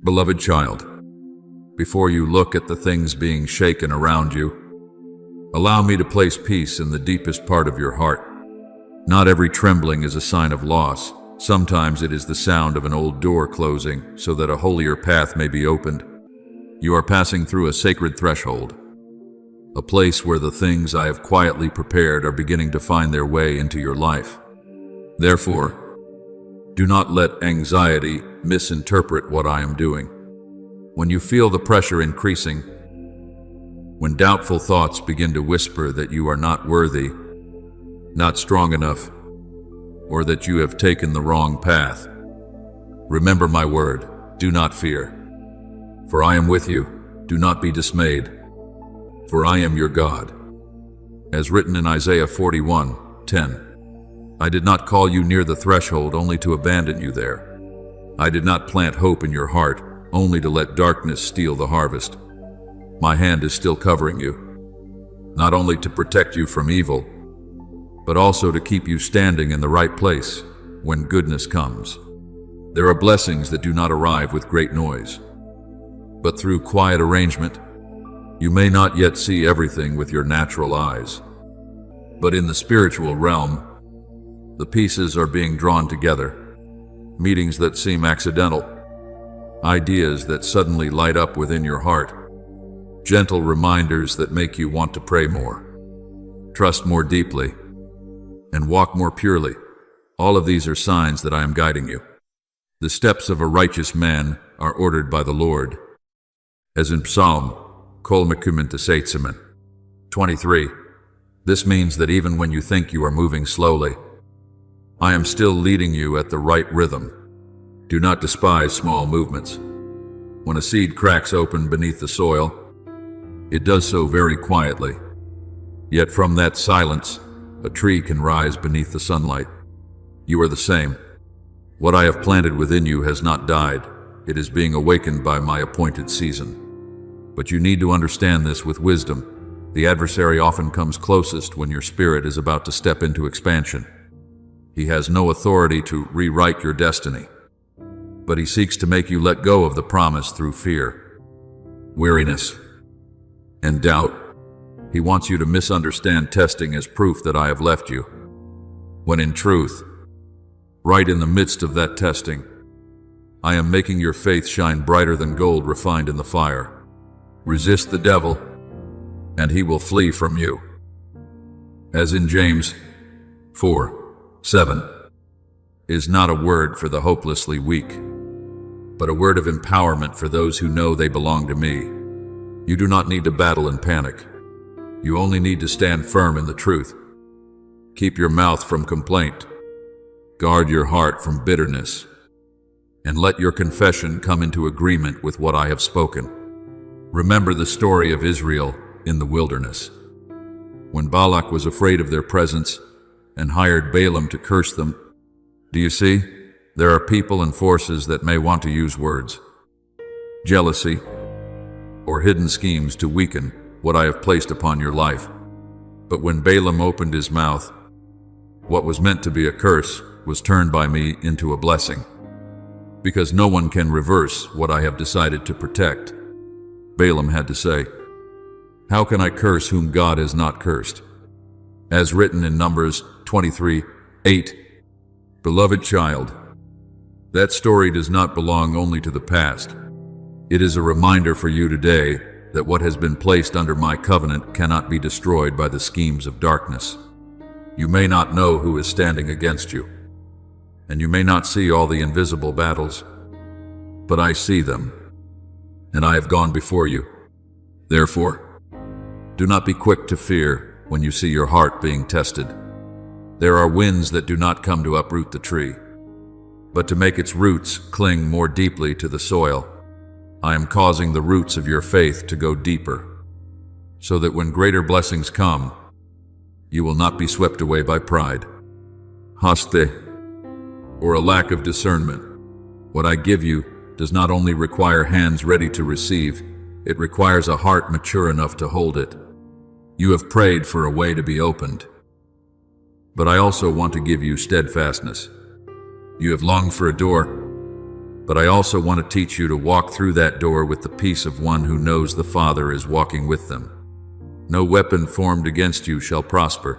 Beloved child, before you look at the things being shaken around you, allow me to place peace in the deepest part of your heart. Not every trembling is a sign of loss. Sometimes it is the sound of an old door closing so that a holier path may be opened. You are passing through a sacred threshold, a place where the things I have quietly prepared are beginning to find their way into your life. Therefore, do not let anxiety misinterpret what I am doing. When you feel the pressure increasing, when doubtful thoughts begin to whisper that you are not worthy, not strong enough, or that you have taken the wrong path, remember my word, do not fear. For I am with you, do not be dismayed, for I am your God. As written in Isaiah 41:10, I did not call you near the threshold only to abandon you there. I did not plant hope in your heart only to let darkness steal the harvest. My hand is still covering you, not only to protect you from evil, but also to keep you standing in the right place when goodness comes. There are blessings that do not arrive with great noise, but through quiet arrangement. You may not yet see everything with your natural eyes, but in the spiritual realm, the pieces are being drawn together. Meetings that seem accidental, ideas that suddenly light up within your heart, gentle reminders that make you want to pray more, trust more deeply, and walk more purely. All of these are signs that I am guiding you. The steps of a righteous man are ordered by the Lord. As in Psalm 23, this means that even when you think you are moving slowly, I am still leading you at the right rhythm. Do not despise small movements. When a seed cracks open beneath the soil, it does so very quietly. Yet from that silence, a tree can rise beneath the sunlight. You are the same. What I have planted within you has not died. It is being awakened by my appointed season. But you need to understand this with wisdom. The adversary often comes closest when your spirit is about to step into expansion. He has no authority to rewrite your destiny, but he seeks to make you let go of the promise through fear, weariness, and doubt. He wants you to misunderstand testing as proof that I have left you, when in truth, right in the midst of that testing, I am making your faith shine brighter than gold refined in the fire. Resist the devil, and he will flee from you. As in James 4:7, is not a word for the hopelessly weak, but a word of empowerment for those who know they belong to me. You do not need to battle in panic. You only need to stand firm in the truth. Keep your mouth from complaint. Guard your heart from bitterness, and let your confession come into agreement with what I have spoken. Remember the story of Israel in the wilderness, when Balak was afraid of their presence and hired Balaam to curse them. Do you see? There are people and forces that may want to use words, jealousy, or hidden schemes to weaken what I have placed upon your life. But when Balaam opened his mouth, what was meant to be a curse was turned by me into a blessing. Because no one can reverse what I have decided to protect, Balaam had to say, "How can I curse whom God has not cursed?" As written in Numbers 23:8. Beloved child, that story does not belong only to the past. It is a reminder for you today that what has been placed under my covenant cannot be destroyed by the schemes of darkness. You may not know who is standing against you, and you may not see all the invisible battles, but I see them, and I have gone before you. Therefore, do not be quick to fear when you see your heart being tested. There are winds that do not come to uproot the tree, but to make its roots cling more deeply to the soil. I am causing the roots of your faith to go deeper, so that when greater blessings come, you will not be swept away by pride, haste, or a lack of discernment. What I give you does not only require hands ready to receive, it requires a heart mature enough to hold it. You have prayed for a way to be opened, but I also want to give you steadfastness. You have longed for a door, But I also want to teach you to walk through that door with the peace of one who knows the Father is walking with them. No weapon formed against you shall prosper,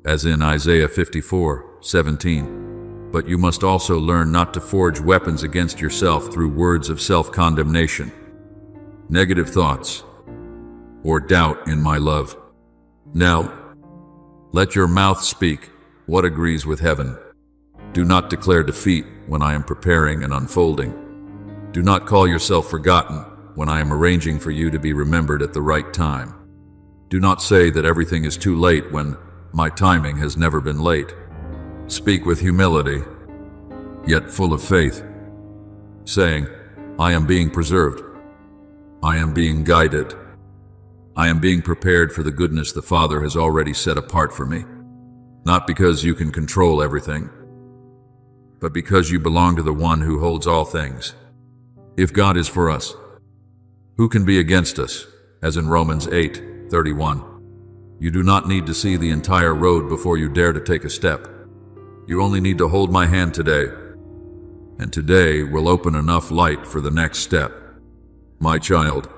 as in Isaiah 54:17. But you must also learn not to forge weapons against yourself through words of self-condemnation, negative thoughts, or doubt in my love. Now, let your mouth speak what agrees with heaven. Do not declare defeat when I am preparing and unfolding. Do not call yourself forgotten when I am arranging for you to be remembered at the right time. Do not say that everything is too late when my timing has never been late. Speak with humility, yet full of faith, saying, I am being preserved. I am being guided. I am being prepared for the goodness the Father has already set apart for me. Not because you can control everything, but because you belong to the one who holds all things. If God is for us, who can be against us? As in Romans 8:31. You do not need to see the entire road before you dare to take a step. You only need to hold my hand today, and today will open enough light for the next step. My child,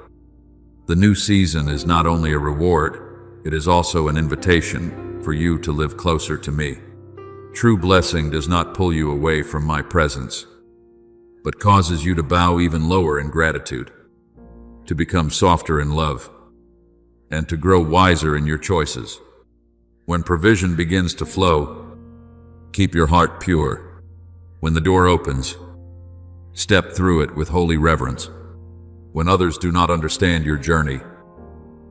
the new season is not only a reward, it is also an invitation for you to live closer to me. True blessing does not pull you away from my presence, but causes you to bow even lower in gratitude, to become softer in love, and to grow wiser in your choices. When provision begins to flow, keep your heart pure. When the door opens, step through it with holy reverence. When others do not understand your journey,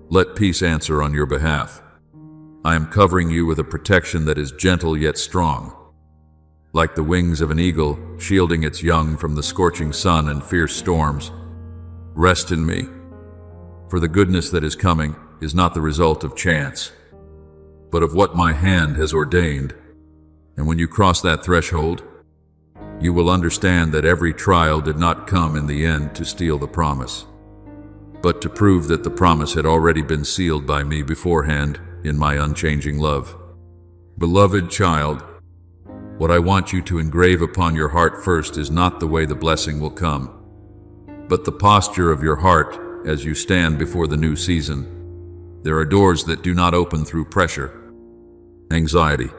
let peace answer on your behalf. I am covering you with a protection that is gentle yet strong, like the wings of an eagle shielding its young from the scorching sun and fierce storms. Rest in me, for the goodness that is coming is not the result of chance, but of what my hand has ordained. And when you cross that threshold, you will understand that every trial did not come in the end to steal the promise, but to prove that the promise had already been sealed by me beforehand in my unchanging love. Beloved child, what I want you to engrave upon your heart first is not the way the blessing will come, but the posture of your heart as you stand before the new season. There are doors that do not open through pressure, anxiety,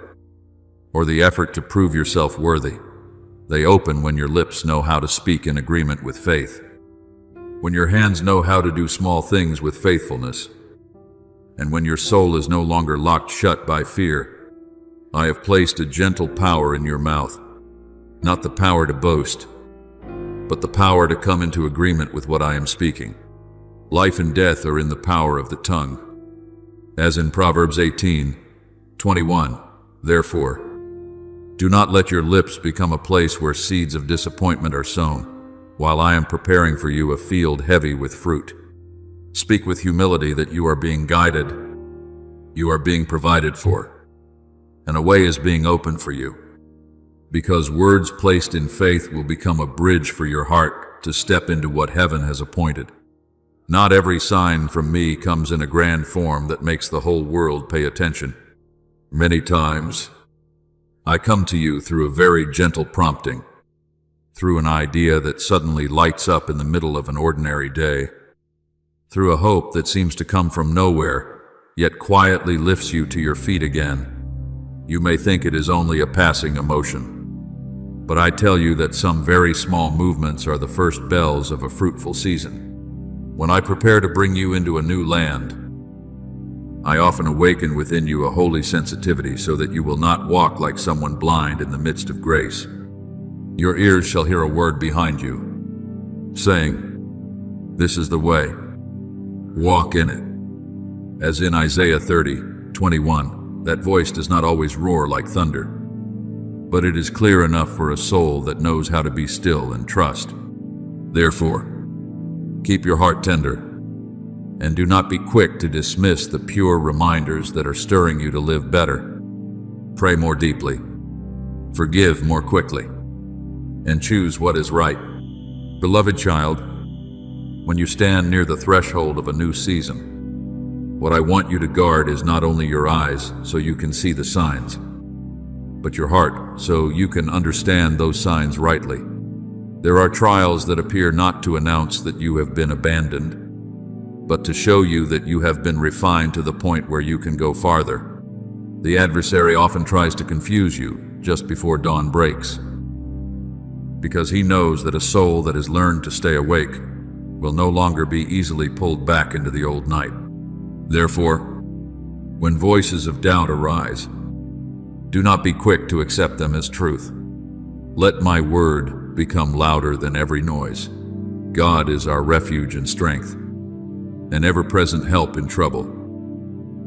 or the effort to prove yourself worthy. They open when your lips know how to speak in agreement with faith, when your hands know how to do small things with faithfulness, and when your soul is no longer locked shut by fear. I have placed a gentle power in your mouth, not the power to boast, but the power to come into agreement with what I am speaking. Life and death are in the power of the tongue. As in Proverbs 18:21, therefore, do not let your lips become a place where seeds of disappointment are sown, while I am preparing for you a field heavy with fruit. Speak with humility that you are being guided, you are being provided for, and a way is being opened for you, because words placed in faith will become a bridge for your heart to step into what heaven has appointed. Not every sign from me comes in a grand form that makes the whole world pay attention. Many times, I come to you through a very gentle prompting, through an idea that suddenly lights up in the middle of an ordinary day, through a hope that seems to come from nowhere, yet quietly lifts you to your feet again. You may think it is only a passing emotion, but I tell you that some very small movements are the first bells of a fruitful season. When I prepare to bring you into a new land, I often awaken within you a holy sensitivity so that you will not walk like someone blind in the midst of grace. Your ears shall hear a word behind you, saying, "This is the way. Walk in it." As in Isaiah 30:21, that voice does not always roar like thunder, but it is clear enough for a soul that knows how to be still and trust. Therefore, keep your heart tender, and do not be quick to dismiss the pure reminders that are stirring you to live better. Pray more deeply, forgive more quickly, and choose what is right. Beloved child, when you stand near the threshold of a new season, what I want you to guard is not only your eyes so you can see the signs, but your heart so you can understand those signs rightly. There are trials that appear not to announce that you have been abandoned, but to show you that you have been refined to the point where you can go farther. The adversary often tries to confuse you just before dawn breaks, because he knows that a soul that has learned to stay awake will no longer be easily pulled back into the old night. Therefore, when voices of doubt arise, do not be quick to accept them as truth. Let my word become louder than every noise. God is our refuge and strength, an ever-present help in trouble.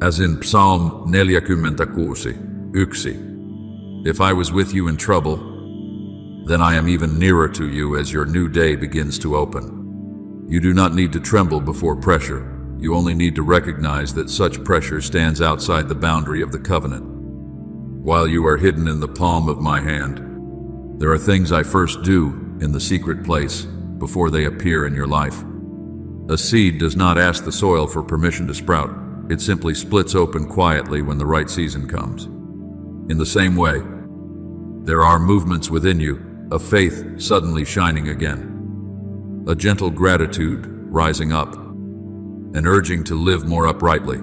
As in Psalm 46:1, if I was with you in trouble, then I am even nearer to you as your new day begins to open. You do not need to tremble before pressure. You only need to recognize that such pressure stands outside the boundary of the covenant. While you are hidden in the palm of my hand, there are things I first do in the secret place before they appear in your life. A seed does not ask the soil for permission to sprout. It simply splits open quietly when the right season comes. In the same way, there are movements within you of faith suddenly shining again, a gentle gratitude rising up, an urging to live more uprightly,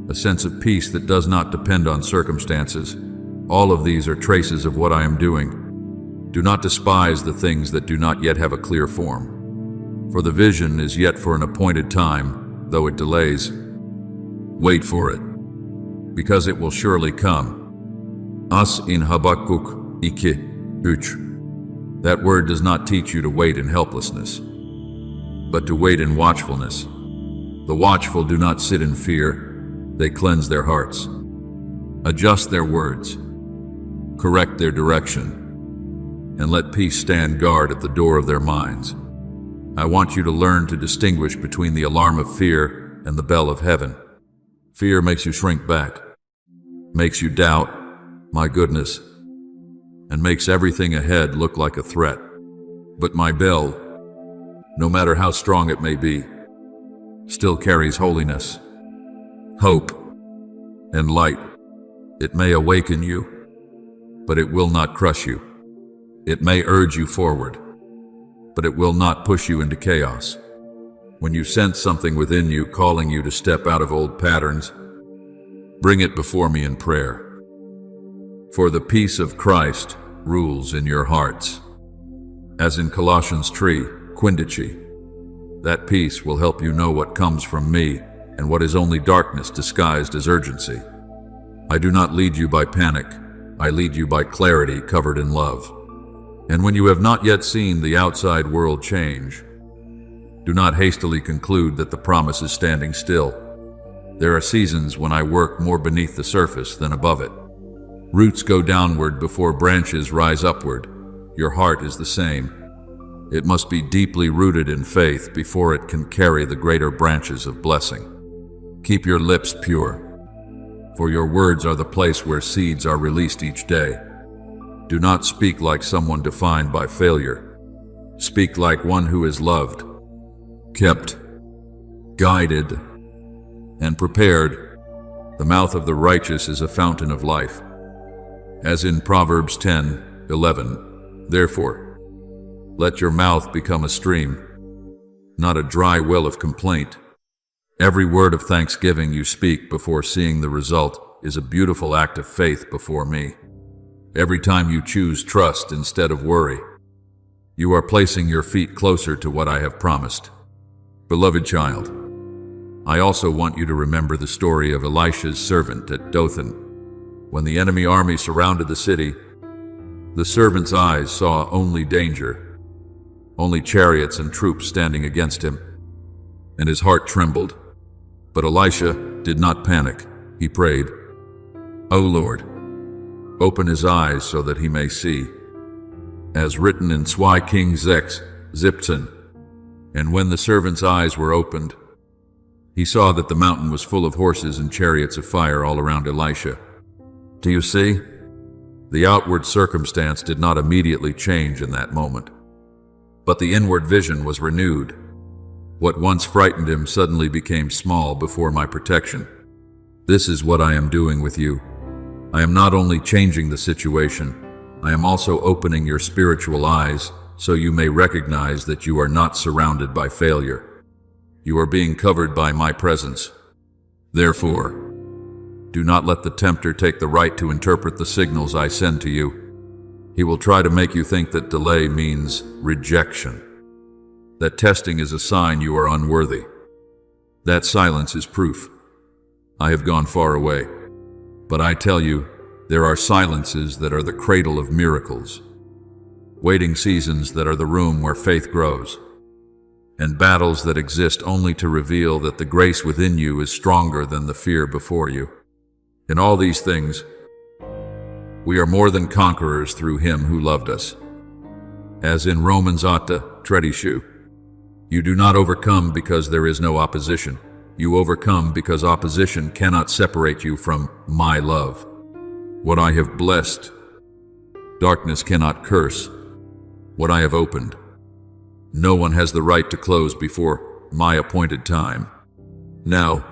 a sense of peace that does not depend on circumstances. All of these are traces of what I am doing. Do not despise the things that do not yet have a clear form, for the vision is yet for an appointed time, though it delays. Wait for it, because it will surely come. As in Habakkuk 2:3. That word does not teach you to wait in helplessness, but to wait in watchfulness. The watchful do not sit in fear, they cleanse their hearts, adjust their words, correct their direction, and let peace stand guard at the door of their minds. I want you to learn to distinguish between the alarm of fear and the bell of heaven. Fear makes you shrink back, makes you doubt, my goodness, and makes everything ahead look like a threat. But my bell, no matter how strong it may be, still carries holiness, hope, and light. It may awaken you, but it will not crush you. It may urge you forward, but it will not push you into chaos. When you sense something within you calling you to step out of old patterns, bring it before me in prayer. For the peace of Christ rules in your hearts. As in Colossians 3:15, that peace will help you know what comes from me and what is only darkness disguised as urgency. I do not lead you by panic. I lead you by clarity covered in love. And when you have not yet seen the outside world change, do not hastily conclude that the promise is standing still. There are seasons when I work more beneath the surface than above it. Roots go downward before branches rise upward. Your heart is the same. It must be deeply rooted in faith before it can carry the greater branches of blessing. Keep your lips pure, for your words are the place where seeds are released each day. Do not speak like someone defined by failure. Speak like one who is loved, kept, guided, and prepared. The mouth of the righteous is a fountain of life. As in Proverbs 10:11, therefore, let your mouth become a stream, not a dry well of complaint. Every word of thanksgiving you speak before seeing the result is a beautiful act of faith before me. Every time you choose trust instead of worry, you are placing your feet closer to what I have promised. Beloved child, I also want you to remember the story of Elisha's servant at Dothan. When the enemy army surrounded the city, the servant's eyes saw only danger, only chariots and troops standing against him, and his heart trembled. But Elisha did not panic. He prayed, "O Lord, open his eyes so that he may see." As written in Swy King Zex Zipson, and when the servant's eyes were opened, he saw that the mountain was full of horses and chariots of fire all around Elisha. Do you see? The outward circumstance did not immediately change in that moment, but the inward vision was renewed. What once frightened him suddenly became small before my protection. This is what I am doing with you. I am not only changing the situation, I am also opening your spiritual eyes so you may recognize that you are not surrounded by failure. You are being covered by my presence. Therefore, do not let the tempter take the right to interpret the signals I send to you. He will try to make you think that delay means rejection, that testing is a sign you are unworthy. That silence is proof. I have gone far away, but I tell you, there are silences that are the cradle of miracles, waiting seasons that are the room where faith grows, and battles that exist only to reveal that the grace within you is stronger than the fear before you. In all these things, we are more than conquerors through him who loved us. As in Romans 8:13, you do not overcome because there is no opposition. You overcome because opposition cannot separate you from my love. What I have blessed, darkness cannot curse. What I have opened, no one has the right to close before my appointed time. Now,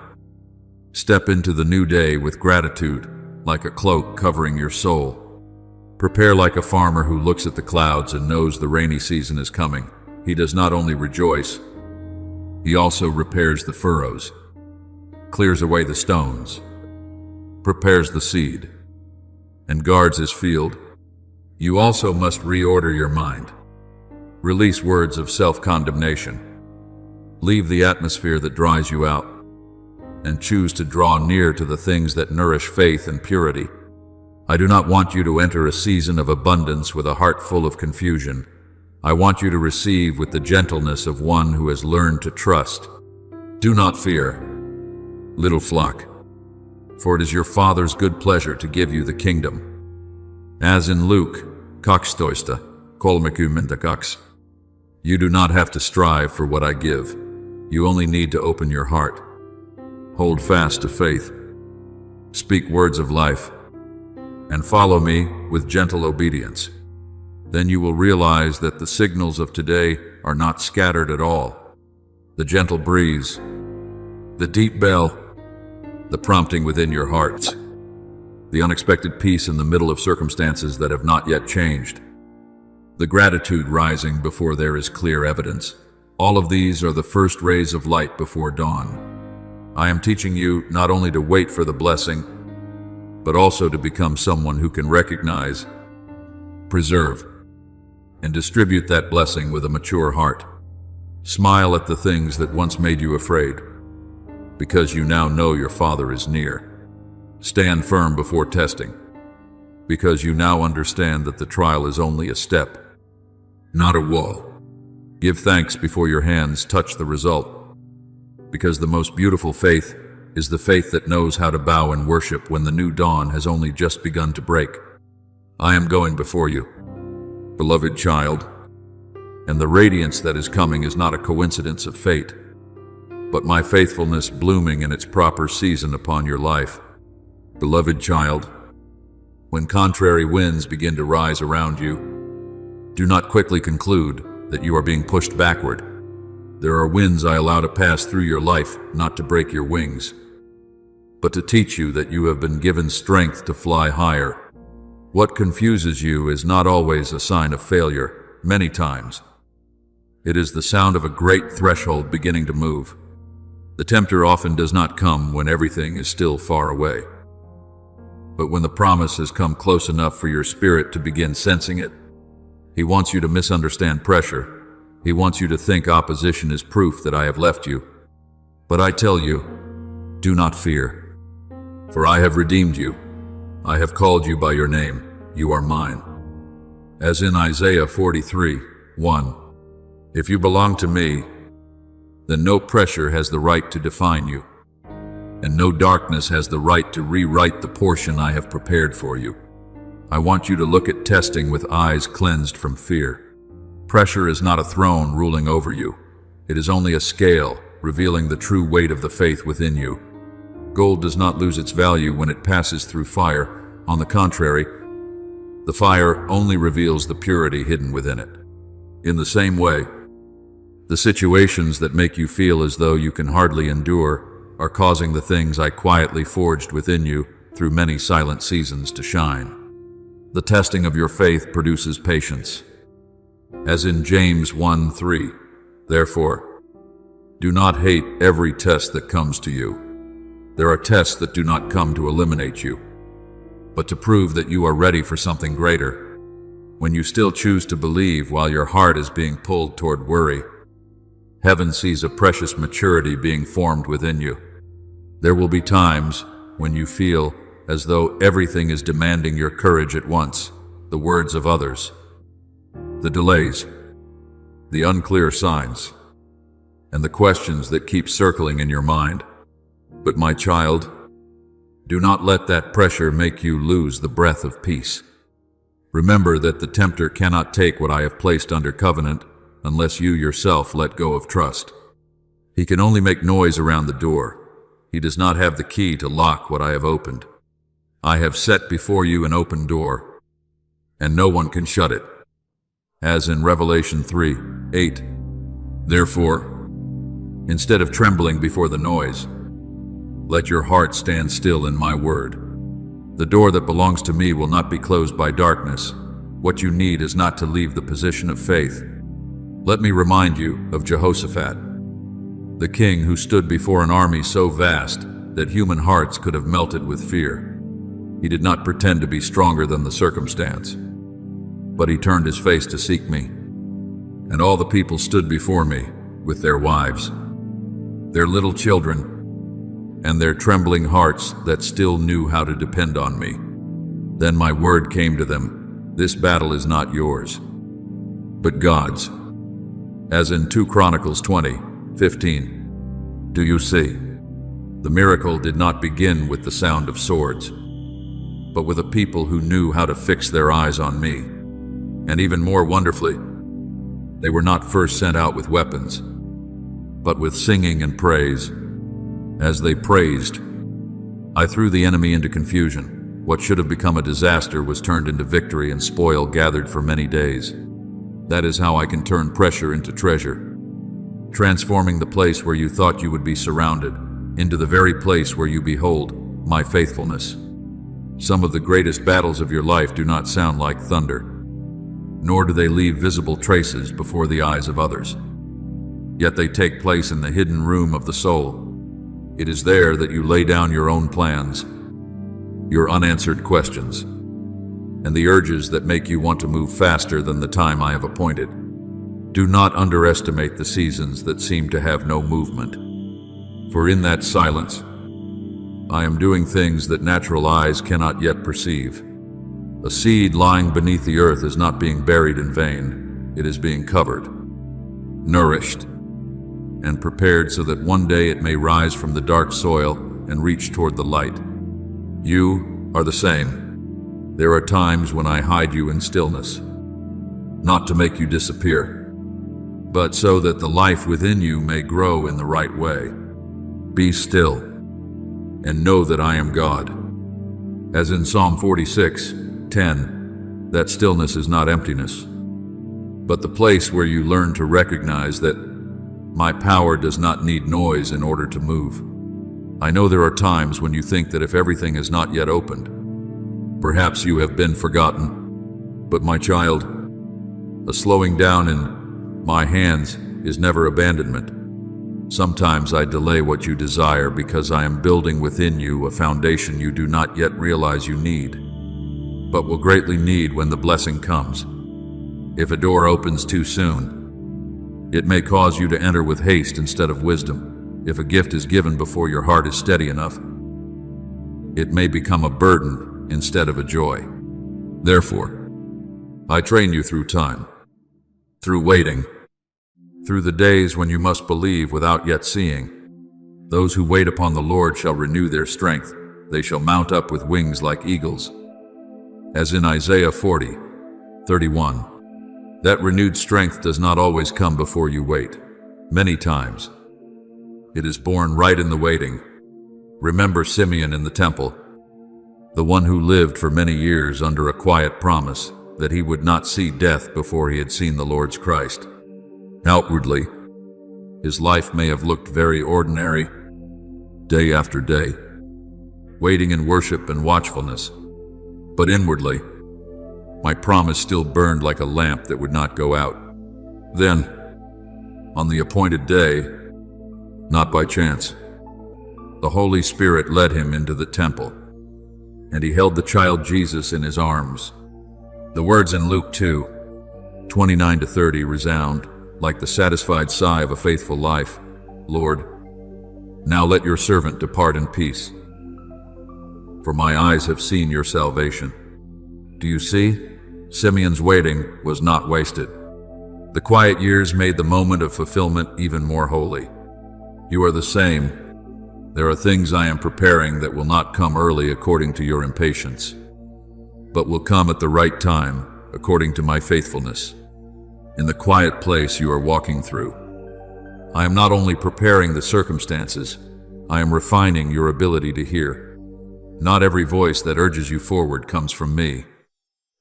step into the new day with gratitude, like a cloak covering your soul. Prepare like a farmer who looks at the clouds and knows the rainy season is coming. He does not only rejoice, he also repairs the furrows, clears away the stones, prepares the seed, and guards his field. You also must reorder your mind. Release words of self-condemnation. Leave the atmosphere that dries you out, and choose to draw near to the things that nourish faith and purity. I do not want you to enter a season of abundance with a heart full of confusion. I want you to receive with the gentleness of one who has learned to trust. Do not fear, little flock, for it is your Father's good pleasure to give you the kingdom. As in Luke 6:36, you do not have to strive for what I give. You only need to open your heart. Hold fast to faith. Speak words of life, and follow me with gentle obedience. Then you will realize that the signals of today are not scattered at all. The gentle breeze, the deep bell, the prompting within your hearts, the unexpected peace in the middle of circumstances that have not yet changed, the gratitude rising before there is clear evidence. All of these are the first rays of light before dawn. I am teaching you not only to wait for the blessing, but also to become someone who can recognize, preserve, and distribute that blessing with a mature heart. Smile at the things that once made you afraid, because you now know your Father is near. Stand firm before testing, because you now understand that the trial is only a step, not a wall. Give thanks before your hands touch the result, because the most beautiful faith is the faith that knows how to bow and worship when the new dawn has only just begun to break. I am going before you, beloved child, and the radiance that is coming is not a coincidence of fate, but my faithfulness blooming in its proper season upon your life. Beloved child, when contrary winds begin to rise around you, do not quickly conclude that you are being pushed backward. There are winds I allow to pass through your life, not to break your wings, but to teach you that you have been given strength to fly higher. What confuses you is not always a sign of failure. Many times, it is the sound of a great threshold beginning to move. The tempter often does not come when everything is still far away, but when the promise has come close enough for your spirit to begin sensing it. He wants you to misunderstand pressure. He wants you to think opposition is proof that I have left you. But I tell you, do not fear, for I have redeemed you. I have called you by your name. You are mine. As in Isaiah 43:1, if you belong to me, then no pressure has the right to define you, and no darkness has the right to rewrite the portion I have prepared for you. I want you to look at testing with eyes cleansed from fear. Pressure is not a throne ruling over you. It is only a scale revealing the true weight of the faith within you. Gold does not lose its value when it passes through fire. On the contrary, the fire only reveals the purity hidden within it. In the same way, the situations that make you feel as though you can hardly endure are causing the things I quietly forged within you through many silent seasons to shine. The testing of your faith produces patience, As in James 1:3, therefore, do not hate every test that comes to you. There are tests that do not come to eliminate you, but to prove that you are ready for something greater. When you still choose to believe while your heart is being pulled toward worry, heaven sees a precious maturity being formed within you. There will be times when you feel as though everything is demanding your courage at once, the words of others, the delays, the unclear signs, and the questions that keep circling in your mind. But my child, do not let that pressure make you lose the breath of peace. Remember that the tempter cannot take what I have placed under covenant unless you yourself let go of trust. He can only make noise around the door. He does not have the key to lock what I have opened. I have set before you an open door, and no one can shut it. As in Revelation 3:8, therefore, instead of trembling before the noise, let your heart stand still in my word. The door that belongs to me will not be closed by darkness. What you need is not to leave the position of faith. Let me remind you of Jehoshaphat, the king who stood before an army so vast that human hearts could have melted with fear. He did not pretend to be stronger than the circumstance, but he turned his face to seek me. And all the people stood before me with their wives, their little children, and their trembling hearts that still knew how to depend on me. Then my word came to them, this battle is not yours, but God's. As in 2 Chronicles 20:15. Do you see? The miracle did not begin with the sound of swords, but with a people who knew how to fix their eyes on me. And even more wonderfully, they were not first sent out with weapons, but with singing and praise. As they praised, I threw the enemy into confusion. What should have become a disaster was turned into victory and spoil gathered for many days. That is how I can turn pressure into treasure, transforming the place where you thought you would be surrounded into the very place where you behold my faithfulness. Some of the greatest battles of your life do not sound like thunder, nor do they leave visible traces before the eyes of others. Yet they take place in the hidden room of the soul. It is there that you lay down your own plans, your unanswered questions, and the urges that make you want to move faster than the time I have appointed. Do not underestimate the seasons that seem to have no movement, for in that silence, I am doing things that natural eyes cannot yet perceive. A seed lying beneath the earth is not being buried in vain. It is being covered, nourished, and prepared so that one day it may rise from the dark soil and reach toward the light. You are the same. There are times when I hide you in stillness, not to make you disappear, but so that the life within you may grow in the right way. Be still and know that I am God. As in Psalm 46:10, that stillness is not emptiness, but the place where you learn to recognize that my power does not need noise in order to move. I know there are times when you think that if everything is not yet opened, perhaps you have been forgotten. But my child, a slowing down in my hands is never abandonment. Sometimes I delay what you desire because I am building within you a foundation you do not yet realize you need, but will greatly need when the blessing comes. If a door opens too soon, it may cause you to enter with haste instead of wisdom. If a gift is given before your heart is steady enough, it may become a burden instead of a joy. Therefore, I train you through time, through waiting, through the days when you must believe without yet seeing. Those who wait upon the Lord shall renew their strength. They shall mount up with wings like eagles. As in Isaiah 40:31. That renewed strength does not always come before you wait. Many times, it is born right in the waiting. Remember Simeon in the temple, the one who lived for many years under a quiet promise that he would not see death before he had seen the Lord's Christ. Outwardly, his life may have looked very ordinary, day after day, waiting in worship and watchfulness. But inwardly, My promise still burned like a lamp that would not go out. Then, on the appointed day, not by chance, the Holy Spirit led him into the temple, and he held the child Jesus in his arms. The words in Luke 2:29-30 resound like the satisfied sigh of a faithful life. Lord, now let your servant depart in peace, for my eyes have seen your salvation. Do you see? Simeon's waiting was not wasted. The quiet years made the moment of fulfillment even more holy. You are the same. There are things I am preparing that will not come early according to your impatience, but will come at the right time according to my faithfulness. In the quiet place you are walking through, I am not only preparing the circumstances, I am refining your ability to hear. Not every voice that urges you forward comes from me.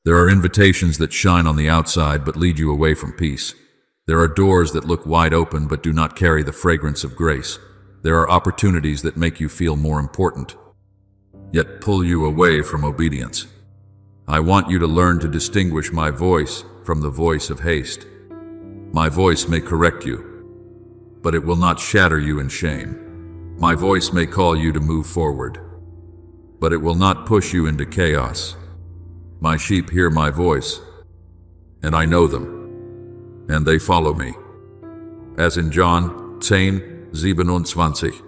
There are invitations that shine on the outside but lead you away from peace. There are doors that look wide open but do not carry the fragrance of grace. There are opportunities that make you feel more important, yet pull you away from obedience. I want you to learn to distinguish my voice from the voice of haste. My voice may correct you, but it will not shatter you in shame. My voice may call you to move forward, but it will not push you into chaos. My sheep hear my voice, and I know them, and they follow me. As in John 10:27,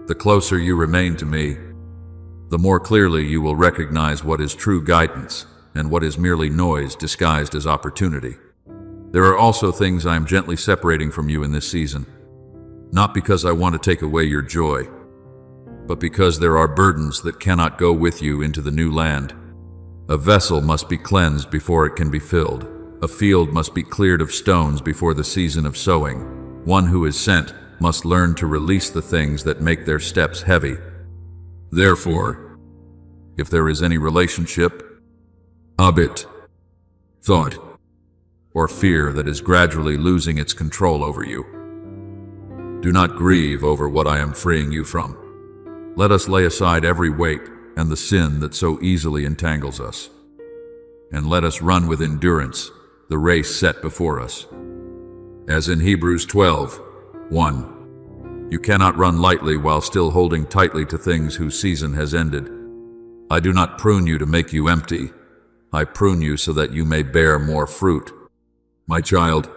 the closer you remain to me, the more clearly you will recognize what is true guidance and what is merely noise disguised as opportunity. There are also things I am gently separating from you in this season, not because I want to take away your joy, but because there are burdens that cannot go with you into the new land. A vessel must be cleansed before it can be filled. A field must be cleared of stones before the season of sowing. One who is sent must learn to release the things that make their steps heavy. Therefore, if there is any relationship, habit, thought, or fear that is gradually losing its control over you, do not grieve over what I am freeing you from. Let us lay aside every weight and the sin that so easily entangles us, and let us run with endurance the race set before us. As in Hebrews 12:1, you cannot run lightly while still holding tightly to things whose season has ended. I do not prune you to make you empty. I prune you so that you may bear more fruit. My child,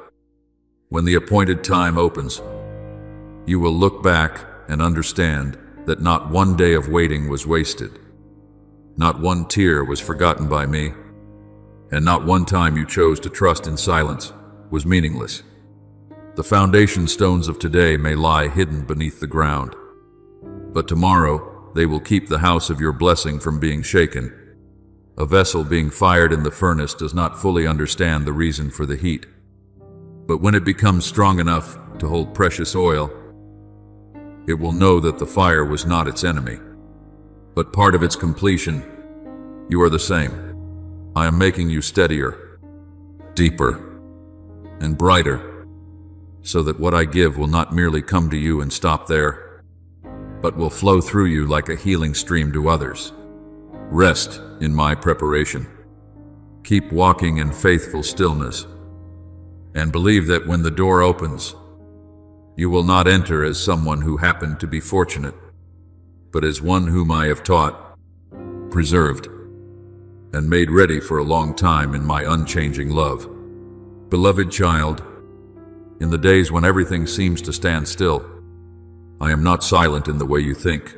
when the appointed time opens, you will look back and understand that not one day of waiting was wasted. Not one tear was forgotten by me, and not one time you chose to trust in silence was meaningless. The foundation stones of today may lie hidden beneath the ground, but tomorrow they will keep the house of your blessing from being shaken. A vessel being fired in the furnace does not fully understand the reason for the heat, but when it becomes strong enough to hold precious oil, it will know that the fire was not its enemy, but part of its completion. You are the same. I am making you steadier, deeper, and brighter, so that what I give will not merely come to you and stop there, but will flow through you like a healing stream to others. Rest in my preparation. Keep walking in faithful stillness, and believe that when the door opens, you will not enter as someone who happened to be fortunate, but as one whom I have taught, preserved, and made ready for a long time in my unchanging love. Beloved child, in the days when everything seems to stand still, I am not silent in the way you think.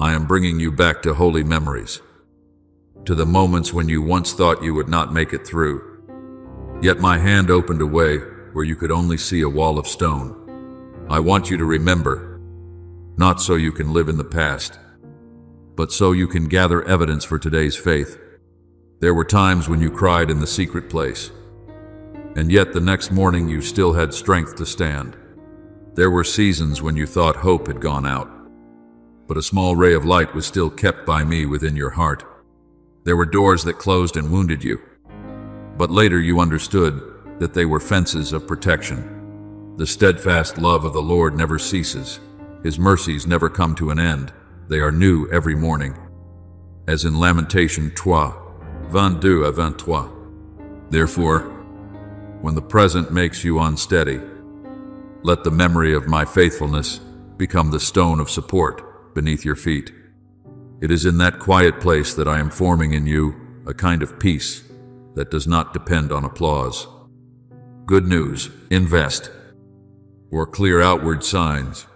I am bringing you back to holy memories, to the moments when you once thought you would not make it through. Yet my hand opened a way where you could only see a wall of stone. I want you to remember, not so you can live in the past, but so you can gather evidence for today's faith. There were times when you cried in the secret place, and yet the next morning you still had strength to stand. There were seasons when you thought hope had gone out, but a small ray of light was still kept by me within your heart. There were doors that closed and wounded you, but later you understood that they were fences of protection. The steadfast love of the Lord never ceases. His mercies never come to an end. They are new every morning. As in Lamentation 2, 22 à 23. Therefore, when the present makes you unsteady, let the memory of my faithfulness become the stone of support beneath your feet. It is in that quiet place that I am forming in you a kind of peace that does not depend on applause. Good news, invest, or clear outward signs.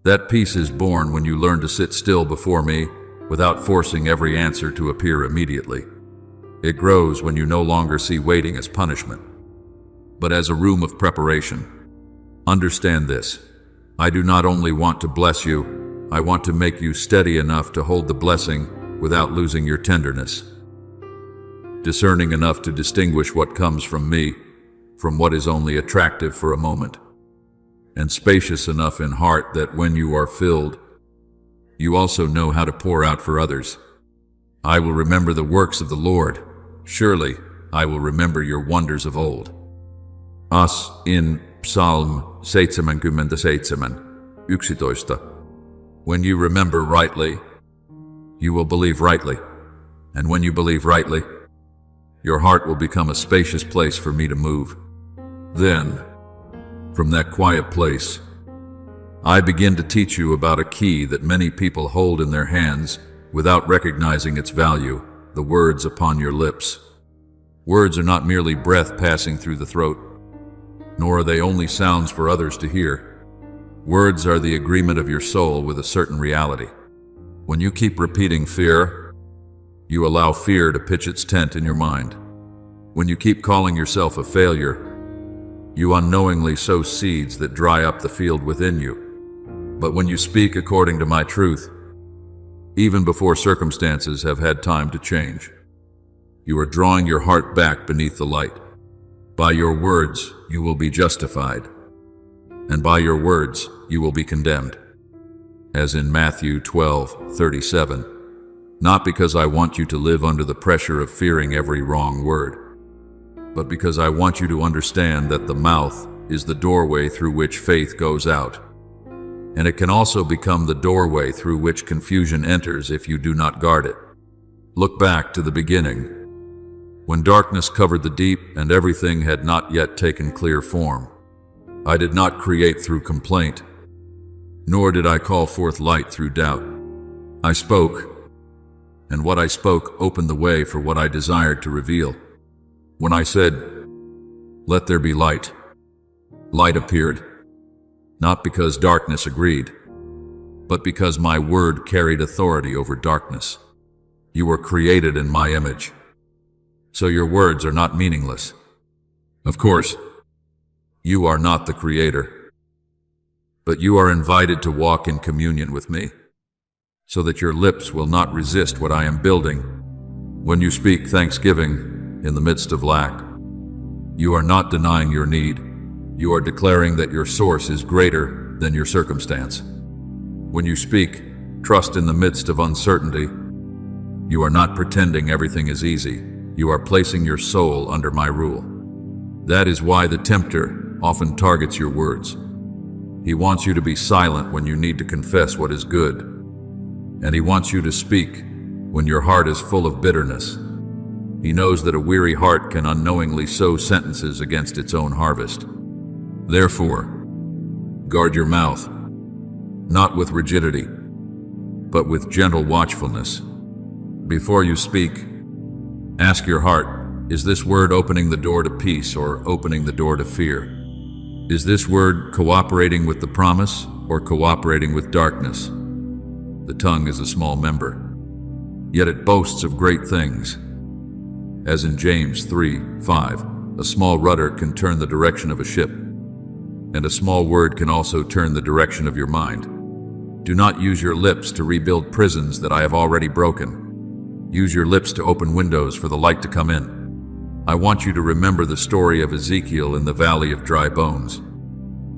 That peace is born when you learn to sit still before me without forcing every answer to appear immediately. It grows when you no longer see waiting as punishment, but as a room of preparation. Understand this. I do not only want to bless you, I want to make you steady enough to hold the blessing without losing your tenderness. Discerning enough to distinguish what comes from me from what is only attractive for a moment, and spacious enough in heart that when you are filled, you also know how to pour out for others. I will remember the works of the Lord. Surely I will remember your wonders of old. As in Psalm 77:11. When you remember rightly, you will believe rightly. And when you believe rightly, your heart will become a spacious place for me to move. Then, from that quiet place, I begin to teach you about a key that many people hold in their hands without recognizing its value, the words upon your lips. Words are not merely breath passing through the throat, nor are they only sounds for others to hear. Words are the agreement of your soul with a certain reality. When you keep repeating fear, you allow fear to pitch its tent in your mind. When you keep calling yourself a failure, you unknowingly sow seeds that dry up the field within you. But when you speak according to my truth, even before circumstances have had time to change, you are drawing your heart back beneath the light. By your words, you will be justified, and by your words, you will be condemned. As in Matthew 12:37, not because I want you to live under the pressure of fearing every wrong word, but because I want you to understand that the mouth is the doorway through which faith goes out, and it can also become the doorway through which confusion enters if you do not guard it. Look back to the beginning, when darkness covered the deep and everything had not yet taken clear form. I did not create through complaint, nor did I call forth light through doubt. I spoke, and what I spoke opened the way for what I desired to reveal. When I said, "Let there be light," light appeared, not because darkness agreed, but because my word carried authority over darkness. You were created in my image, so your words are not meaningless. Of course, you are not the creator, but you are invited to walk in communion with me, so that your lips will not resist what I am building. When you speak thanksgiving in the midst of lack, you are not denying your need. You are declaring that your source is greater than your circumstance. When you speak trust in the midst of uncertainty, you are not pretending everything is easy. You are placing your soul under my rule. That is why the tempter often targets your words. He wants you to be silent when you need to confess what is good, and he wants you to speak when your heart is full of bitterness. He knows that a weary heart can unknowingly sow sentences against its own harvest. Therefore, guard your mouth, not with rigidity, but with gentle watchfulness. Before you speak, ask your heart, is this word opening the door to peace or opening the door to fear? Is this word cooperating with the promise or cooperating with darkness? The tongue is a small member, yet it boasts of great things. As in James 3:5, a small rudder can turn the direction of a ship, and a small word can also turn the direction of your mind. Do not use your lips to rebuild prisons that I have already broken. Use your lips to open windows for the light to come in. I want you to remember the story of Ezekiel in the valley of dry bones.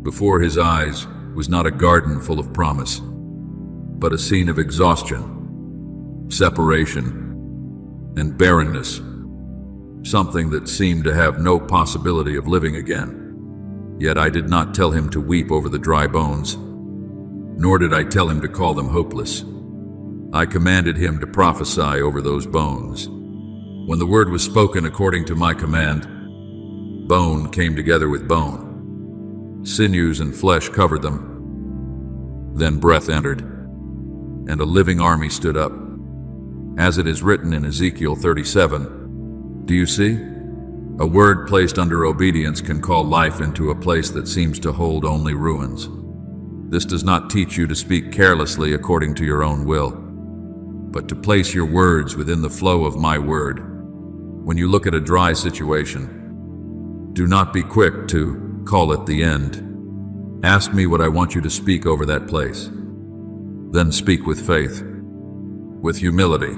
Before his eyes was not a garden full of promise, but a scene of exhaustion, separation, and barrenness, something that seemed to have no possibility of living again. Yet I did not tell him to weep over the dry bones, nor did I tell him to call them hopeless. I commanded him to prophesy over those bones. When the word was spoken according to my command, bone came together with bone. Sinews and flesh covered them. Then breath entered, and a living army stood up, as it is written in Ezekiel 37. Do you see? A word placed under obedience can call life into a place that seems to hold only ruins. This does not teach you to speak carelessly according to your own will, but to place your words within the flow of my word. When you look at a dry situation, do not be quick to call it the end. Ask me what I want you to speak over that place. Then speak with faith, with humility,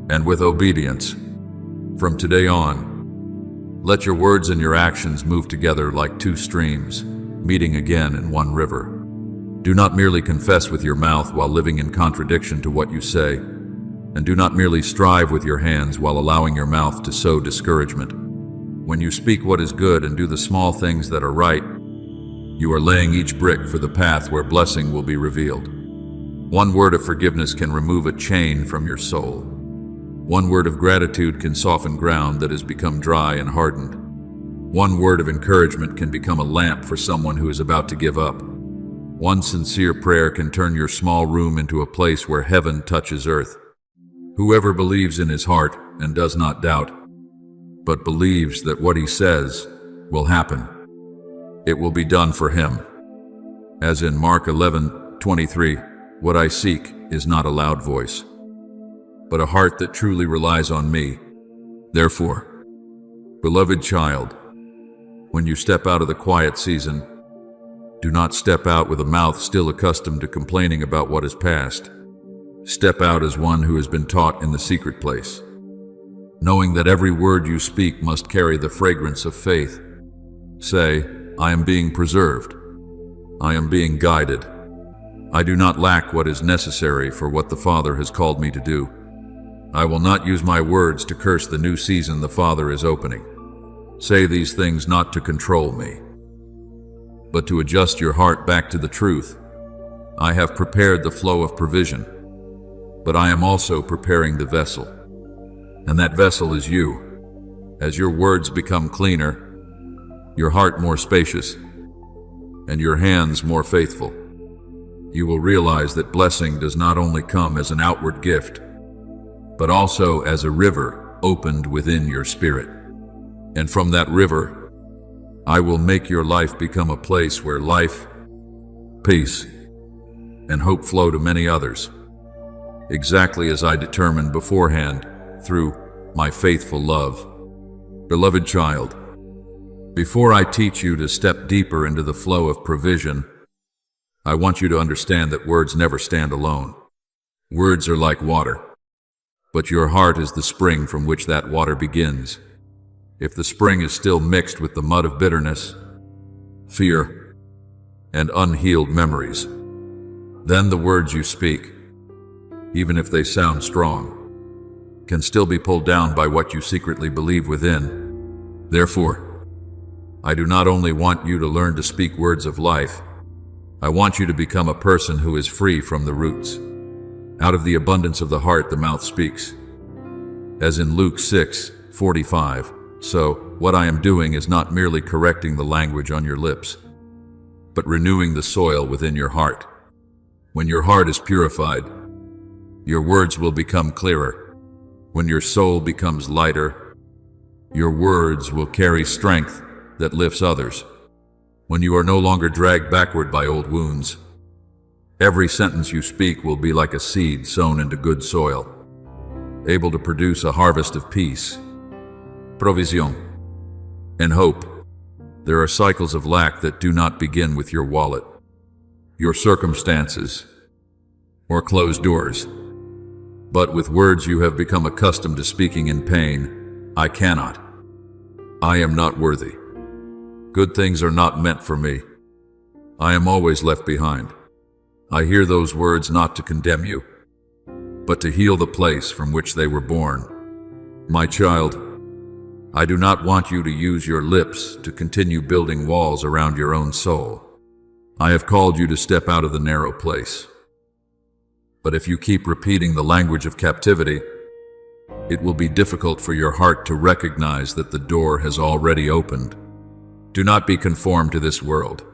and with obedience. From today on, let your words and your actions move together like two streams, meeting again in one river. Do not merely confess with your mouth while living in contradiction to what you say, and do not merely strive with your hands while allowing your mouth to sow discouragement. When you speak what is good and do the small things that are right, you are laying each brick for the path where blessing will be revealed. One word of forgiveness can remove a chain from your soul. One word of gratitude can soften ground that has become dry and hardened. One word of encouragement can become a lamp for someone who is about to give up. One sincere prayer can turn your small room into a place where heaven touches earth. Whoever believes in his heart and does not doubt, but believes that what he says will happen, it will be done for him. As in Mark 11:23, what I seek is not a loud voice, but a heart that truly relies on me. Therefore, beloved child, when you step out of the quiet season, do not step out with a mouth still accustomed to complaining about what is past. Step out as one who has been taught in the secret place, knowing that every word you speak must carry the fragrance of faith. Say, I am being preserved. I am being guided. I do not lack what is necessary for what the Father has called me to do. I will not use my words to curse the new season the Father is opening. Say these things not to control me, but to adjust your heart back to the truth. I have prepared the flow of provision, but I am also preparing the vessel. And that vessel is you. As your words become cleaner, your heart more spacious, and your hands more faithful, you will realize that blessing does not only come as an outward gift, but also as a river opened within your spirit. And from that river, I will make your life become a place where life, peace, and hope flow to many others, exactly as I determined beforehand through my faithful love. Beloved child, before I teach you to step deeper into the flow of provision, I want you to understand that words never stand alone. Words are like water, but your heart is the spring from which that water begins. If the spring is still mixed with the mud of bitterness, fear, and unhealed memories, then the words you speak, even if they sound strong, can still be pulled down by what you secretly believe within. Therefore, I do not only want you to learn to speak words of life, I want you to become a person who is free from the roots. Out of the abundance of the heart the mouth speaks. As in Luke 6:45. So, what I am doing is not merely correcting the language on your lips, but renewing the soil within your heart. When your heart is purified, your words will become clearer. When your soul becomes lighter, your words will carry strength that lifts others. When you are no longer dragged backward by old wounds, every sentence you speak will be like a seed sown into good soil, able to produce a harvest of peace, provision, and hope. There are cycles of lack that do not begin with your wallet, your circumstances, or closed doors, but with words you have become accustomed to speaking in pain. I cannot. I am not worthy. Good things are not meant for me. I am always left behind. I hear those words not to condemn you, but to heal the place from which they were born. My child, I do not want you to use your lips to continue building walls around your own soul. I have called you to step out of the narrow place. But if you keep repeating the language of captivity, It will be difficult for your heart to recognize that the door has already opened. Do not be conformed to this world,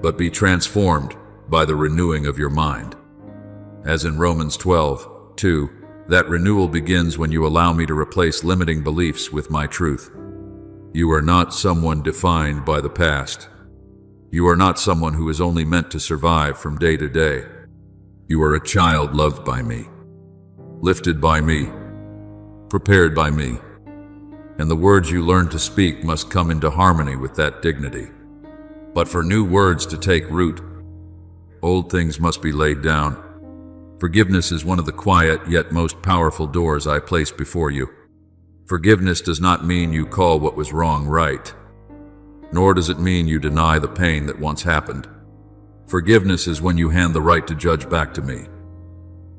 but be transformed by the renewing of your mind. As in Romans 12:2, that renewal begins when you allow me to replace limiting beliefs with my truth. You are not someone defined by the past. You are not someone who is only meant to survive from day to day. You are a child loved by me, lifted by me, prepared by me, and the words you learn to speak must come into harmony with that dignity. But for new words to take root, old things must be laid down. Forgiveness is one of the quiet yet most powerful doors I place before you. Forgiveness does not mean you call what was wrong right, nor does it mean you deny the pain that once happened. Forgiveness is when you hand the right to judge back to me,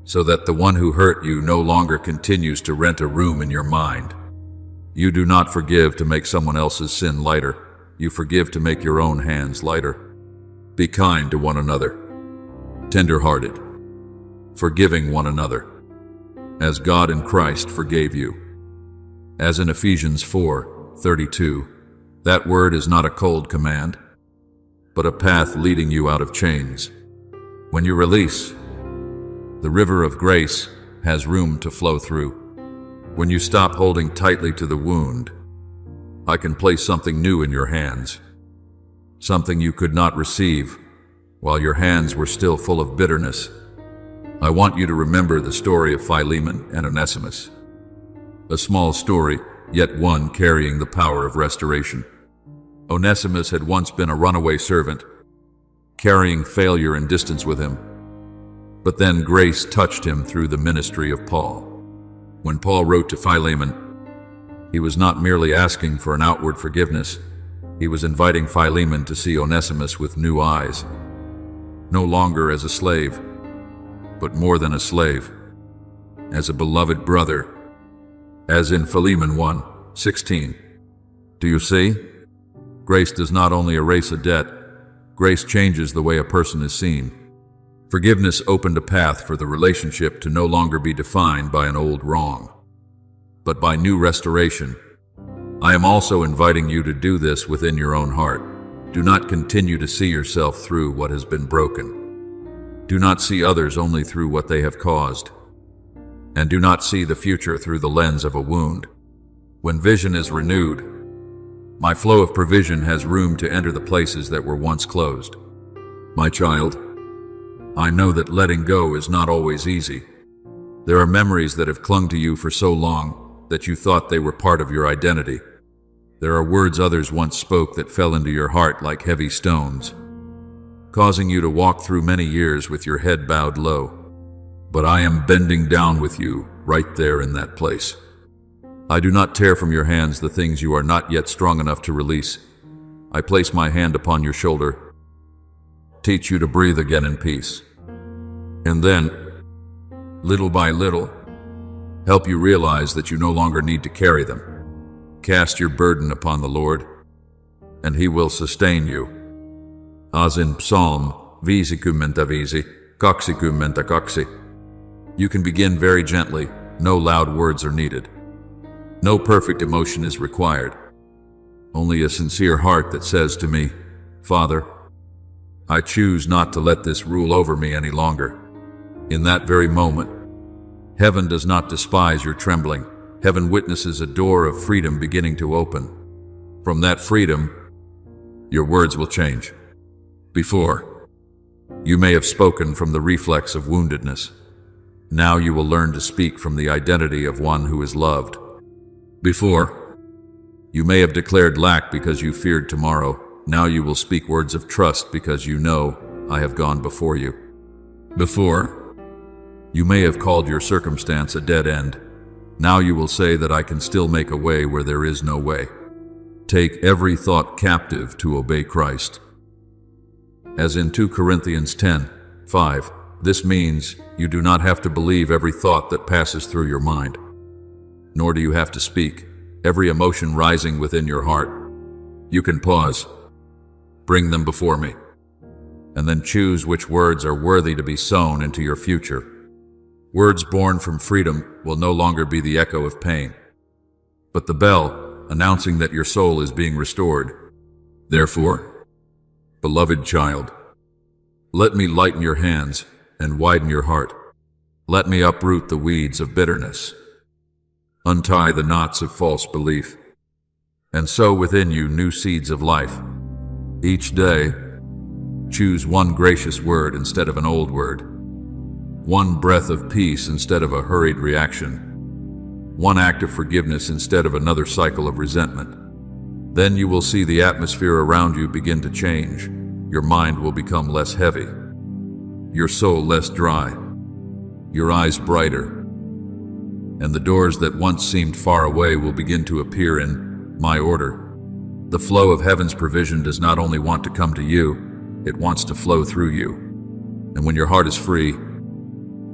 so that the one who hurt you no longer continues to rent a room in your mind. You do not forgive to make someone else's sin lighter. You forgive to make your own hands lighter. Be kind to one another, tender-hearted, forgiving one another, as God in Christ forgave you. As in Ephesians 4:32, that word is not a cold command, but a path leading you out of chains. When you release, the river of grace has room to flow through. When you stop holding tightly to the wound, I can place something new in your hands, something you could not receive while your hands were still full of bitterness. I want you to remember the story of Philemon and Onesimus. A small story, yet one carrying the power of restoration. Onesimus had once been a runaway servant, carrying failure and distance with him. But then grace touched him through the ministry of Paul. When Paul wrote to Philemon, he was not merely asking for an outward forgiveness. He was inviting Philemon to see Onesimus with new eyes, no longer as a slave, but more than a slave, as a beloved brother, as in Philemon 1:16. Do you see? Grace does not only erase a debt, grace changes the way a person is seen. Forgiveness opened a path for the relationship to no longer be defined by an old wrong, but by new restoration. I am also inviting you to do this within your own heart. Do not continue to see yourself through what has been broken. Do not see others only through what they have caused. And do not see the future through the lens of a wound. When vision is renewed, my flow of provision has room to enter the places that were once closed. My child, I know that letting go is not always easy. There are memories that have clung to you for so long that you thought they were part of your identity. There are words others once spoke that fell into your heart like heavy stones, causing you to walk through many years with your head bowed low. But I am bending down with you right there in that place. I do not tear from your hands the things you are not yet strong enough to release. I place my hand upon your shoulder, teach you to breathe again in peace. And then, little by little, help you realize that you no longer need to carry them. Cast your burden upon the Lord, and He will sustain you. As in Psalm 52:22. You can begin very gently. No loud words are needed. No perfect emotion is required. Only a sincere heart that says to me, Father, I choose not to let this rule over me any longer. In that very moment, heaven does not despise your trembling. Heaven witnesses a door of freedom beginning to open. From that freedom, your words will change. Before, you may have spoken from the reflex of woundedness. Now you will learn to speak from the identity of one who is loved. Before, you may have declared lack because you feared tomorrow. Now you will speak words of trust because you know I have gone before you. Before, you may have called your circumstance a dead end. Now you will say that I can still make a way where there is no way. Take every thought captive to obey Christ. As in 2 Corinthians 10:5, this means you do not have to believe every thought that passes through your mind, nor do you have to speak every emotion rising within your heart. You can pause, bring them before me, and then choose which words are worthy to be sown into your future. Words born from freedom will no longer be the echo of pain, but the bell announcing that your soul is being restored. Therefore, beloved child, let me lighten your hands and widen your heart. Let me uproot the weeds of bitterness, untie the knots of false belief, and sow within you new seeds of life. Each day, choose one gracious word instead of an old word, one breath of peace instead of a hurried reaction, one act of forgiveness instead of another cycle of resentment. Then you will see the atmosphere around you begin to change. Your mind will become less heavy, your soul less dry, your eyes brighter, and the doors that once seemed far away will begin to appear in my order. The flow of heaven's provision does not only want to come to you, it wants to flow through you. And when your heart is free,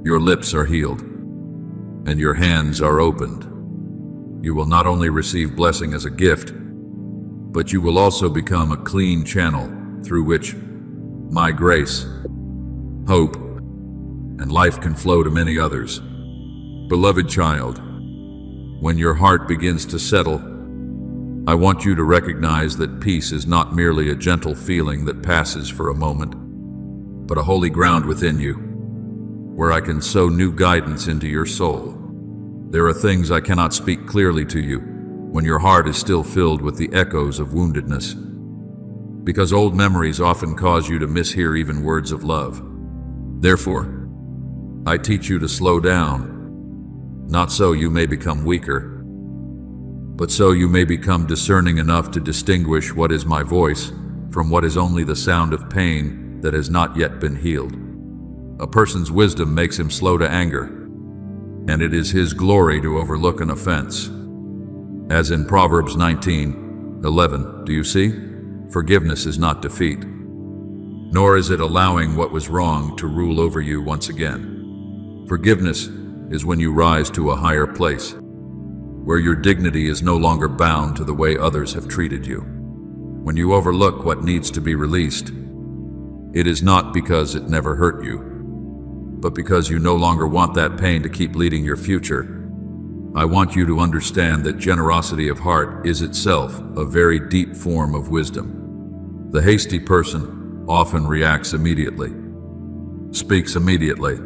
your lips are healed, and your hands are opened. You will not only receive blessing as a gift, but you will also become a clean channel through which my grace, hope, and life can flow to many others. Beloved child, when your heart begins to settle, I want you to recognize that peace is not merely a gentle feeling that passes for a moment, but a holy ground within you, where I can sow new guidance into your soul. There are things I cannot speak clearly to you when your heart is still filled with the echoes of woundedness, because old memories often cause you to mishear even words of love. Therefore, I teach you to slow down, not so you may become weaker, but so you may become discerning enough to distinguish what is my voice from what is only the sound of pain that has not yet been healed. A person's wisdom makes him slow to anger, and it is his glory to overlook an offense. As in Proverbs 19:11, do you see? Forgiveness is not defeat, nor is it allowing what was wrong to rule over you once again. Forgiveness is when you rise to a higher place, where your dignity is no longer bound to the way others have treated you. When you overlook what needs to be released, it is not because it never hurt you, but because you no longer want that pain to keep leading your future. I want you to understand that generosity of heart is itself a very deep form of wisdom. The hasty person often reacts immediately, speaks immediately,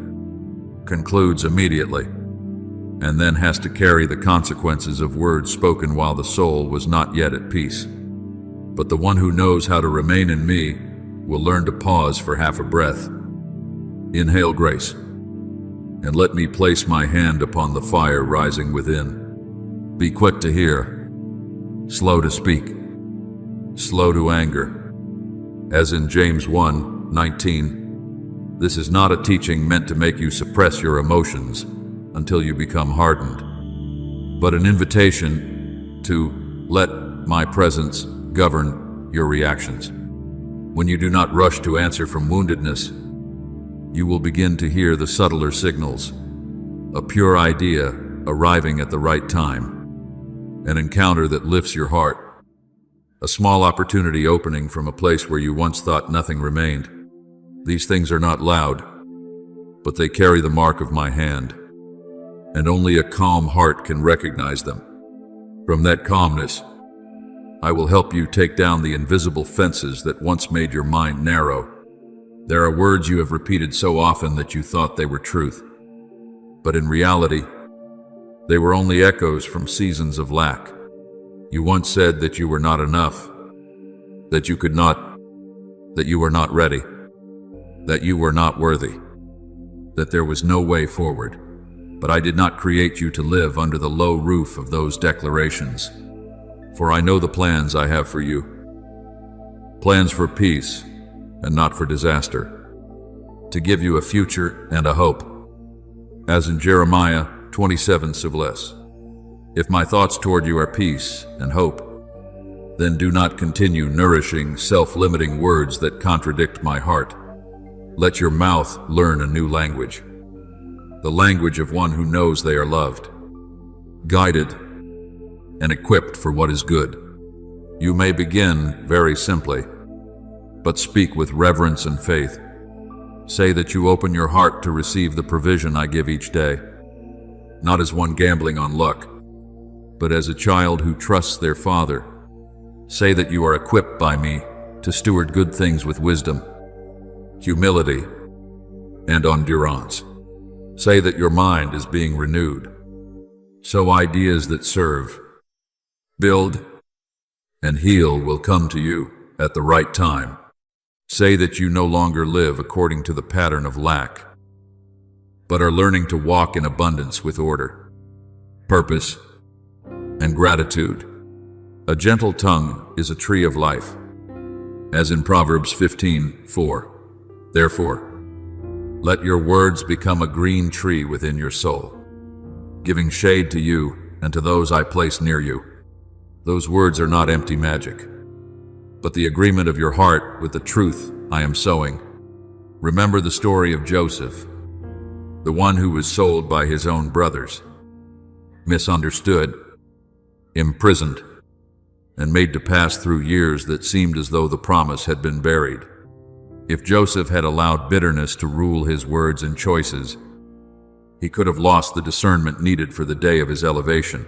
concludes immediately, and then has to carry the consequences of words spoken while the soul was not yet at peace. But the one who knows how to remain in me will learn to pause for half a breath. Inhale grace, and let me place my hand upon the fire rising within. Be quick to hear, slow to speak, slow to anger. As in James 1:19, this is not a teaching meant to make you suppress your emotions until you become hardened, but an invitation to let my presence govern your reactions. When you do not rush to answer from woundedness, you will begin to hear the subtler signals, a pure idea arriving at the right time, an encounter that lifts your heart, a small opportunity opening from a place where you once thought nothing remained. These things are not loud, but they carry the mark of my hand, and only a calm heart can recognize them. From that calmness, I will help you take down the invisible fences that once made your mind narrow. There are words you have repeated so often that you thought they were truth, but in reality, they were only echoes from seasons of lack. You once said that you were not enough, that you could not, that you were not ready, that you were not worthy, that there was no way forward. But I did not create you to live under the low roof of those declarations, for I know the plans I have for you, plans for peace and not for disaster, to give you a future and a hope. As in Jeremiah 27:7, if my thoughts toward you are peace and hope, then do not continue nourishing self-limiting words that contradict my heart. Let your mouth learn a new language, the language of one who knows they are loved, guided, and equipped for what is good. You may begin very simply, but speak with reverence and faith. Say that you open your heart to receive the provision I give each day, not as one gambling on luck, but as a child who trusts their father. Say that you are equipped by me to steward good things with wisdom, humility, and endurance. Say that your mind is being renewed. So ideas that serve, build, and heal will come to you at the right time. Say that you no longer live according to the pattern of lack, but are learning to walk in abundance with order, purpose, and gratitude. A gentle tongue is a tree of life, as in Proverbs 15:4. Therefore, let your words become a green tree within your soul, giving shade to you and to those I place near you. Those words are not empty magic, but the agreement of your heart with the truth I am sowing. Remember the story of Joseph, the one who was sold by his own brothers, misunderstood, imprisoned, and made to pass through years that seemed as though the promise had been buried. If Joseph had allowed bitterness to rule his words and choices, he could have lost the discernment needed for the day of his elevation.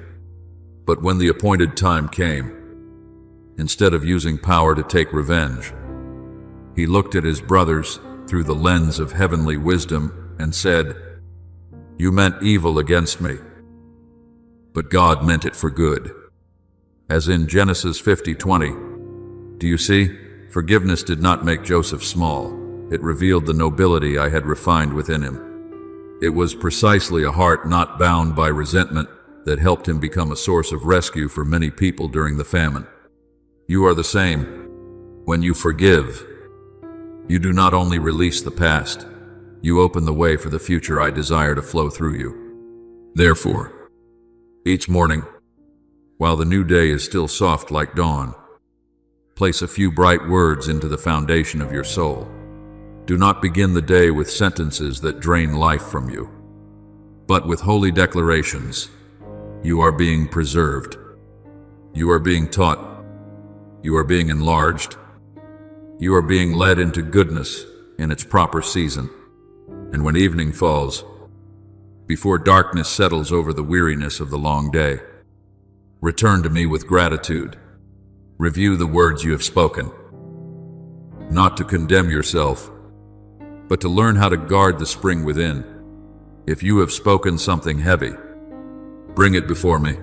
But when the appointed time came, instead of using power to take revenge, he looked at his brothers through the lens of heavenly wisdom and said, "You meant evil against me, but God meant it for good." As in Genesis 50:20. Do you see? Forgiveness did not make Joseph small. It revealed the nobility I had refined within him. It was precisely a heart not bound by resentment that helped him become a source of rescue for many people during the famine. You are the same. When you forgive, you do not only release the past, you open the way for the future I desire to flow through you. Therefore, each morning, while the new day is still soft like dawn, place a few bright words into the foundation of your soul. Do not begin the day with sentences that drain life from you, but with holy declarations. You are being preserved. You are being taught. You are being enlarged. You are being led into goodness in its proper season. And when evening falls, before darkness settles over the weariness of the long day, return to me with gratitude. Review the words you have spoken, not to condemn yourself, but to learn how to guard the spring within. If you have spoken something heavy, bring it before me,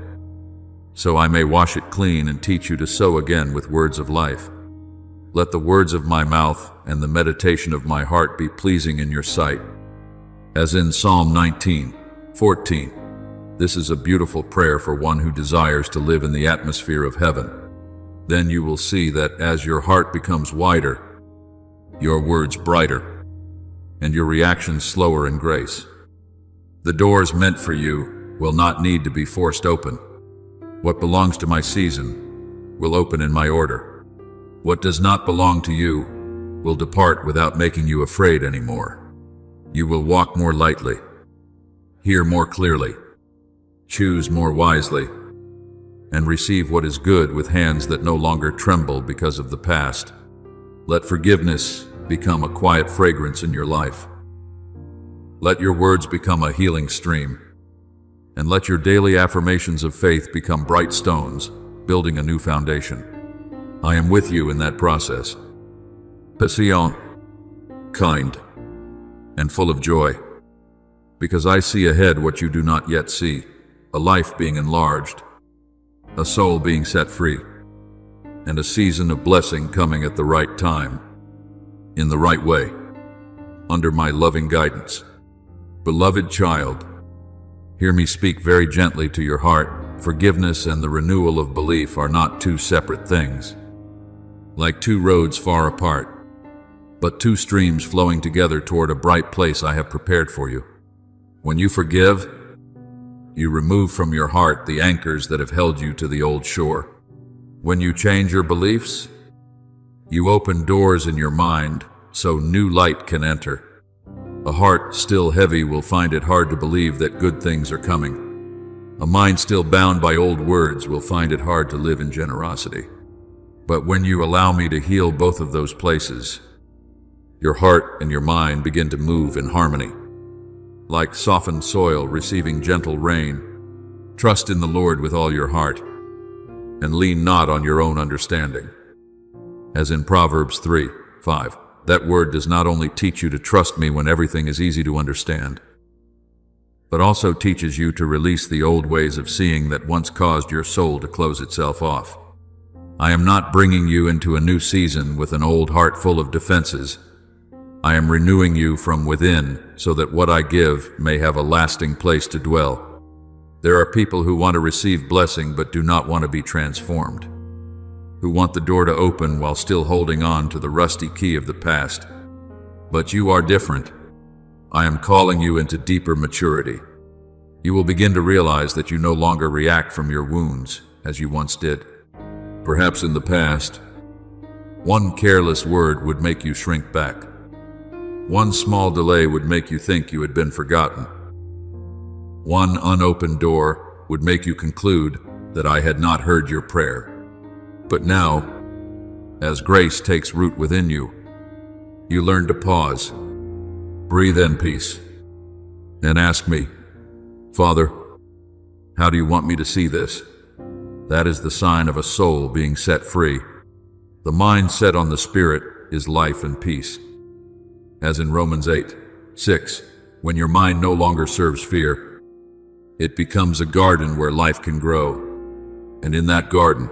so I may wash it clean and teach you to sow again with words of life. Let the words of my mouth and the meditation of my heart be pleasing in your sight. As in Psalm 19:14. This is a beautiful prayer for one who desires to live in the atmosphere of heaven. Then you will see that as your heart becomes wider, your words brighter, and your reactions slower in grace, the doors meant for you will not need to be forced open. What belongs to my season will open in my order. What does not belong to you will depart without making you afraid anymore. You will walk more lightly, hear more clearly, choose more wisely, and receive what is good with hands that no longer tremble because of the past. Let forgiveness become a quiet fragrance in your life. Let your words become a healing stream, and let your daily affirmations of faith become bright stones, building a new foundation. I am with you in that process. Patient, kind, and full of joy, because I see ahead what you do not yet see, a life being enlarged, a soul being set free, and a season of blessing coming at the right time, in the right way, under my loving guidance. Beloved child, hear me speak very gently to your heart. Forgiveness and the renewal of belief are not two separate things, like two roads far apart, but two streams flowing together toward a bright place I have prepared for you. When you forgive, you remove from your heart the anchors that have held you to the old shore. When you change your beliefs, you open doors in your mind so new light can enter. A heart still heavy will find it hard to believe that good things are coming. A mind still bound by old words will find it hard to live in generosity. But when you allow me to heal both of those places, Your heart and your mind begin to move in harmony. Like softened soil receiving gentle rain, trust in the Lord with all your heart, and lean not on your own understanding. As in Proverbs 3:5, that word does not only teach you to trust me when everything is easy to understand, but also teaches you to release the old ways of seeing that once caused your soul to close itself off. I am not bringing you into a new season with an old heart full of defenses. I am renewing you from within so that what I give may have a lasting place to dwell. There are people who want to receive blessing but do not want to be transformed, who want the door to open while still holding on to the rusty key of the past. But you are different. I am calling you into deeper maturity. You will begin to realize that you no longer react from your wounds as you once did. Perhaps in the past, one careless word would make you shrink back. One small delay would make you think you had been forgotten. One unopened door would make you conclude that I had not heard your prayer. But now, as grace takes root within you, you learn to pause, breathe in peace, and ask me, Father, how do you want me to see this? That is the sign of a soul being set free. The mind set on the Spirit is life and peace. As in Romans 8:6, when your mind no longer serves fear, it becomes a garden where life can grow. And in that garden,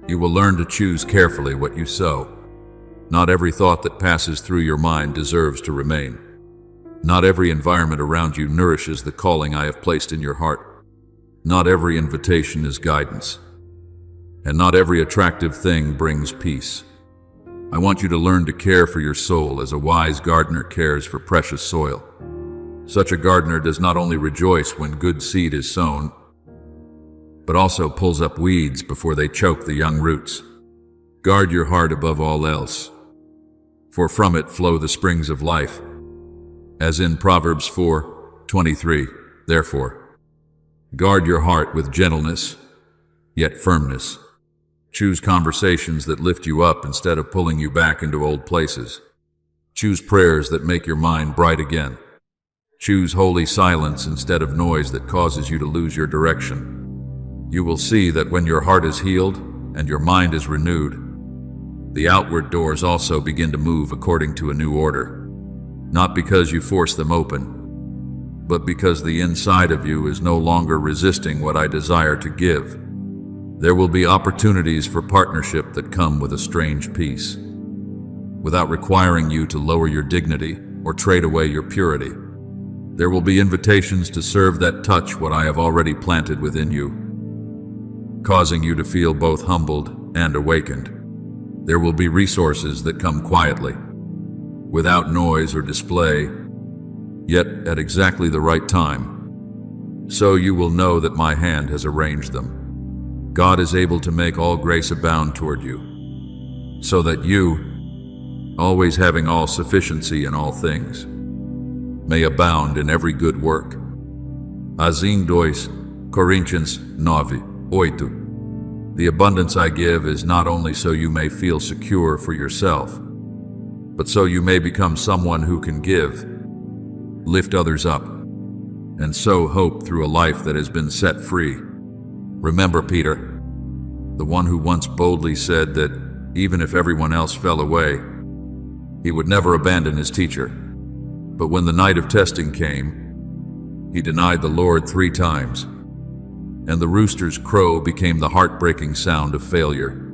you will learn to choose carefully what you sow. Not every thought that passes through your mind deserves to remain. Not every environment around you nourishes the calling I have placed in your heart. Not every invitation is guidance. And not every attractive thing brings peace. I want you to learn to care for your soul as a wise gardener cares for precious soil. Such a gardener does not only rejoice when good seed is sown, but also pulls up weeds before they choke the young roots. Guard your heart above all else, for from it flow the springs of life. As in Proverbs 4:23, therefore, guard your heart with gentleness, yet firmness. Choose conversations that lift you up instead of pulling you back into old places. Choose prayers that make your mind bright again. Choose holy silence instead of noise that causes you to lose your direction. You will see that when your heart is healed and your mind is renewed, the outward doors also begin to move according to a new order. Not because you force them open, but because the inside of you is no longer resisting what I desire to give. There will be opportunities for partnership that come with a strange peace, without requiring you to lower your dignity or trade away your purity. There will be invitations to serve that touch what I have already planted within you, causing you to feel both humbled and awakened. There will be resources that come quietly, without noise or display, yet at exactly the right time. So you will know that my hand has arranged them. God is able to make all grace abound toward you, so that you, always having all sufficiency in all things, may abound in every good work. As in 2 Coríntios 9:8. The abundance I give is not only so you may feel secure for yourself, but so you may become someone who can give, lift others up, and sow hope through a life that has been set free. Remember Peter, the one who once boldly said that even if everyone else fell away, he would never abandon his teacher. But when the night of testing came, he denied the Lord 3 times, and the rooster's crow became the heartbreaking sound of failure.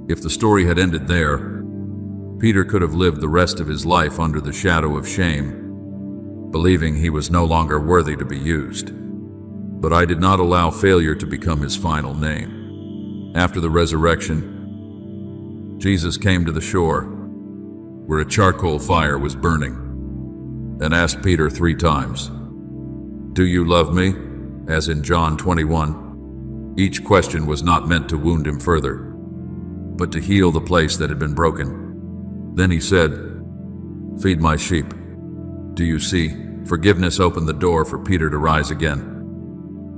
If the story had ended there, Peter could have lived the rest of his life under the shadow of shame, believing he was no longer worthy to be used. But I did not allow failure to become his final name. After the resurrection, Jesus came to the shore, where a charcoal fire was burning, and asked Peter 3 times, "Do you love me?" As in John 21. Each question was not meant to wound him further, but to heal the place that had been broken. Then he said, "Feed my sheep." Do you see? Forgiveness opened the door for Peter to rise again.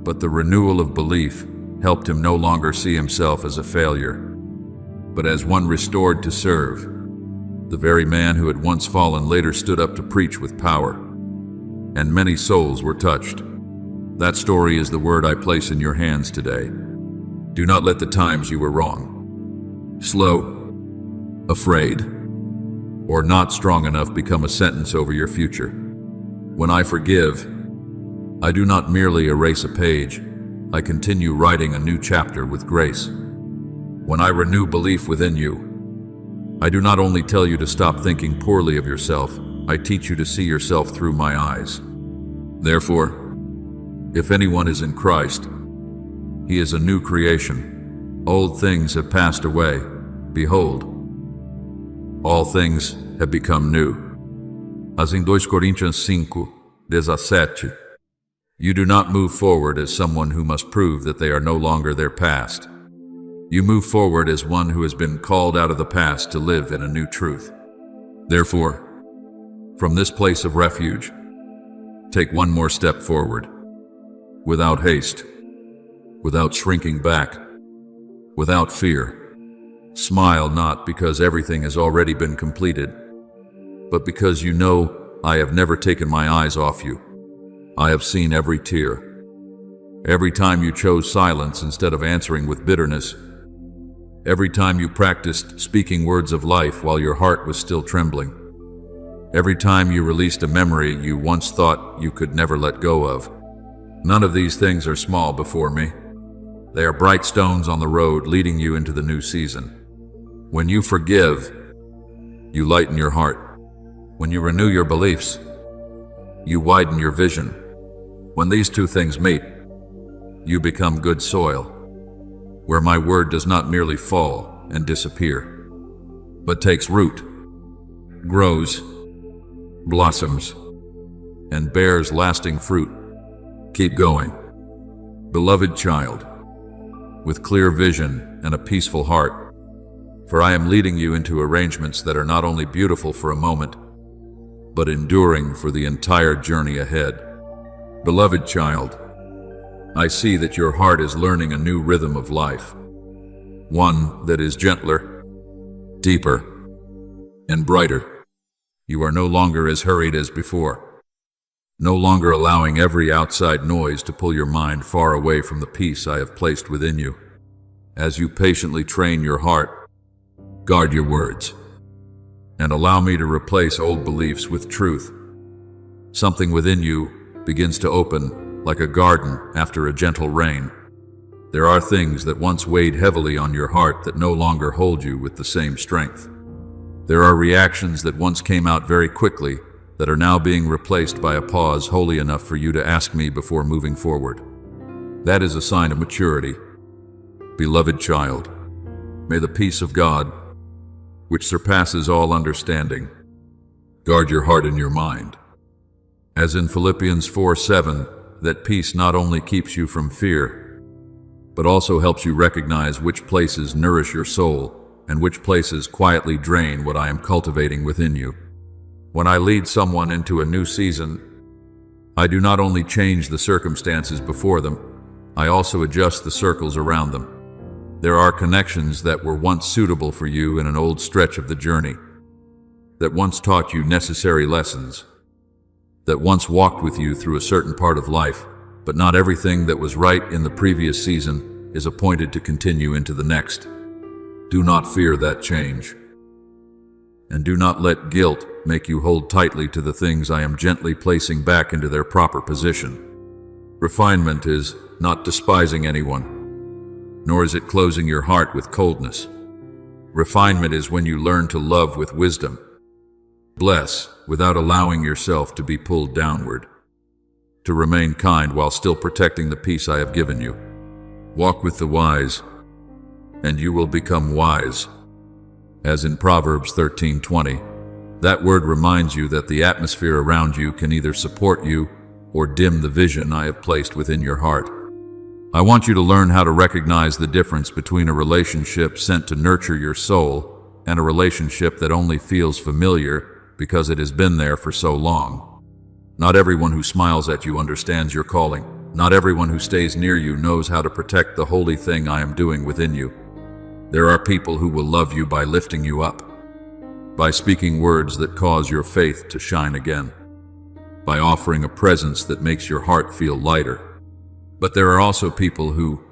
But the renewal of belief helped him no longer see himself as a failure, but as one restored to serve. The very man who had once fallen later stood up to preach with power, and many souls were touched. That story is the word I place in your hands today. Do not let the times you were wrong, slow, afraid, or not strong enough become a sentence over your future. When I forgive, I do not merely erase a page, I continue writing a new chapter with grace. When I renew belief within you, I do not only tell you to stop thinking poorly of yourself, I teach you to see yourself through my eyes. Therefore, if anyone is in Christ, he is a new creation. Old things have passed away. Behold, all things have become new. As in 2 Coríntios 5:17, you do not move forward as someone who must prove that they are no longer their past. You move forward as one who has been called out of the past to live in a new truth. Therefore, from this place of refuge, take one more step forward, without haste, without shrinking back, without fear. Smile not because everything has already been completed, but because you know I have never taken my eyes off you. I have seen every tear. Every time you chose silence instead of answering with bitterness. Every time you practiced speaking words of life while your heart was still trembling. Every time you released a memory you once thought you could never let go of. None of these things are small before me. They are bright stones on the road leading you into the new season. When you forgive, you lighten your heart. When you renew your beliefs, you widen your vision. When these two things meet, you become good soil, where my word does not merely fall and disappear, but takes root, grows, blossoms, and bears lasting fruit. Keep going, beloved child, with clear vision and a peaceful heart, for I am leading you into arrangements that are not only beautiful for a moment, but enduring for the entire journey ahead. Beloved child, I see that your heart is learning a new rhythm of life, one that is gentler, deeper, and brighter. You are no longer as hurried as before, no longer allowing every outside noise to pull your mind far away from the peace I have placed within you. As you patiently train your heart, guard your words, and allow me to replace old beliefs with truth. Something within you begins to open like a garden after a gentle rain. There are things that once weighed heavily on your heart that no longer hold you with the same strength. There are reactions that once came out very quickly that are now being replaced by a pause holy enough for you to ask me before moving forward. That is a sign of maturity. Beloved child, may the peace of God, which surpasses all understanding, guard your heart and your mind. As in Philippians 4:7, that peace not only keeps you from fear, but also helps you recognize which places nourish your soul and which places quietly drain what I am cultivating within you. When I lead someone into a new season, I do not only change the circumstances before them, I also adjust the circles around them. There are connections that were once suitable for you in an old stretch of the journey, that once taught you necessary lessons, that once walked with you through a certain part of life, but not everything that was right in the previous season is appointed to continue into the next. Do not fear that change, and do not let guilt make you hold tightly to the things I am gently placing back into their proper position. Refinement is not despising anyone, nor is it closing your heart with coldness. Refinement is when you learn to love with wisdom, bless without allowing yourself to be pulled downward, to remain kind while still protecting the peace I have given you. Walk with the wise, and you will become wise. As in Proverbs 13:20, that word reminds you that the atmosphere around you can either support you or dim the vision I have placed within your heart. I want you to learn how to recognize the difference between a relationship sent to nurture your soul and a relationship that only feels familiar because it has been there for so long. Not everyone who smiles at you understands your calling. Not everyone who stays near you knows how to protect the holy thing I am doing within you. There are people who will love you by lifting you up, by speaking words that cause your faith to shine again, by offering a presence that makes your heart feel lighter. But there are also people who,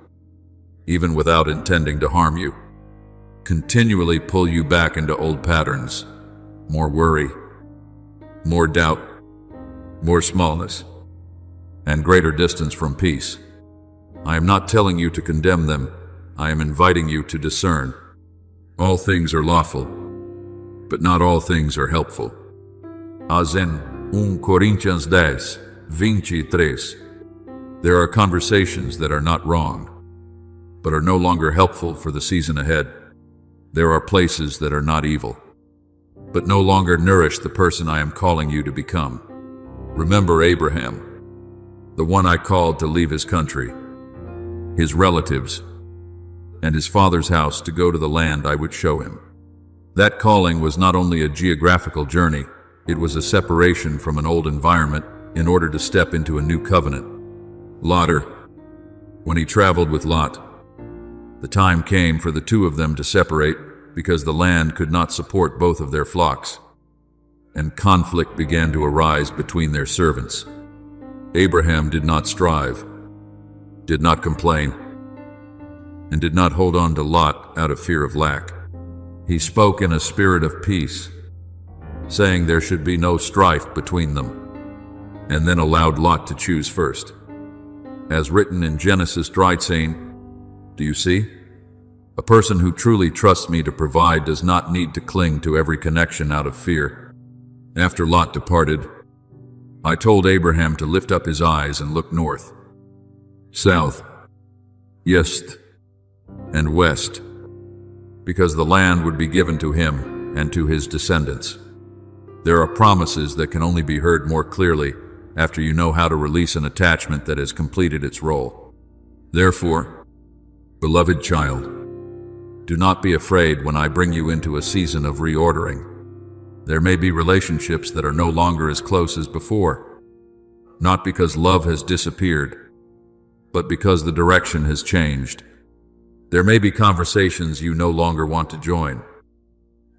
even without intending to harm you, continually pull you back into old patterns, more worry, more doubt, more smallness, and greater distance from peace. I am not telling you to condemn them, I am inviting you to discern. All things are lawful, but not all things are helpful. As in 1 Coríntios 10:23, there are conversations that are not wrong, but are no longer helpful for the season ahead. There are places that are not evil, but no longer nourish the person I am calling you to become. Remember Abraham, the one I called to leave his country, his relatives, and his father's house to go to the land I would show him. That calling was not only a geographical journey, it was a separation from an old environment in order to step into a new covenant. Lot, when he traveled with Lot, the time came for the two of them to separate because the land could not support both of their flocks, and conflict began to arise between their servants. Abraham did not strive, did not complain, and did not hold on to Lot out of fear of lack. He spoke in a spirit of peace, saying there should be no strife between them, and then allowed Lot to choose first. As written in Genesis 13, do you see? A person who truly trusts me to provide does not need to cling to every connection out of fear. After Lot departed, I told Abraham to lift up his eyes and look north, south, east, and west, because the land would be given to him and to his descendants. There are promises that can only be heard more clearly after you know how to release an attachment that has completed its role. Therefore, beloved child, do not be afraid when I bring you into a season of reordering. There may be relationships that are no longer as close as before, not because love has disappeared, but because the direction has changed. There may be conversations you no longer want to join,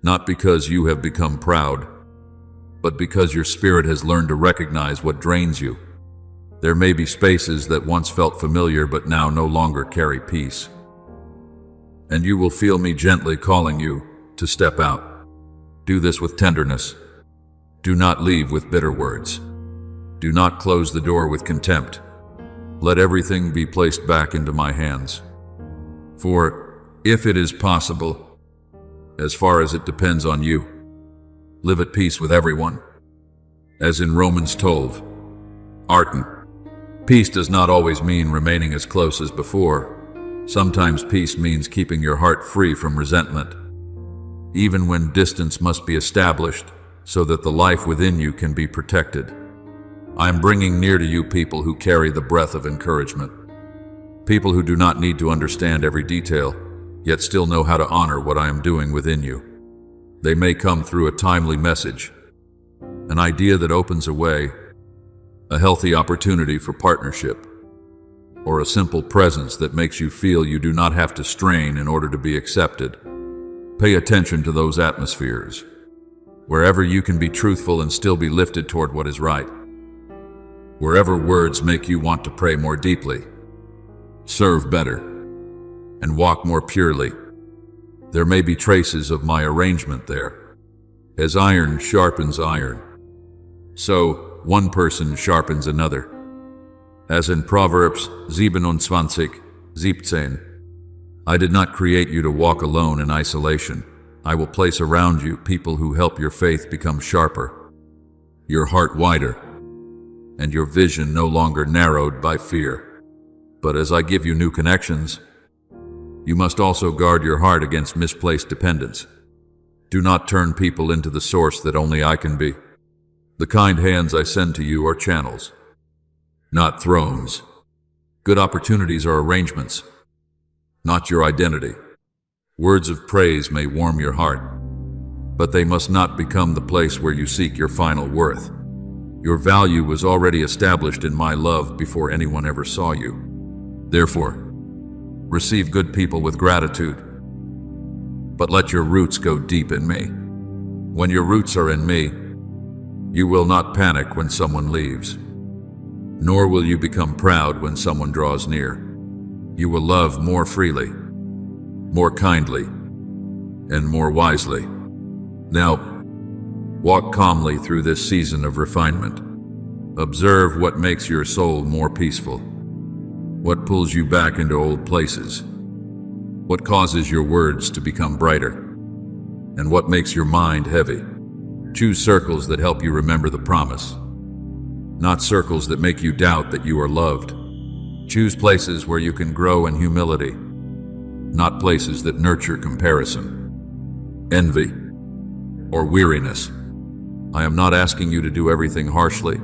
not because you have become proud, but because your spirit has learned to recognize what drains you. There may be spaces that once felt familiar but now no longer carry peace. And you will feel me gently calling you to step out. Do this with tenderness. Do not leave with bitter words. Do not close the door with contempt. Let everything be placed back into my hands. For if it is possible, as far as it depends on you, live at peace with everyone. As in Romans 12, Arten. Peace does not always mean remaining as close as before. Sometimes peace means keeping your heart free from resentment, even when distance must be established so that the life within you can be protected. I am bringing near to you people who carry the breath of encouragement. People who do not need to understand every detail, yet still know how to honor what I am doing within you. They may come through a timely message, an idea that opens a way, a healthy opportunity for partnership, or a simple presence that makes you feel you do not have to strain in order to be accepted. Pay attention to those atmospheres, wherever you can be truthful and still be lifted toward what is right. Wherever words make you want to pray more deeply, serve better, and walk more purely, there may be traces of my arrangement there. As iron sharpens iron, so one person sharpens another. As in Proverbs 27:17, I did not create you to walk alone in isolation. I will place around you people who help your faith become sharper, your heart wider, and your vision no longer narrowed by fear. But as I give you new connections, you must also guard your heart against misplaced dependence. Do not turn people into the source that only I can be. The kind hands I send to you are channels, not thrones. Good opportunities are arrangements, not your identity. Words of praise may warm your heart, but they must not become the place where you seek your final worth. Your value was already established in my love before anyone ever saw you. Therefore, receive good people with gratitude, but let your roots go deep in me. When your roots are in me, you will not panic when someone leaves, nor will you become proud when someone draws near. You will love more freely, more kindly, and more wisely. Now, walk calmly through this season of refinement. Observe what makes your soul more peaceful, what pulls you back into old places, what causes your words to become brighter, and what makes your mind heavy. Choose circles that help you remember the promise, not circles that make you doubt that you are loved. Choose places where you can grow in humility, not places that nurture comparison, envy, or weariness. I am not asking you to do everything harshly.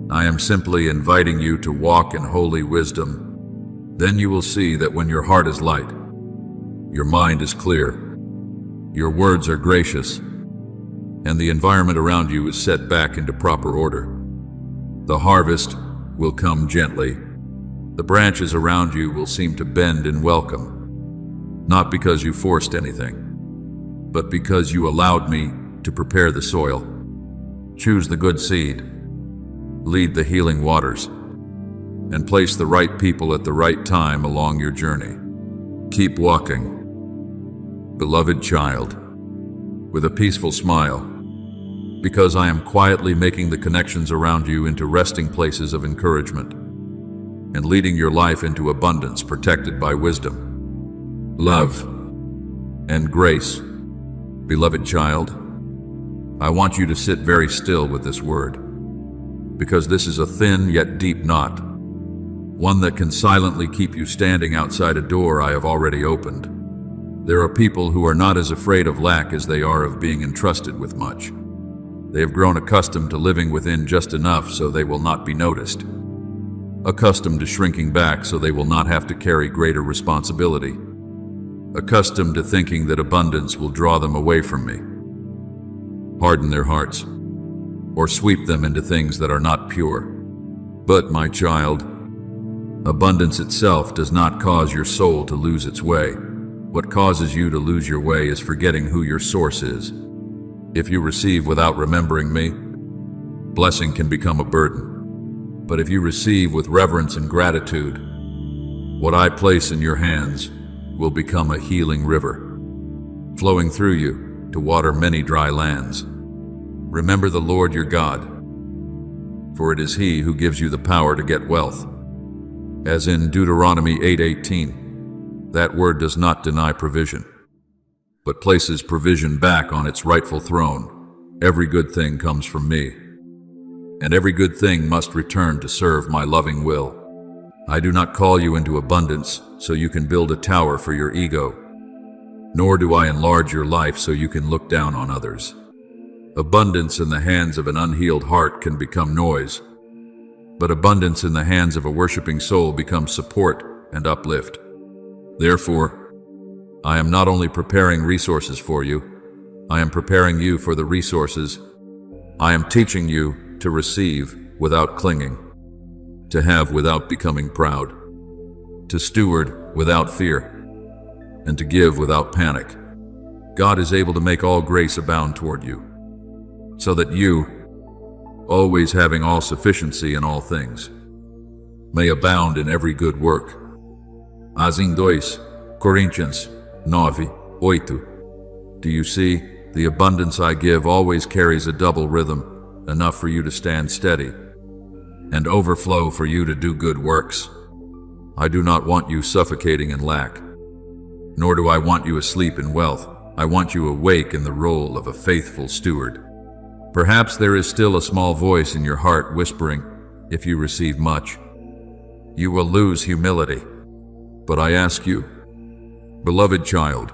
I am simply inviting you to walk in holy wisdom. Then you will see that when your heart is light, your mind is clear, your words are gracious, and the environment around you is set back into proper order. The harvest will come gently. The branches around you will seem to bend in welcome, not because you forced anything, but because you allowed me to prepare the soil. Choose the good seed, lead the healing waters, and place the right people at the right time along your journey. Keep walking, beloved child, with a peaceful smile, because I am quietly making the connections around you into resting places of encouragement and leading your life into abundance protected by wisdom, love, and grace. Beloved child, I want you to sit very still with this word, because this is a thin yet deep knot, one that can silently keep you standing outside a door I have already opened. There are people who are not as afraid of lack as they are of being entrusted with much. They have grown accustomed to living within just enough so they will not be noticed, accustomed to shrinking back so they will not have to carry greater responsibility, accustomed to thinking that abundance will draw them away from me, harden their hearts, or sweep them into things that are not pure. But, my child, abundance itself does not cause your soul to lose its way. What causes you to lose your way is forgetting who your source is. If you receive without remembering me, blessing can become a burden. But if you receive with reverence and gratitude, what I place in your hands will become a healing river, flowing through you to water many dry lands. Remember the Lord your God, for it is He who gives you the power to get wealth. As in Deuteronomy 8:18, that word does not deny provision, but places provision back on its rightful throne. Every good thing comes from me, and every good thing must return to serve my loving will. I do not call you into abundance so you can build a tower for your ego, nor do I enlarge your life so you can look down on others. Abundance in the hands of an unhealed heart can become noise, but abundance in the hands of a worshiping soul becomes support and uplift. Therefore, I am not only preparing resources for you, I am preparing you for the resources. I am teaching you to receive without clinging, to have without becoming proud, to steward without fear, and to give without panic. God is able to make all grace abound toward you, so that you, always having all sufficiency in all things, may abound in every good work. As in 2 Corinthians 9:8. Do you see? The abundance I give always carries a double rhythm, enough for you to stand steady, and overflow for you to do good works. I do not want you suffocating in lack, nor do I want you asleep in wealth. I want you awake in the role of a faithful steward. Perhaps there is still a small voice in your heart whispering, if you receive much, you will lose humility. But I ask you, beloved child,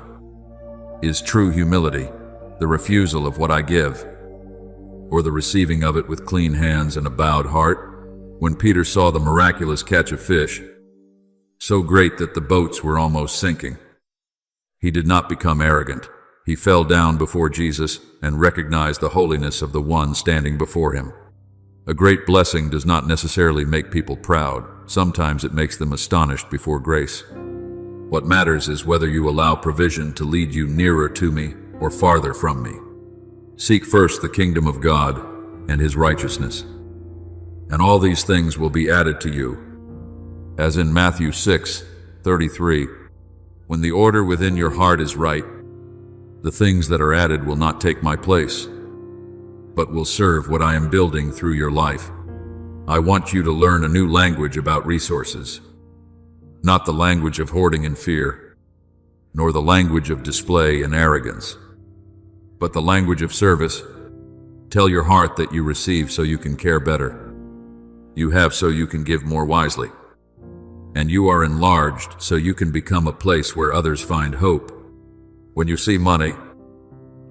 is true humility the refusal of what I give, or the receiving of it with clean hands and a bowed heart? When Peter saw the miraculous catch of fish, so great that the boats were almost sinking, he did not become arrogant. He fell down before Jesus and recognized the holiness of the one standing before him. A great blessing does not necessarily make people proud. Sometimes it makes them astonished before grace. What matters is whether you allow provision to lead you nearer to me or farther from me. Seek first the kingdom of God and his righteousness, and all these things will be added to you. As in Matthew 6:33, when the order within your heart is right, the things that are added will not take my place, but will serve what I am building through your life. I want you to learn a new language about resources, not the language of hoarding and fear, nor the language of display and arrogance, but the language of service. Tell your heart that you receive so you can care better. You have so you can give more wisely. And you are enlarged so you can become a place where others find hope. When you see money,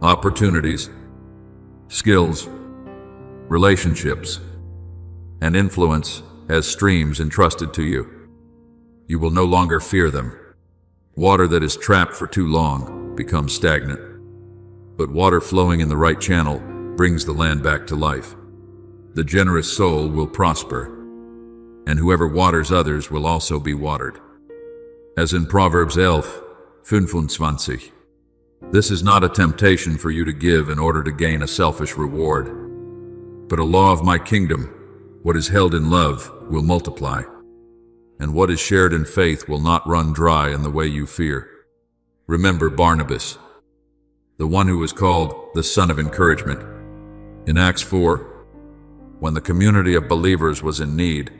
opportunities, skills, relationships, and influence as streams entrusted to you, you will no longer fear them. Water that is trapped for too long becomes stagnant, but water flowing in the right channel brings the land back to life. The generous soul will prosper, and whoever waters others will also be watered. As in Proverbs 11:25, this is not a temptation for you to give in order to gain a selfish reward, but a law of my kingdom. What is held in love will multiply, and what is shared in faith will not run dry in the way you fear. Remember Barnabas, the one who was called the son of encouragement. In Acts 4, when the community of believers was in need,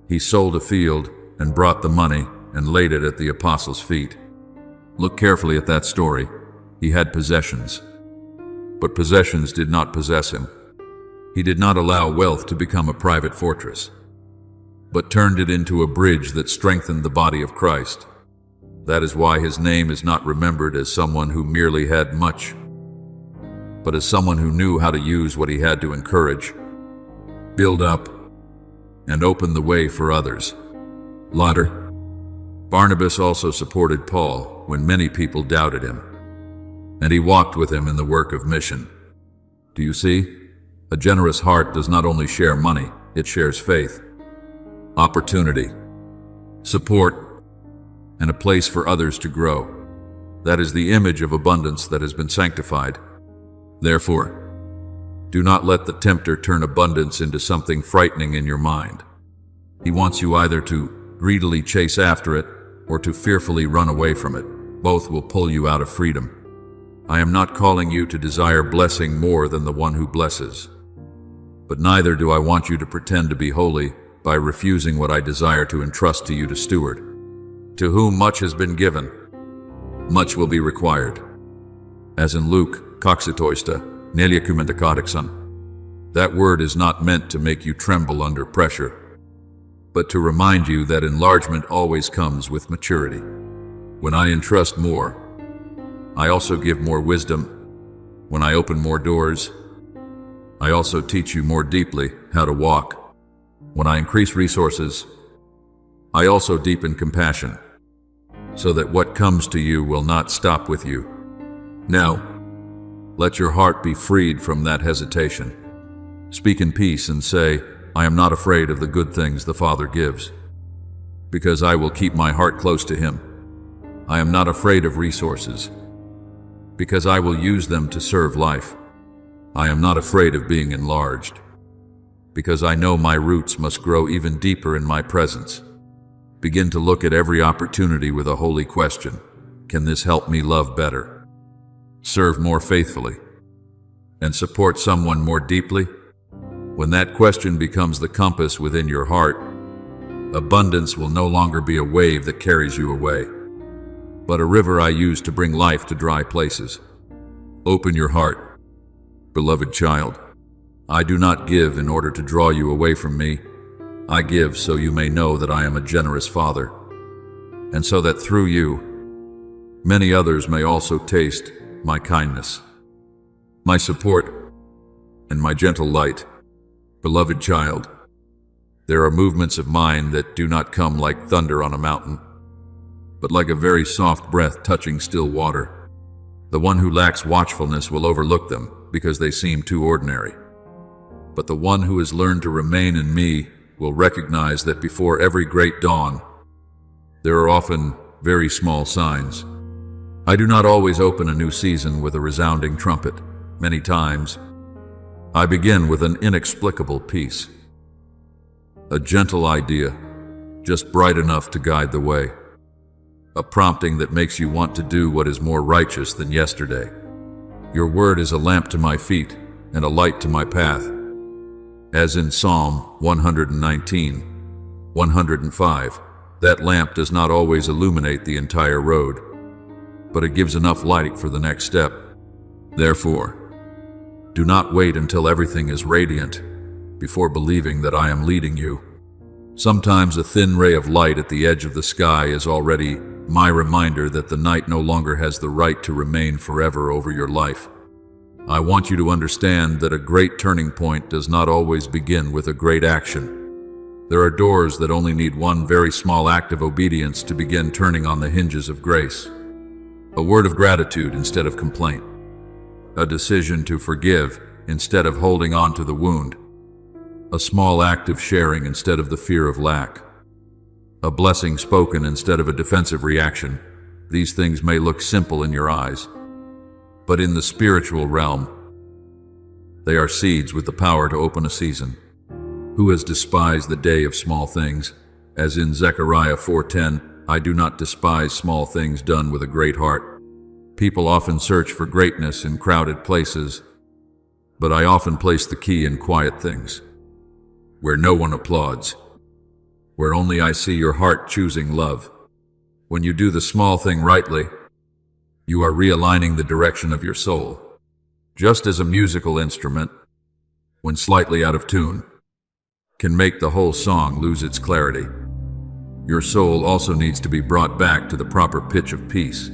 he sold a field and brought the money and laid it at the apostles' feet. Look carefully at that story. He had possessions, but possessions did not possess him. He did not allow wealth to become a private fortress, but turned it into a bridge that strengthened the body of Christ. That is why his name is not remembered as someone who merely had much, but as someone who knew how to use what he had to encourage, build up, and open the way for others. Later, Barnabas also supported Paul when many people doubted him, and he walked with him in the work of mission. Do you see? A generous heart does not only share money, it shares faith, opportunity, support, and a place for others to grow. That is the image of abundance that has been sanctified. Therefore, do not let the tempter turn abundance into something frightening in your mind. He wants you either to greedily chase after it or to fearfully run away from it. Both will pull you out of freedom. I am not calling you to desire blessing more than the one who blesses, but neither do I want you to pretend to be holy by refusing what I desire to entrust to you to steward. To whom much has been given, much will be required. As in Luke, "Koxitoista, neliakumentakadiksan." That word is not meant to make you tremble under pressure, but to remind you that enlargement always comes with maturity. When I entrust more, I also give more wisdom. When I open more doors, I also teach you more deeply how to walk. When I increase resources, I also deepen compassion, so that what comes to you will not stop with you. Now, let your heart be freed from that hesitation. Speak in peace and say, I am not afraid of the good things the Father gives, because I will keep my heart close to Him. I am not afraid of resources, because I will use them to serve life. I am not afraid of being enlarged, because I know my roots must grow even deeper in my presence. Begin to look at every opportunity with a holy question. Can this help me love better, serve more faithfully, and support someone more deeply? When that question becomes the compass within your heart, abundance will no longer be a wave that carries you away, but a river I use to bring life to dry places. Open your heart, beloved child. I do not give in order to draw you away from me. I give so you may know that I am a generous Father, and so that through you, many others may also taste my kindness, my support, and my gentle light. Beloved child, there are movements of mine that do not come like thunder on a mountain, but like a very soft breath touching still water. The one who lacks watchfulness will overlook them because they seem too ordinary. But the one who has learned to remain in me will recognize that before every great dawn, there are often very small signs. I do not always open a new season with a resounding trumpet. many times, I begin with an inexplicable peace. A gentle idea, just bright enough to guide the way. A prompting that makes you want to do what is more righteous than yesterday. Your word is a lamp to my feet and a light to my path. As in Psalm 119, 105, that lamp does not always illuminate the entire road, but it gives enough light for the next step. Therefore, do not wait until everything is radiant before believing that I am leading you. Sometimes a thin ray of light at the edge of the sky is already my reminder that the night no longer has the right to remain forever over your life. I want you to understand that a great turning point does not always begin with a great action. There are doors that only need one very small act of obedience to begin turning on the hinges of grace. A word of gratitude instead of complaint. A decision to forgive instead of holding on to the wound. A small act of sharing instead of the fear of lack. A blessing spoken instead of a defensive reaction. These things may look simple in your eyes, but in the spiritual realm, they are seeds with the power to open a season. Who has despised the day of small things? As in Zechariah 4:10, I do not despise small things done with a great heart. People often search for greatness in crowded places, but I often place the key in quiet things, where no one applauds, where only I see your heart choosing love. When you do the small thing rightly, you are realigning the direction of your soul. Just as a musical instrument, when slightly out of tune, can make the whole song lose its clarity, your soul also needs to be brought back to the proper pitch of peace.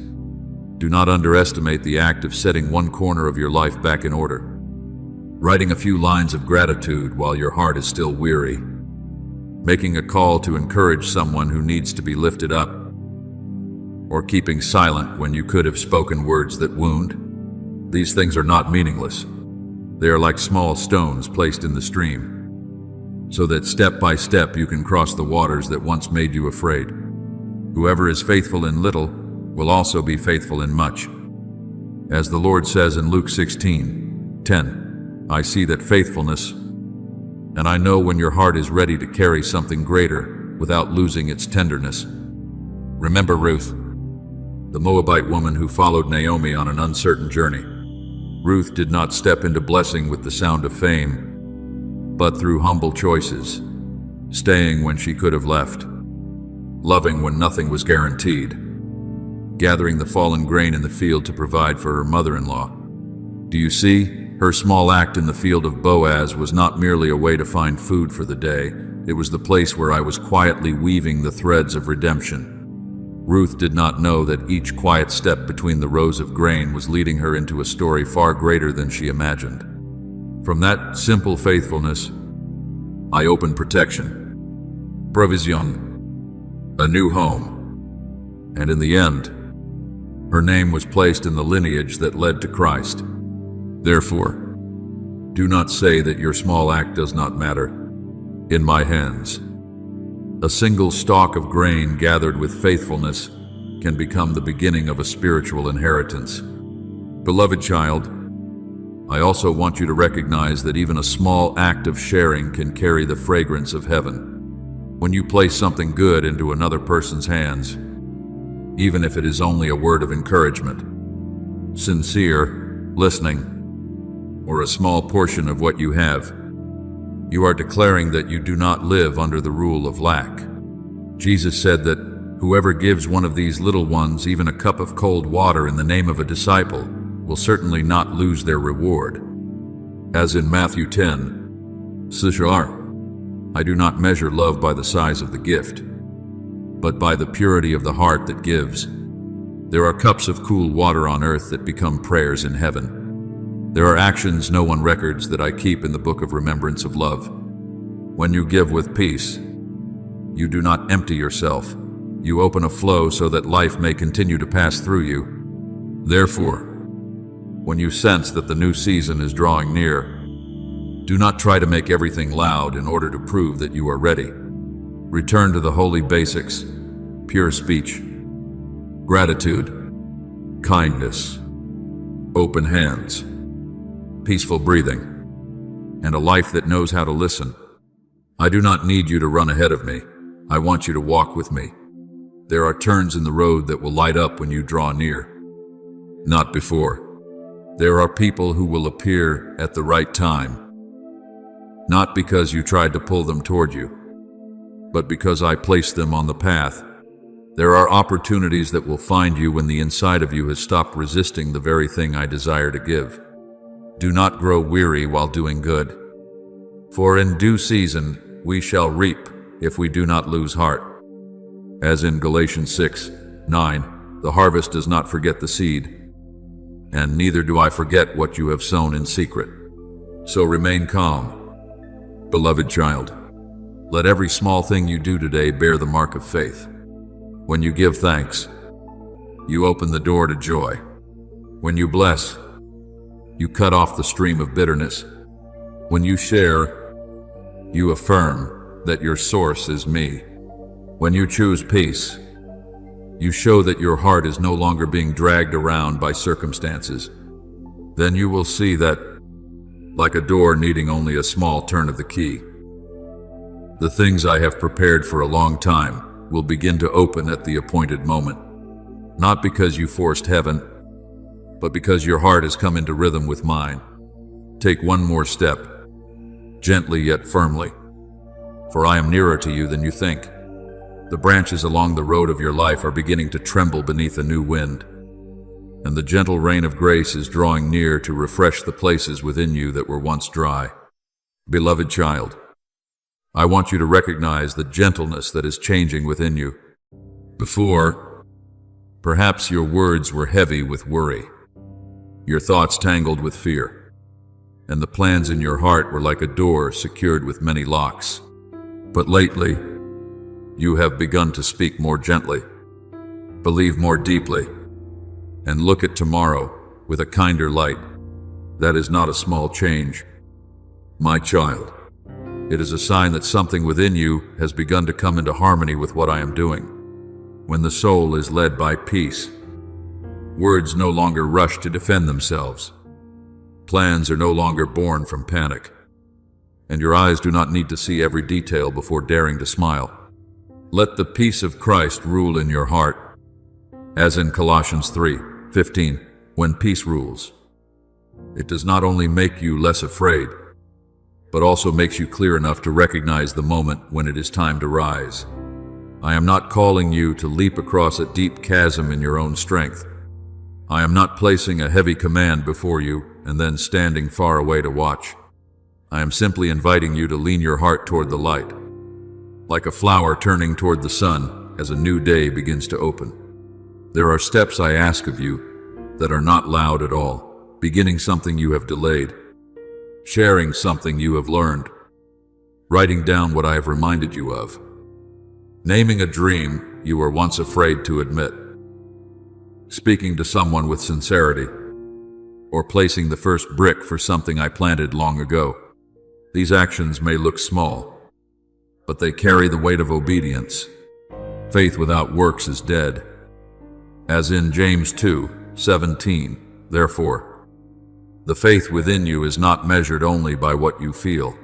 Do not underestimate the act of setting one corner of your life back in order. Writing a few lines of gratitude while your heart is still weary. Making a call to encourage someone who needs to be lifted up. Or keeping silent when you could have spoken words that wound. These things are not meaningless. They are like small stones placed in the stream, so that step by step you can cross the waters that once made you afraid. Whoever is faithful in little will also be faithful in much. As the Lord says in Luke 16:10, I see that faithfulness, and I know when your heart is ready to carry something greater without losing its tenderness. Remember Ruth, the Moabite woman who followed Naomi on an uncertain journey. Ruth did not step into blessing with the sound of fame, but through humble choices, staying when she could have left, loving when nothing was guaranteed, gathering the fallen grain in the field to provide for her mother-in-law. Do you see? Her small act in the field of Boaz was not merely a way to find food for the day, it was the place where I was quietly weaving the threads of redemption. Ruth did not know that each quiet step between the rows of grain was leading her into a story far greater than she imagined. From that simple faithfulness, I opened protection, provision, a new home, and in the end, her name was placed in the lineage that led to Christ. Therefore, do not say that your small act does not matter. In my hands, a single stalk of grain gathered with faithfulness can become the beginning of a spiritual inheritance. Beloved child, I also want you to recognize that even a small act of sharing can carry the fragrance of heaven. When you place something good into another person's hands, even if it is only a word of encouragement, sincere, listening, or a small portion of what you have, you are declaring that you do not live under the rule of lack. Jesus said that whoever gives one of these little ones even a cup of cold water in the name of a disciple will certainly not lose their reward. As in Matthew 10:6, I do not measure love by the size of the gift, but by the purity of the heart that gives. There are cups of cool water on earth that become prayers in heaven. There are actions no one records that I keep in the book of remembrance of love. When you give with peace, you do not empty yourself. You open a flow so that life may continue to pass through you. Therefore, when you sense that the new season is drawing near, do not try to make everything loud in order to prove that you are ready. Return to the holy basics: pure speech, gratitude, kindness, open hands, peaceful breathing, and a life that knows how to listen. I do not need you to run ahead of me. I want you to walk with me. There are turns in the road that will light up when you draw near, not before. There are people who will appear at the right time, not because you tried to pull them toward you, but because I placed them on the path. There are opportunities that will find you when the inside of you has stopped resisting the very thing I desire to give. Do not grow weary while doing good, for in due season we shall reap if we do not lose heart. As in Galatians 6:9, the harvest does not forget the seed, and neither do I forget what you have sown in secret. So remain calm, beloved child. Let every small thing you do today bear the mark of faith. When you give thanks, you open the door to joy. When you bless, you cut off the stream of bitterness. When you share, you affirm that your source is me. When you choose peace, you show that your heart is no longer being dragged around by circumstances. Then you will see that, like a door needing only a small turn of the key, the things I have prepared for a long time will begin to open at the appointed moment. Not because you forced heaven, but because your heart has come into rhythm with mine. Take one more step, gently yet firmly, for I am nearer to you than you think. The branches along the road of your life are beginning to tremble beneath a new wind, and the gentle rain of grace is drawing near to refresh the places within you that were once dry. Beloved child, I want you to recognize the gentleness that is changing within you. Before, perhaps your words were heavy with worry, your thoughts tangled with fear, and the plans in your heart were like a door secured with many locks. But lately, you have begun to speak more gently, believe more deeply, and look at tomorrow with a kinder light. That is not a small change, my child. It is a sign that something within you has begun to come into harmony with what I am doing. When the soul is led by peace, words no longer rush to defend themselves. Plans are no longer born from panic, and your eyes do not need to see every detail before daring to smile. Let the peace of Christ rule in your heart, as in Colossians 3:15, when peace rules, it does not only make you less afraid, but also makes you clear enough to recognize the moment when it is time to rise. I am not calling you to leap across a deep chasm in your own strength. I am not placing a heavy command before you and then standing far away to watch. I am simply inviting you to lean your heart toward the light, like a flower turning toward the sun as a new day begins to open. There are steps I ask of you that are not loud at all, beginning something you have delayed, sharing something you have learned, writing down what I have reminded you of, naming a dream you were once afraid to admit, speaking to someone with sincerity, or placing the first brick for something I planted long ago. These actions may look small, but they carry the weight of obedience. Faith without works is dead. As in James 2:17, therefore, the faith within you is not measured only by what you feel,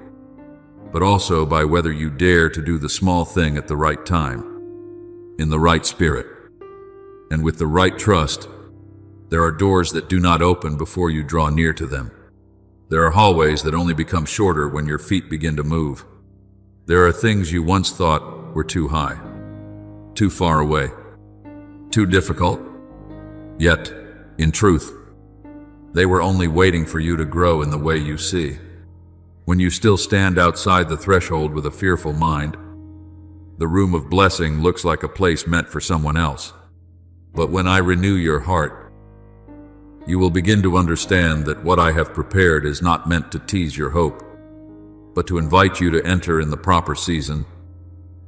but also by whether you dare to do the small thing at the right time, in the right spirit, and with the right trust. There are doors that do not open before you draw near to them. There are hallways that only become shorter when your feet begin to move. There are things you once thought were too high, too far away, too difficult. Yet, in truth, they were only waiting for you to grow in the way you see. When you still stand outside the threshold with a fearful mind, the room of blessing looks like a place meant for someone else. But when I renew your heart, you will begin to understand that what I have prepared is not meant to tease your hope, but to invite you to enter in the proper season.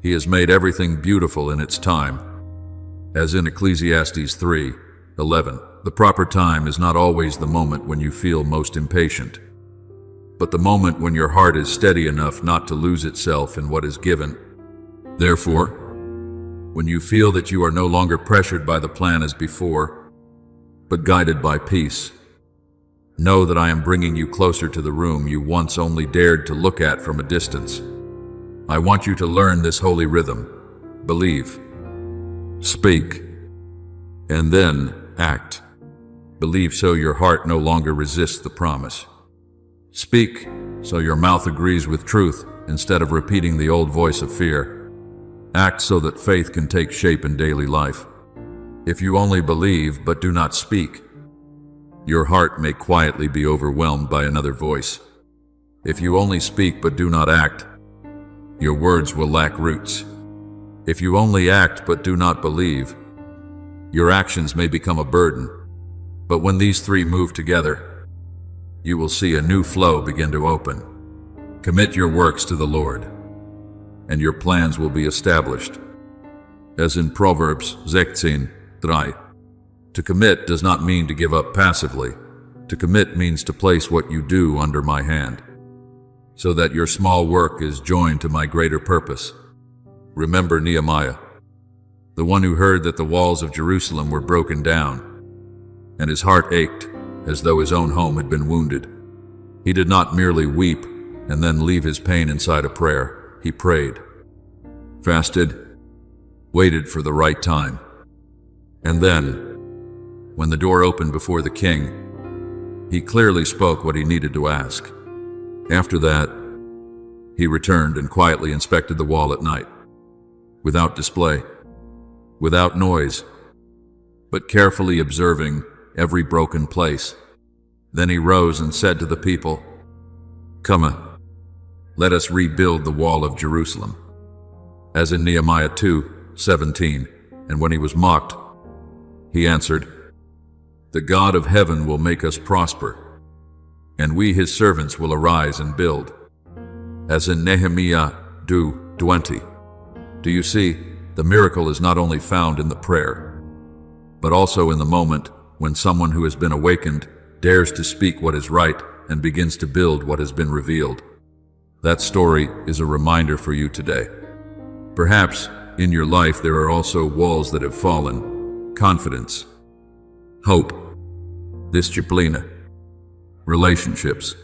He has made everything beautiful in its time. As in Ecclesiastes 3:11, the proper time is not always the moment when you feel most impatient, but the moment when your heart is steady enough not to lose itself in what is given. Therefore, when you feel that you are no longer pressured by the plan as before, but guided by peace, Know that I am bringing you closer to the room you once only dared to look at from a distance. I want you to learn this holy rhythm. Believe. Speak. And then act. Believe so your heart no longer resists the promise. Speak so your mouth agrees with truth instead of repeating the old voice of fear. Act so that faith can take shape in daily life. If you only believe but do not speak, your heart may quietly be overwhelmed by another voice. If you only speak but do not act, your words will lack roots. If you only act but do not believe, your actions may become a burden. But when these three move together, you will see a new flow begin to open. Commit your works to the Lord, and your plans will be established. As in Proverbs 16:3, to commit does not mean to give up passively. To commit means to place what you do under my hand, so that your small work is joined to my greater purpose. Remember Nehemiah, the one who heard that the walls of Jerusalem were broken down, and his heart ached as though his own home had been wounded. He did not merely weep and then leave his pain inside a prayer. He prayed, fasted, waited for the right time. And then, when the door opened before the king, he clearly spoke what he needed to ask. After that, he returned and quietly inspected the wall at night, without display, without noise, but carefully observing every broken place. Then he rose and said to the people, "Come, let us rebuild the wall of Jerusalem." As in Nehemiah 2:17, and when he was mocked, he answered, "The God of heaven will make us prosper, and we his servants will arise and build." As in Nehemiah 2:20. Do you see, the miracle is not only found in the prayer, but also in the moment when someone who has been awakened dares to speak what is right and begins to build what has been revealed. That story is a reminder for you today. Perhaps in your life there are also walls that have fallen. Confidence, hope, disciplina, relationships,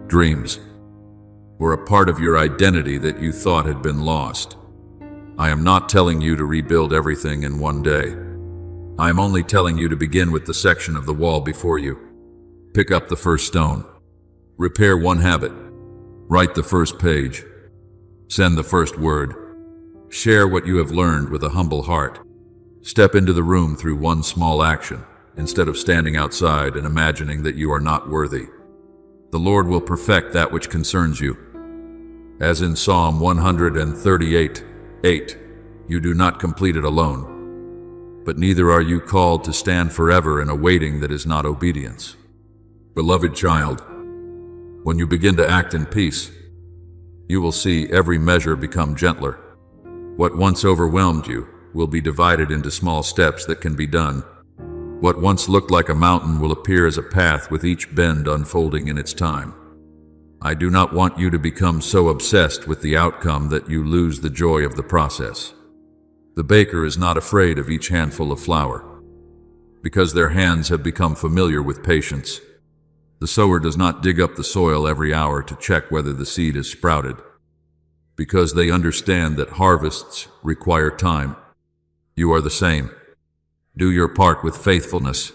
dreams, or a part of your identity that you thought had been lost. I am not telling you to rebuild everything in one day. I am only telling you to begin with the section of the wall before you. Pick up the first stone. Repair one habit. Write the first page. Send the first word. Share what you have learned with a humble heart. Step into the room through one small action, instead of standing outside and imagining that you are not worthy. The Lord will perfect that which concerns you. As in Psalm 138:8, you do not complete it alone, but neither are you called to stand forever in a waiting that is not obedience. Beloved child, when you begin to act in peace, you will see every measure become gentler. What once overwhelmed you will be divided into small steps that can be done. What once looked like a mountain will appear as a path with each bend unfolding in its time. I do not want you to become so obsessed with the outcome that you lose the joy of the process. The baker is not afraid of each handful of flour, because their hands have become familiar with patience. The sower does not dig up the soil every hour to check whether the seed is sprouted, because they understand that harvests require time. You are the same. Do your part with faithfulness.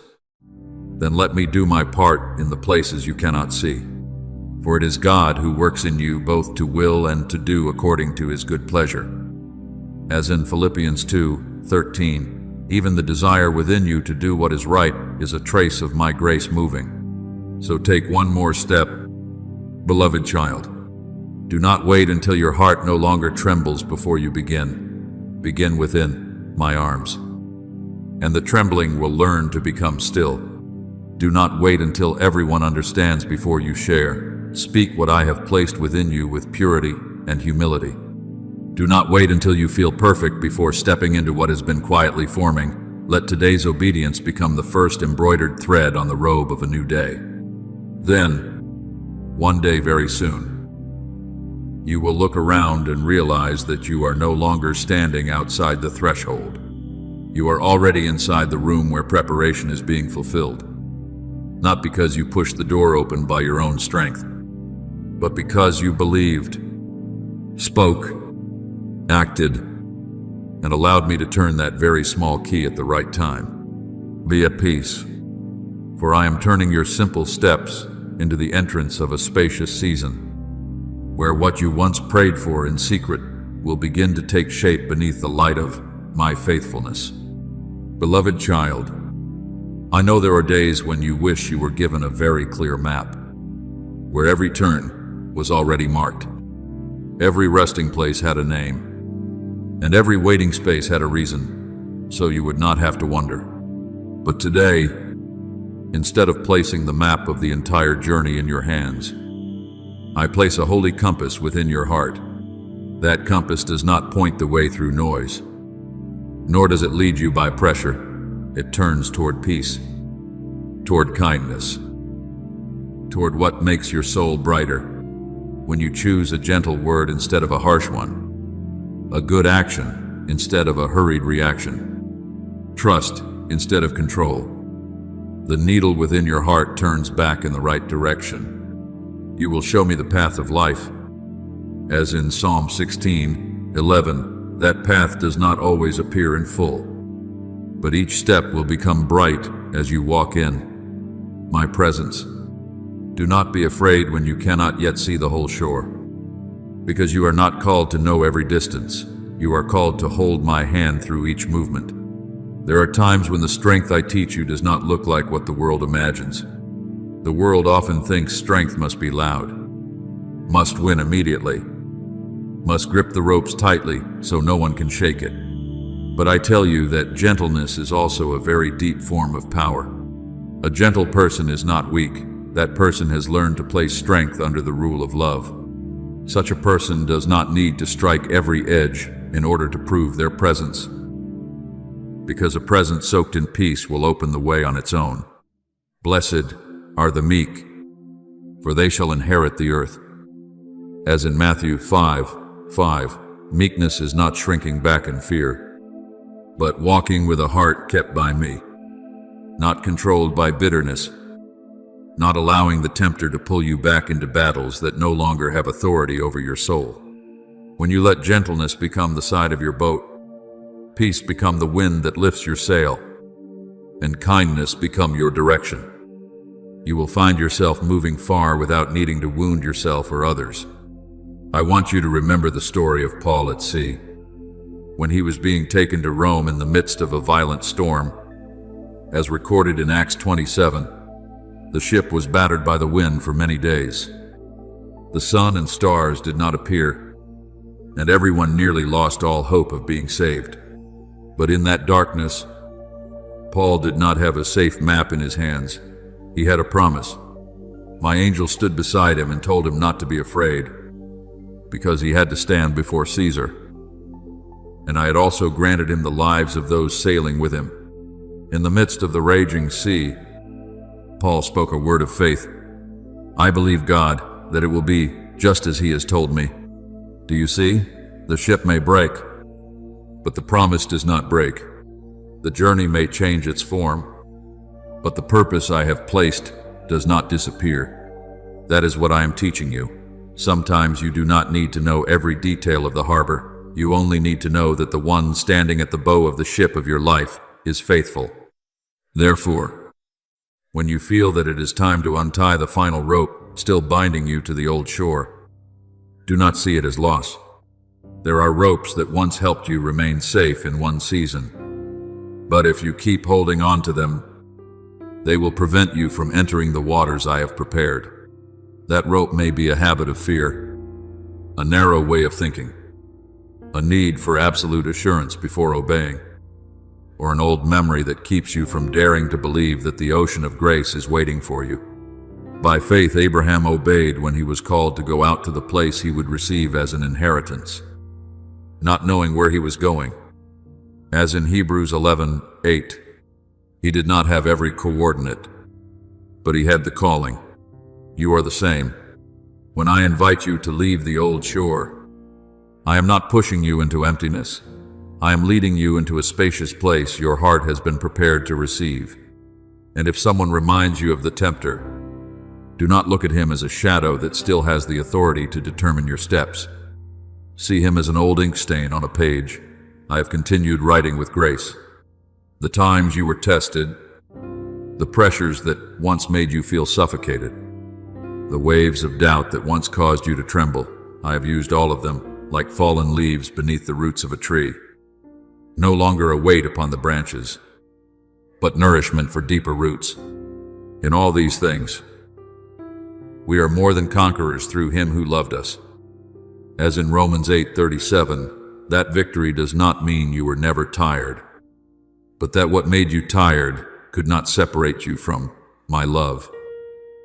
Then let me do my part in the places you cannot see. For it is God who works in you both to will and to do according to his good pleasure. As in Philippians 2:13, even the desire within you to do what is right is a trace of my grace moving. So take one more step, beloved child. Do not wait until your heart no longer trembles before you begin. Begin within my arms, and the trembling will learn to become still. Do not wait until everyone understands before you share. Speak what I have placed within you with purity and humility. Do not wait until you feel perfect before stepping into what has been quietly forming. Let today's obedience become the first embroidered thread on the robe of a new day. Then, one day very soon, you will look around and realize that you are no longer standing outside the threshold. You are already inside the room where preparation is being fulfilled. not because you pushed the door open by your own strength, but because you believed, spoke, acted, and allowed me to turn that very small key at the right time. Be at peace, for I am turning your simple steps into the entrance of a spacious season, where what you once prayed for in secret will begin to take shape beneath the light of my faithfulness. Beloved child, I know there are days when you wish you were given a very clear map, where every turn was already marked. Every resting place had a name, and every waiting space had a reason, so you would not have to wonder. But today, instead of placing the map of the entire journey in your hands, I place a holy compass within your heart. That compass does not point the way through noise, nor does it lead you by pressure. It turns toward peace, toward kindness, toward what makes your soul brighter. When you choose a gentle word instead of a harsh one, a good action instead of a hurried reaction, trust instead of control, the needle within your heart turns back in the right direction. You will show me the path of life. As in Psalm 16:11, that path does not always appear in full, but each step will become bright as you walk in my presence. Do not be afraid when you cannot yet see the whole shore, because you are not called to know every distance. You are called to hold my hand through each movement. There are times when the strength I teach you does not look like what the world imagines. The world often thinks strength must be loud, must win immediately, must grip the ropes tightly so no one can shake it. But I tell you that gentleness is also a very deep form of power. A gentle person is not weak. That person has learned to place strength under the rule of love. Such a person does not need to strike every edge in order to prove their presence, because a presence soaked in peace will open the way on its own. Blessed are the meek, for they shall inherit the earth. As in Matthew 5:5, meekness is not shrinking back in fear, but walking with a heart kept by me, not controlled by bitterness, not allowing the tempter to pull you back into battles that no longer have authority over your soul. When you let gentleness become the side of your boat, peace become the wind that lifts your sail, and kindness become your direction, you will find yourself moving far without needing to wound yourself or others. I want you to remember the story of Paul at sea. When he was being taken to Rome in the midst of a violent storm, as recorded in Acts 27, the ship was battered by the wind for many days. The sun and stars did not appear, and everyone nearly lost all hope of being saved. But in that darkness, Paul did not have a safe map in his hands. He had a promise. My angel stood beside him and told him not to be afraid, because he had to stand before Caesar. And I had also granted him the lives of those sailing with him. In the midst of the raging sea, Paul spoke a word of faith. I believe God that it will be just as he has told me. Do you see? The ship may break, but the promise does not break. The journey may change its form, but the purpose I have placed does not disappear. That is what I am teaching you. Sometimes you do not need to know every detail of the harbor. You only need to know that the one standing at the bow of the ship of your life is faithful. Therefore, when you feel that it is time to untie the final rope still binding you to the old shore, do not see it as loss. There are ropes that once helped you remain safe in one season, but if you keep holding on to them, they will prevent you from entering the waters I have prepared. That rope may be a habit of fear, a narrow way of thinking, a need for absolute assurance before obeying, or an old memory that keeps you from daring to believe that the ocean of grace is waiting for you. By faith, Abraham obeyed when he was called to go out to the place he would receive as an inheritance, not knowing where he was going. As in Hebrews 11:8, he did not have every coordinate, but he had the calling. You are the same. When I invite you to leave the old shore, I am not pushing you into emptiness. I am leading you into a spacious place your heart has been prepared to receive. And if someone reminds you of the tempter, do not look at him as a shadow that still has the authority to determine your steps. See him as an old ink stain on a page. I have continued writing with grace. The times you were tested, the pressures that once made you feel suffocated, the waves of doubt that once caused you to tremble, I have used all of them like fallen leaves beneath the roots of a tree. No longer a weight upon the branches, but nourishment for deeper roots. In all these things, we are more than conquerors through him who loved us. As in Romans 8:37, that victory does not mean you were never tired, but that what made you tired could not separate you from my love.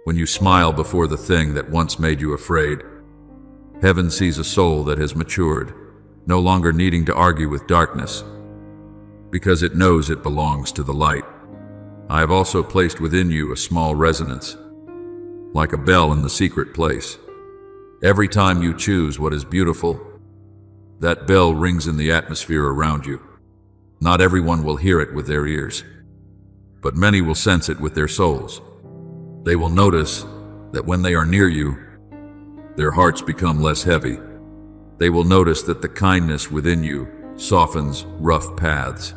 When you smile before the thing that once made you afraid, heaven sees a soul that has matured, no longer needing to argue with darkness, because it knows it belongs to the light. I have also placed within you a small resonance, like a bell in the secret place. Every time you choose what is beautiful, that bell rings in the atmosphere around you. Not everyone will hear it with their ears, but many will sense it with their souls. They will notice that when they are near you, their hearts become less heavy. They will notice that the kindness within you softens rough paths.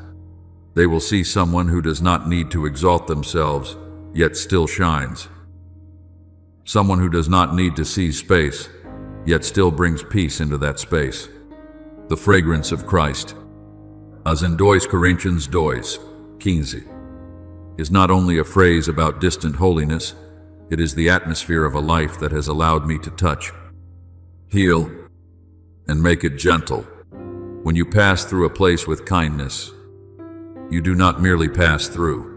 They will see someone who does not need to exalt themselves, yet still shines. Someone who does not need to seize space, yet still brings peace into that space. The fragrance of Christ, as in 2 Corinthians 2:15, is not only a phrase about distant holiness, it is the atmosphere of a life that has allowed me to touch, heal, and make it gentle. When you pass through a place with kindness, you do not merely pass through.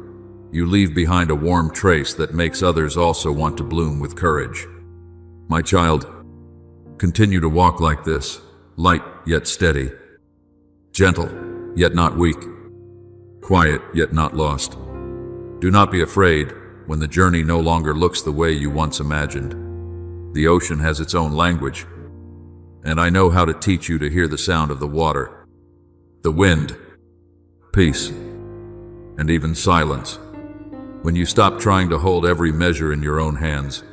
You leave behind a warm trace that makes others also want to bloom with courage. My child, continue to walk like this, light yet steady, gentle yet not weak, quiet yet not lost. Do not be afraid when the journey no longer looks the way you once imagined. The ocean has its own language, and I know how to teach you to hear the sound of the water, the wind, peace, and even silence. When you stop trying to hold every measure in your own hands,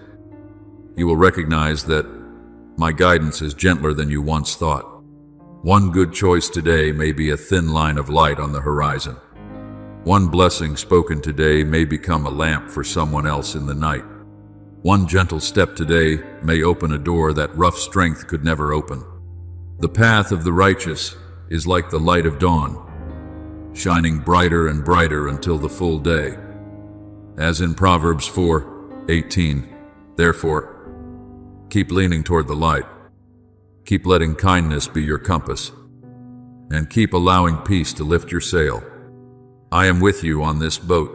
you will recognize that my guidance is gentler than you once thought. One good choice today may be a thin line of light on the horizon. One blessing spoken today may become a lamp for someone else in the night. One gentle step today may open a door that rough strength could never open. The path of the righteous is like the light of dawn, shining brighter and brighter until the full day. As in Proverbs 4:18, therefore, keep leaning toward the light. Keep letting kindness be your compass, and keep allowing peace to lift your sail. I am with you on this boat,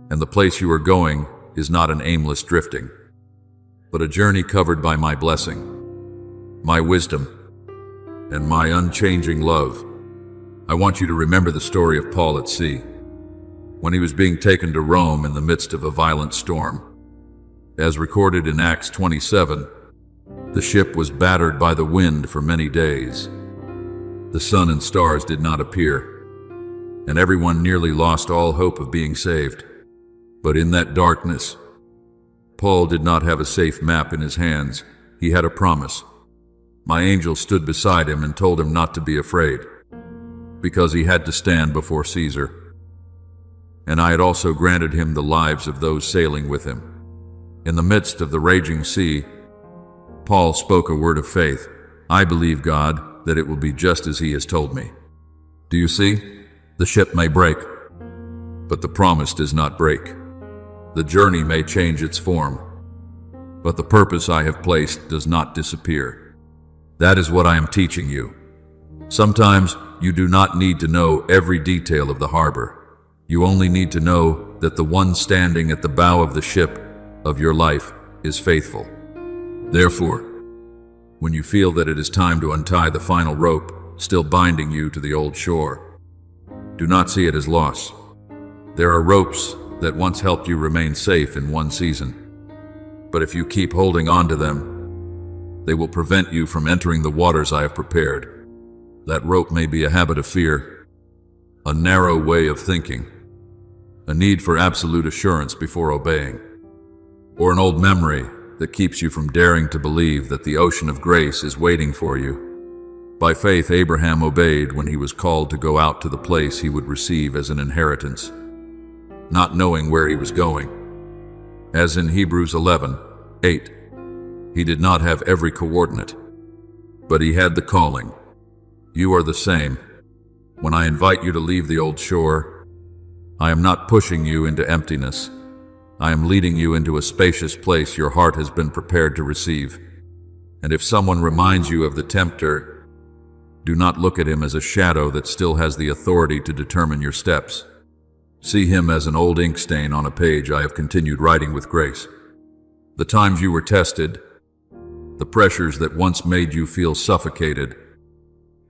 and the place you are going is not an aimless drifting, but a journey covered by my blessing, my wisdom, and my unchanging love. I want you to remember the story of Paul at sea, when he was being taken to Rome in the midst of a violent storm. As recorded in Acts 27, the ship was battered by the wind for many days. The sun and stars did not appear, and everyone nearly lost all hope of being saved. But in that darkness, Paul did not have a safe map in his hands. He had a promise. My angel stood beside him and told him not to be afraid, because he had to stand before Caesar. And I had also granted him the lives of those sailing with him. In the midst of the raging sea, Paul spoke a word of faith. I believe God that it will be just as he has told me. Do you see? The ship may break, but the promise does not break. The journey may change its form, but the purpose I have placed does not disappear. That is what I am teaching you. Sometimes you do not need to know every detail of the harbor. You only need to know that the one standing at the bow of the ship of your life is faithful. Therefore, when you feel that it is time to untie the final rope still binding you to the old shore, do not see it as loss. There are ropes that once helped you remain safe in one season, but if you keep holding on to them, they will prevent you from entering the waters I have prepared. That rope may be a habit of fear, a narrow way of thinking, a need for absolute assurance before obeying, or an old memory that keeps you from daring to believe that the ocean of grace is waiting for you. By faith, Abraham obeyed when he was called to go out to the place he would receive as an inheritance, not knowing where he was going. As in Hebrews 11:8, he did not have every coordinate, but he had the calling. You are the same. When I invite you to leave the old shore, I am not pushing you into emptiness. I am leading you into a spacious place your heart has been prepared to receive. And if someone reminds you of the tempter, do not look at him as a shadow that still has the authority to determine your steps. See him as an old ink stain on a page I have continued writing with grace. The times you were tested, the pressures that once made you feel suffocated,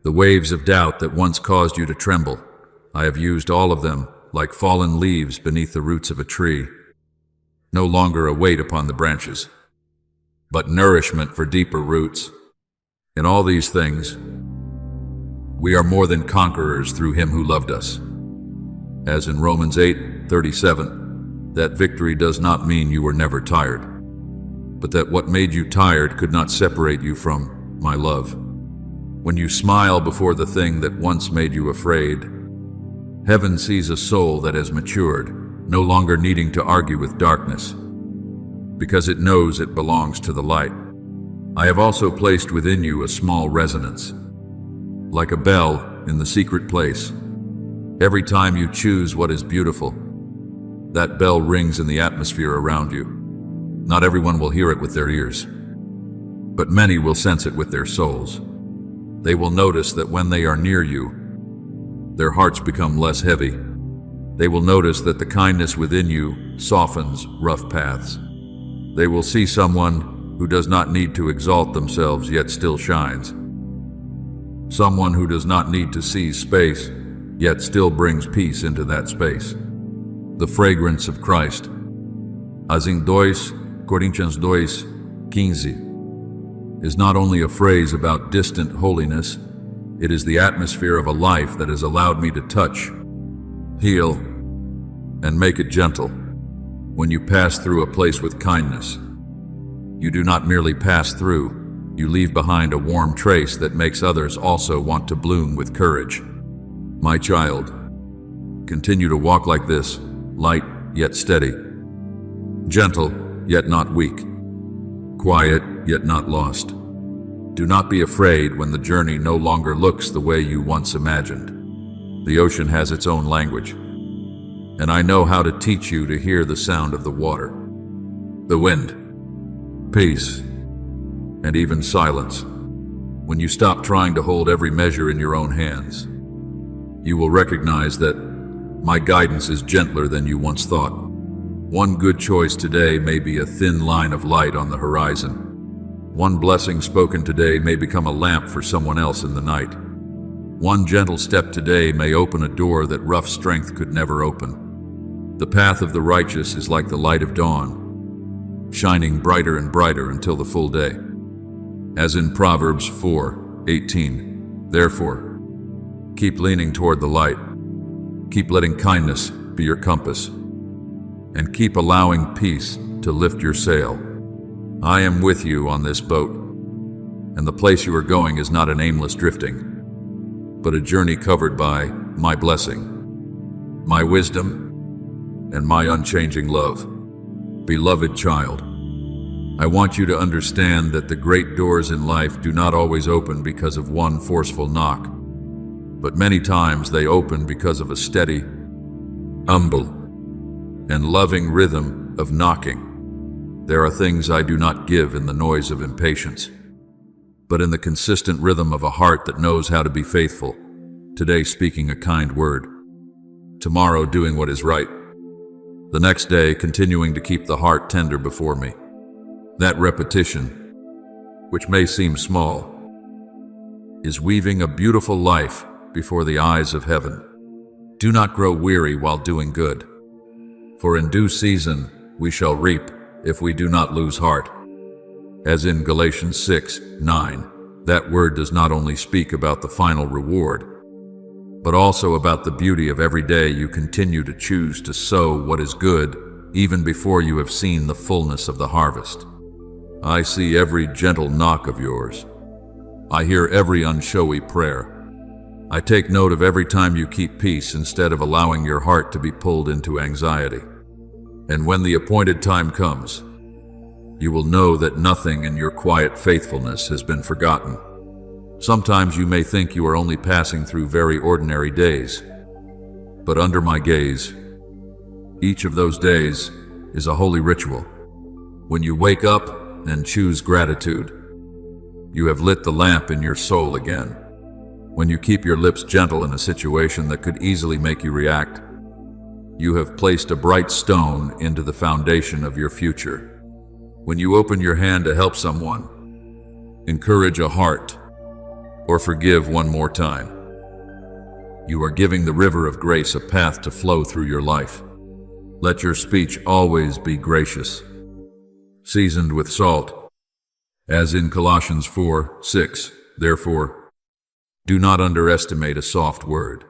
the waves of doubt that once caused you to tremble, I have used all of them like fallen leaves beneath the roots of a tree, no longer a weight upon the branches, but nourishment for deeper roots. In all these things, we are more than conquerors through him who loved us. As in Romans 8:37, that victory does not mean you were never tired, but that what made you tired could not separate you from my love. When you smile before the thing that once made you afraid, heaven sees a soul that has matured, no longer needing to argue with darkness, because it knows it belongs to the light. I have also placed within you a small resonance, like a bell in the secret place. Every time you choose what is beautiful, that bell rings in the atmosphere around you. Not everyone will hear it with their ears, but many will sense it with their souls. They will notice that when they are near you, their hearts become less heavy. They will notice that the kindness within you softens rough paths. They will see someone who does not need to exalt themselves yet still shines. Someone who does not need to seize space yet still brings peace into that space. The fragrance of Christ. As in 2 Coríntios 2:15, is not only a phrase about distant holiness, it is the atmosphere of a life that has allowed me to touch, heal, and make it gentle. When you pass through a place with kindness, you do not merely pass through, you leave behind a warm trace that makes others also want to bloom with courage. My child, continue to walk like this, light yet steady, gentle yet not weak, quiet yet not lost. Do not be afraid when the journey no longer looks the way you once imagined. The ocean has its own language, and I know how to teach you to hear the sound of the water, the wind, peace, and even silence. When you stop trying to hold every measure in your own hands, you will recognize that my guidance is gentler than you once thought. One good choice today may be a thin line of light on the horizon. One blessing spoken today may become a lamp for someone else in the night. One gentle step today may open a door that rough strength could never open. The path of the righteous is like the light of dawn, shining brighter and brighter until the full day. As in Proverbs 4:18, therefore, keep leaning toward the light. Keep letting kindness be your compass, and keep allowing peace to lift your sail. I am with you on this boat, and the place you are going is not an aimless drifting, but a journey covered by my blessing, my wisdom, and my unchanging love. Beloved child, I want you to understand that the great doors in life do not always open because of one forceful knock, but many times they open because of a steady, humble, and loving rhythm of knocking. There are things I do not give in the noise of impatience, but in the consistent rhythm of a heart that knows how to be faithful, today speaking a kind word, tomorrow doing what is right, the next day continuing to keep the heart tender before me. That repetition, which may seem small, is weaving a beautiful life before the eyes of heaven. Do not grow weary while doing good, for in due season we shall reap if we do not lose heart. As in Galatians 6:9, that word does not only speak about the final reward, but also about the beauty of every day you continue to choose to sow what is good, even before you have seen the fullness of the harvest. I see every gentle knock of yours. I hear every unshowy prayer. I take note of every time you keep peace instead of allowing your heart to be pulled into anxiety. And when the appointed time comes, you will know that nothing in your quiet faithfulness has been forgotten. Sometimes you may think you are only passing through very ordinary days, but under my gaze, each of those days is a holy ritual. When you wake up and choose gratitude, you have lit the lamp in your soul again. When you keep your lips gentle in a situation that could easily make you react, you have placed a bright stone into the foundation of your future. When you open your hand to help someone, encourage a heart, or forgive one more time, you are giving the river of grace a path to flow through your life. Let your speech always be gracious, seasoned with salt, as in Colossians 4:6. Therefore, do not underestimate a soft word,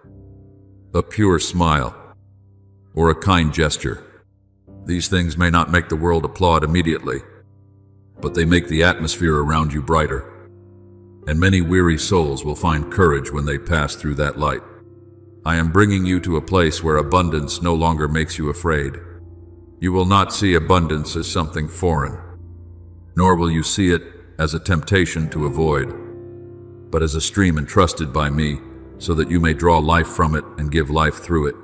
a pure smile, or a kind gesture. These things may not make the world applaud immediately, but they make the atmosphere around you brighter. And many weary souls will find courage when they pass through that light. I am bringing you to a place where abundance no longer makes you afraid. You will not see abundance as something foreign, nor will you see it as a temptation to avoid, but as a stream entrusted by me, so that you may draw life from it and give life through it.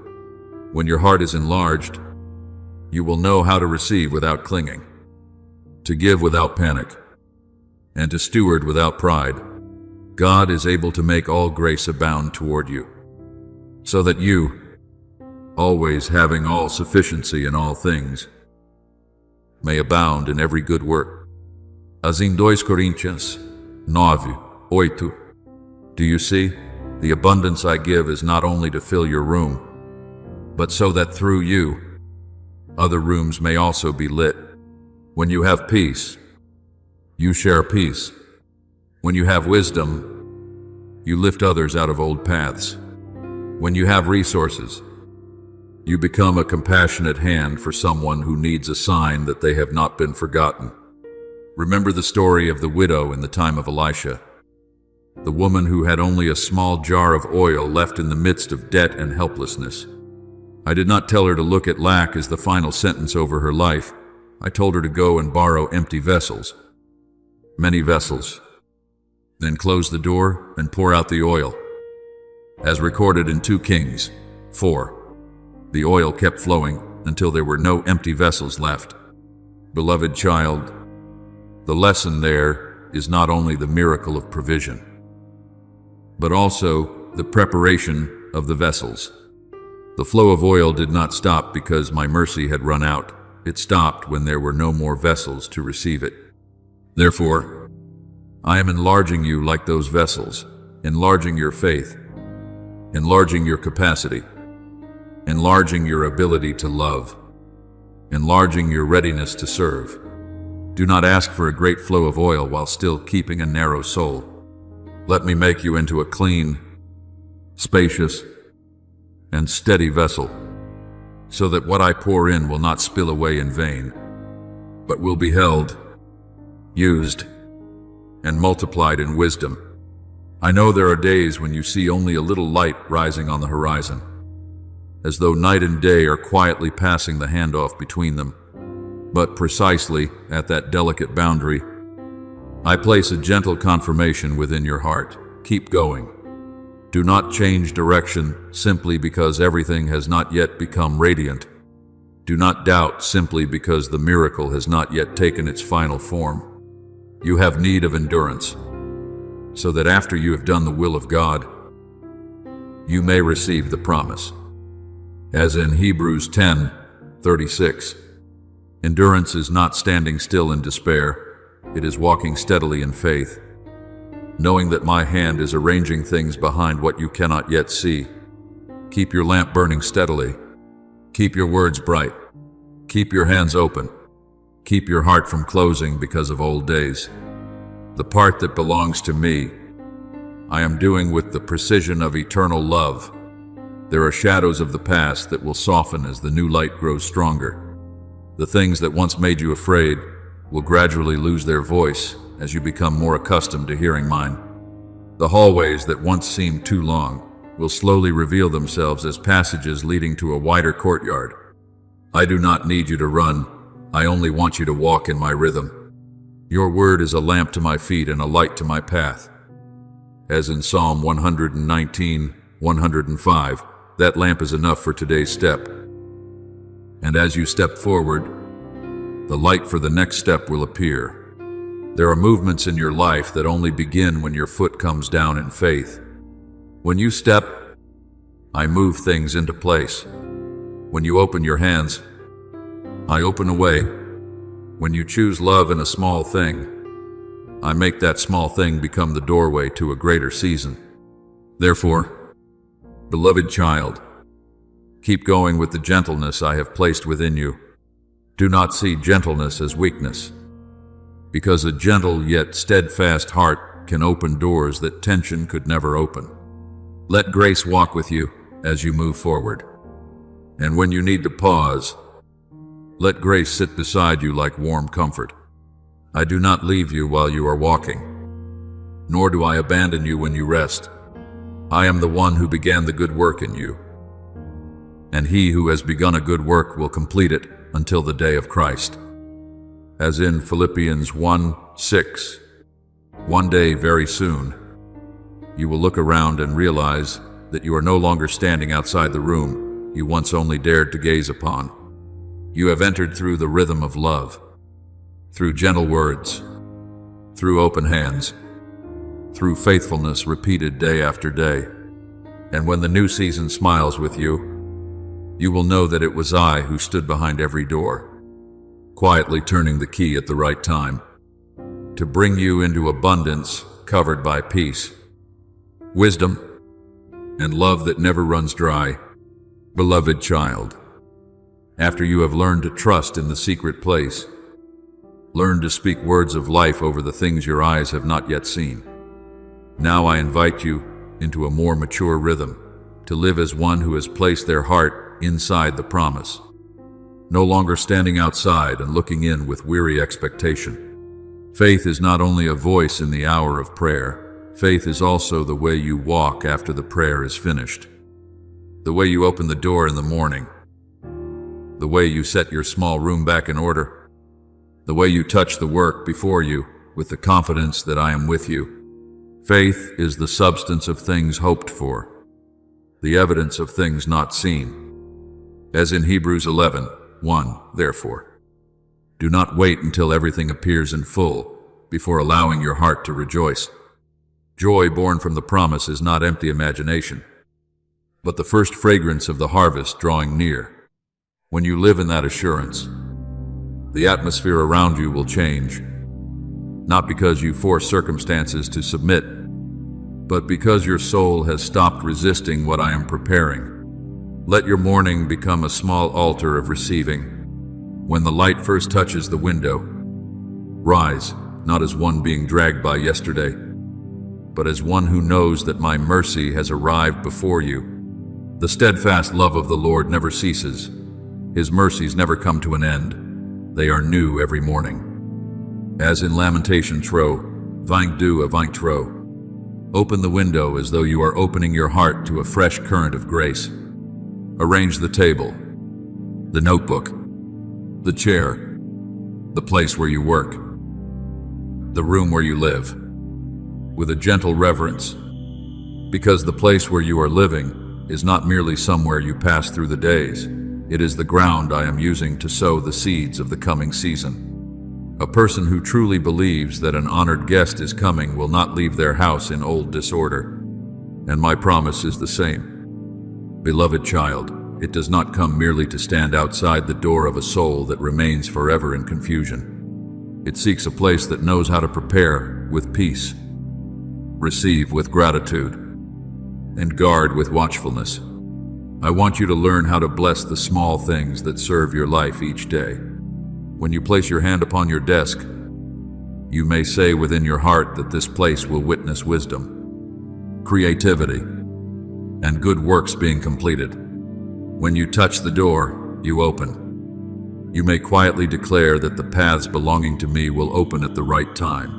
When your heart is enlarged, you will know how to receive without clinging, to give without panic, and to steward without pride. God is able to make all grace abound toward you, so that you, always having all sufficiency in all things, may abound in every good work. As in 2 Coríntios 9:8. Do you see? The abundance I give is not only to fill your room, but so that through you, other rooms may also be lit. When you have peace, you share peace. When you have wisdom, you lift others out of old paths. When you have resources, you become a compassionate hand for someone who needs a sign that they have not been forgotten. Remember the story of the widow in the time of Elisha, the woman who had only a small jar of oil left in the midst of debt and helplessness. I did not tell her to look at lack as the final sentence over her life. I told her to go and borrow empty vessels, many vessels, then close the door and pour out the oil. As recorded in 2 Kings 4, the oil kept flowing until there were no empty vessels left. Beloved child, the lesson there is not only the miracle of provision, but also the preparation of the vessels. The flow of oil did not stop because my mercy had run out. It stopped when there were no more vessels to receive it. Therefore, I am enlarging you like those vessels, enlarging your faith, enlarging your capacity, enlarging your ability to love, enlarging your readiness to serve. Do not ask for a great flow of oil while still keeping a narrow soul. Let me make you into a clean, spacious, and steady vessel, so that what I pour in will not spill away in vain, but will be held, used, and multiplied in wisdom. I know there are days when you see only a little light rising on the horizon, as though night and day are quietly passing the handoff between them. But precisely at that delicate boundary, I place a gentle confirmation within your heart. Keep going. Do not change direction simply because everything has not yet become radiant. Do not doubt simply because the miracle has not yet taken its final form. You have need of endurance, so that after you have done the will of God, you may receive the promise. As in Hebrews 10:36, endurance is not standing still in despair, it is walking steadily in faith, knowing that my hand is arranging things behind what you cannot yet see. Keep your lamp burning steadily. Keep your words bright. Keep your hands open. Keep your heart from closing because of old days. The part that belongs to me, I am doing with the precision of eternal love. There are shadows of the past that will soften as the new light grows stronger. The things that once made you afraid will gradually lose their voice as you become more accustomed to hearing mine. The hallways that once seemed too long will slowly reveal themselves as passages leading to a wider courtyard. I do not need you to run. I only want you to walk in my rhythm. Your word is a lamp to my feet and a light to my path. As in Psalm 119, 105, that lamp is enough for today's step. And as you step forward, the light for the next step will appear. There are movements in your life that only begin when your foot comes down in faith. When you step, I move things into place. When you open your hands, I open a way. When you choose love in a small thing, I make that small thing become the doorway to a greater season. Therefore, beloved child, keep going with the gentleness I have placed within you. Do not see gentleness as weakness, because a gentle yet steadfast heart can open doors that tension could never open. Let grace walk with you as you move forward. And when you need to pause, let grace sit beside you like warm comfort. I do not leave you while you are walking, nor do I abandon you when you rest. I am the one who began the good work in you, and he who has begun a good work will complete it until the day of Christ. As in Philippians 1:6, one day very soon, you will look around and realize that you are no longer standing outside the room you once only dared to gaze upon. You have entered through the rhythm of love, through gentle words, through open hands, through faithfulness repeated day after day. And when the new season smiles with you, you will know that it was I who stood behind every door, quietly turning the key at the right time, to bring you into abundance covered by peace, wisdom, and love that never runs dry. Beloved child, after you have learned to trust in the secret place, learn to speak words of life over the things your eyes have not yet seen. Now I invite you into a more mature rhythm, to live as one who has placed their heart inside the promise, no longer standing outside and looking in with weary expectation. Faith is not only a voice in the hour of prayer, faith is also the way you walk after the prayer is finished, the way you open the door in the morning, the way you set your small room back in order, the way you touch the work before you with the confidence that I am with you. Faith is the substance of things hoped for, the evidence of things not seen. As in Hebrews 11:1, therefore, do not wait until everything appears in full before allowing your heart to rejoice. Joy born from the promise is not empty imagination, but the first fragrance of the harvest drawing near. When you live in that assurance, the atmosphere around you will change, not because you force circumstances to submit, but because your soul has stopped resisting what I am preparing. Let your morning become a small altar of receiving. When the light first touches the window, rise, not as one being dragged by yesterday, but as one who knows that my mercy has arrived before you. The steadfast love of the Lord never ceases. His mercies never come to an end. They are new every morning. As in Lamentations 3:22, open the window as though you are opening your heart to a fresh current of grace. Arrange the table, the notebook, the chair, the place where you work, the room where you live, with a gentle reverence, because the place where you are living is not merely somewhere you pass through the days. It is the ground I am using to sow the seeds of the coming season. A person who truly believes that an honored guest is coming will not leave their house in old disorder, and my promise is the same. Beloved child, it does not come merely to stand outside the door of a soul that remains forever in confusion. It seeks a place that knows how to prepare with peace, receive with gratitude, and guard with watchfulness. I want you to learn how to bless the small things that serve your life each day. When you place your hand upon your desk, you may say within your heart that this place will witness wisdom, creativity, and good works being completed. When you touch the door, you open. You may quietly declare that the paths belonging to me will open at the right time,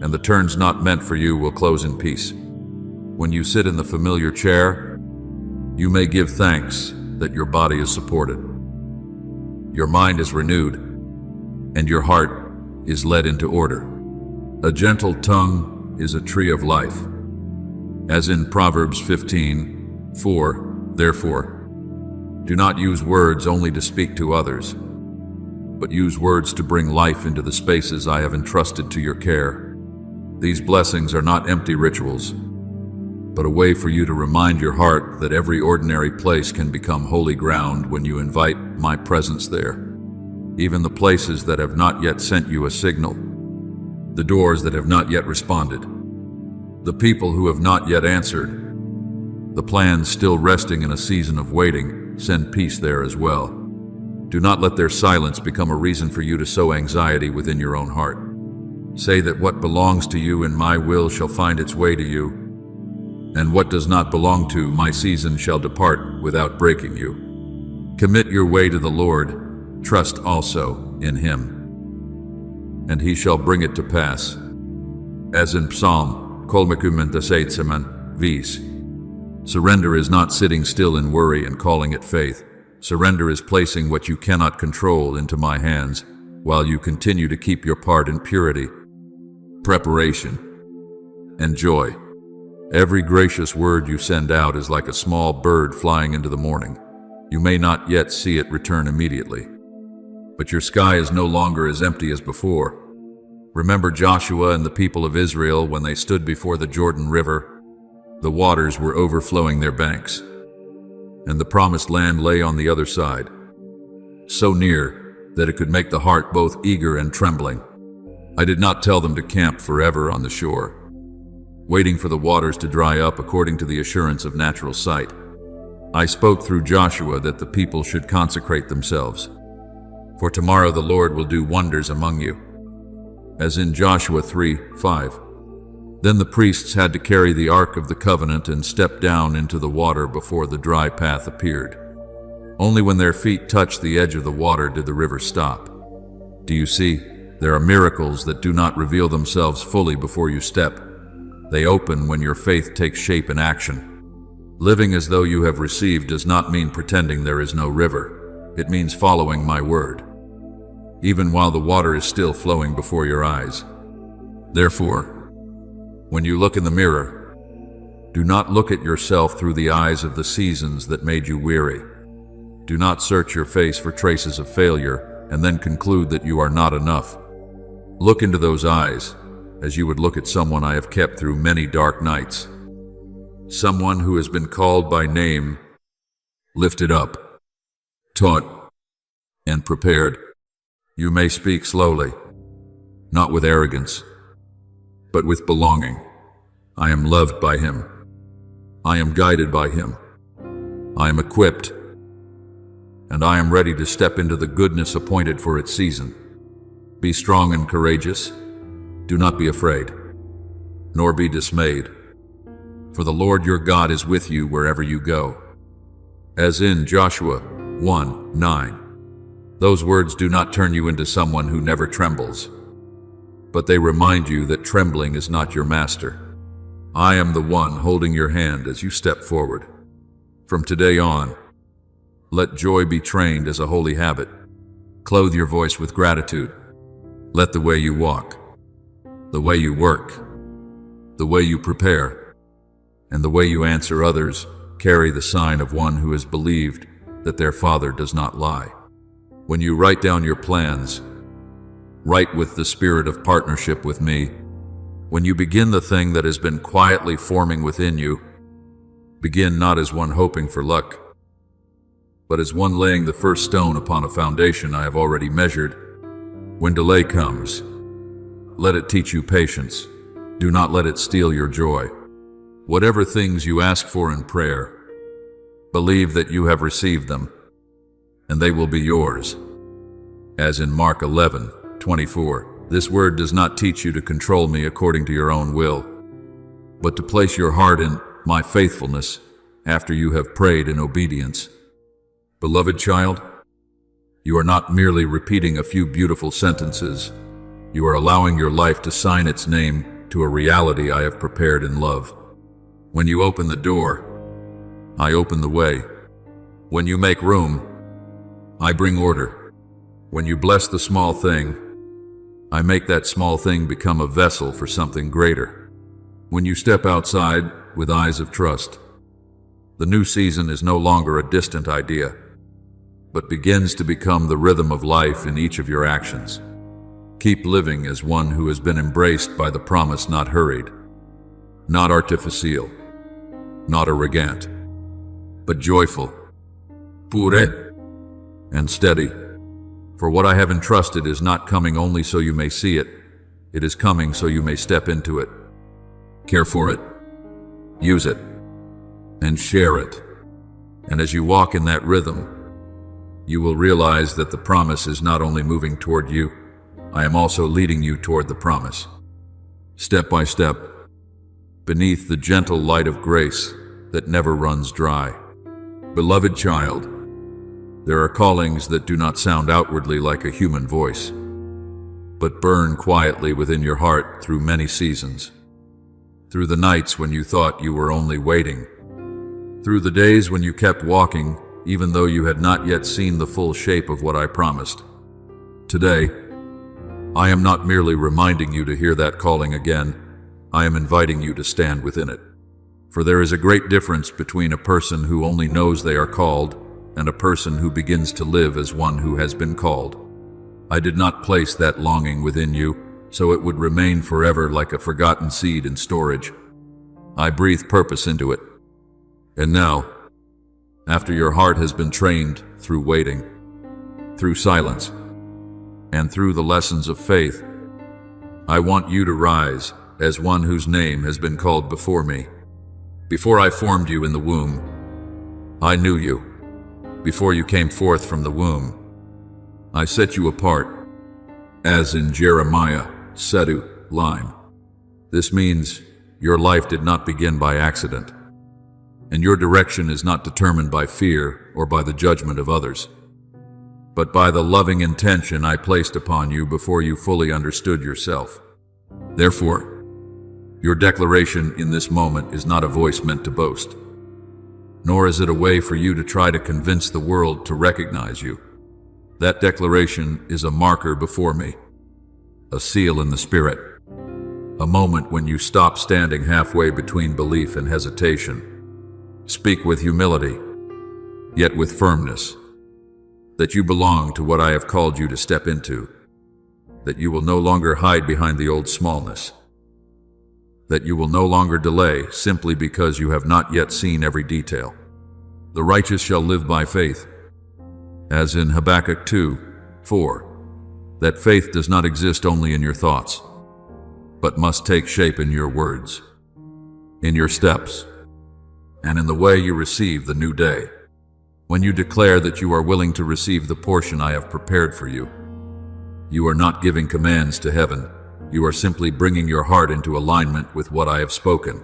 and the turns not meant for you will close in peace. When you sit in the familiar chair, you may give thanks that your body is supported, your mind is renewed, and your heart is led into order. A gentle tongue is a tree of life. As in Proverbs 15:4, therefore, do not use words only to speak to others, but use words to bring life into the spaces I have entrusted to your care. These blessings are not empty rituals, but a way for you to remind your heart that every ordinary place can become holy ground when you invite my presence there. Even the places that have not yet sent you a signal, the doors that have not yet responded, the people who have not yet answered, the plans still resting in a season of waiting, send peace there as well. Do not let their silence become a reason for you to sow anxiety within your own heart. Say that what belongs to you in my will shall find its way to you, and what does not belong to my season shall depart without breaking you. Commit your way to the Lord, trust also in him, and he shall bring it to pass. As in Psalm 1:8, surrender is not sitting still in worry and calling it faith. Surrender is placing what you cannot control into my hands, while you continue to keep your part in purity, preparation, and joy. Every gracious word you send out is like a small bird flying into the morning. You may not yet see it return immediately, but your sky is no longer as empty as before. Remember Joshua and the people of Israel when they stood before the Jordan River. The waters were overflowing their banks, and the promised land lay on the other side, so near that it could make the heart both eager and trembling. I did not tell them to camp forever on the shore, waiting for the waters to dry up according to the assurance of natural sight. I spoke through Joshua that the people should consecrate themselves, for tomorrow the Lord will do wonders among you. As in Joshua 3:5. Then the priests had to carry the Ark of the Covenant and step down into the water before the dry path appeared. Only when their feet touched the edge of the water did the river stop. Do you see? There are miracles that do not reveal themselves fully before you step. They open when your faith takes shape in action. Living as though you have received does not mean pretending there is no river. It means following my word, even while the water is still flowing before your eyes. Therefore, when you look in the mirror, do not look at yourself through the eyes of the seasons that made you weary. Do not search your face for traces of failure and then conclude that you are not enough. Look into those eyes as you would look at someone I have kept through many dark nights. Someone who has been called by name, lifted up, taught, and prepared. You may speak slowly, not with arrogance, but with belonging. I am loved by him. I am guided by him. I am equipped, and I am ready to step into the goodness appointed for its season. Be strong and courageous. Do not be afraid, nor be dismayed, for the Lord your God is with you wherever you go. As in Joshua 1:9. Those words do not turn you into someone who never trembles, but they remind you that trembling is not your master. I am the one holding your hand as you step forward. From today on, let joy be trained as a holy habit. Clothe your voice with gratitude. Let the way you walk, the way you work, the way you prepare, and the way you answer others carry the sign of one who has believed that their Father does not lie. When you write down your plans, write with the spirit of partnership with me. When you begin the thing that has been quietly forming within you, begin not as one hoping for luck, but as one laying the first stone upon a foundation I have already measured. When delay comes, let it teach you patience. Do not let it steal your joy. Whatever things you ask for in prayer, believe that you have received them, and they will be yours. As in Mark 11:24, this word does not teach you to control me according to your own will, but to place your heart in my faithfulness after you have prayed in obedience. Beloved child, you are not merely repeating a few beautiful sentences. You are allowing your life to sign its name to a reality I have prepared in love. When you open the door, I open the way. When you make room, I bring order. When you bless the small thing, I make that small thing become a vessel for something greater. When you step outside with eyes of trust, the new season is no longer a distant idea, but begins to become the rhythm of life in each of your actions. Keep living as one who has been embraced by the promise, not hurried, not artificial, not arrogant, but joyful, pure, and steady. For what I have entrusted is not coming only so you may see it, it is coming so you may step into it. Care for it, use it, and share it. And as you walk in that rhythm, you will realize that the promise is not only moving toward you, I am also leading you toward the promise. Step by step, beneath the gentle light of grace that never runs dry. Beloved child, there are callings that do not sound outwardly like a human voice, but burn quietly within your heart through many seasons. Through the nights when you thought you were only waiting. Through the days when you kept walking, even though you had not yet seen the full shape of what I promised. Today, I am not merely reminding you to hear that calling again, I am inviting you to stand within it. For there is a great difference between a person who only knows they are called and a person who begins to live as one who has been called. I did not place that longing within you, so it would remain forever like a forgotten seed in storage. I breathe purpose into it. And now, after your heart has been trained through waiting, through silence, and through the lessons of faith, I want you to rise as one whose name has been called before me. Before I formed you in the womb, I knew you. Before you came forth from the womb, I set you apart, as in Jeremiah, Sedu, line. This means your life did not begin by accident, and your direction is not determined by fear or by the judgment of others, but by the loving intention I placed upon you before you fully understood yourself. Therefore, your declaration in this moment is not a voice meant to boast, nor is it a way for you to try to convince the world to recognize you. That declaration is a marker before me, a seal in the spirit, a moment when you stop standing halfway between belief and hesitation. Speak with humility, yet with firmness, that you belong to what I have called you to step into, that you will no longer hide behind the old smallness, that you will no longer delay simply because you have not yet seen every detail. The righteous shall live by faith, as in Habakkuk 2:4, that faith does not exist only in your thoughts, but must take shape in your words, in your steps, and in the way you receive the new day. When you declare that you are willing to receive the portion I have prepared for you, you are not giving commands to heaven, you are simply bringing your heart into alignment with what I have spoken.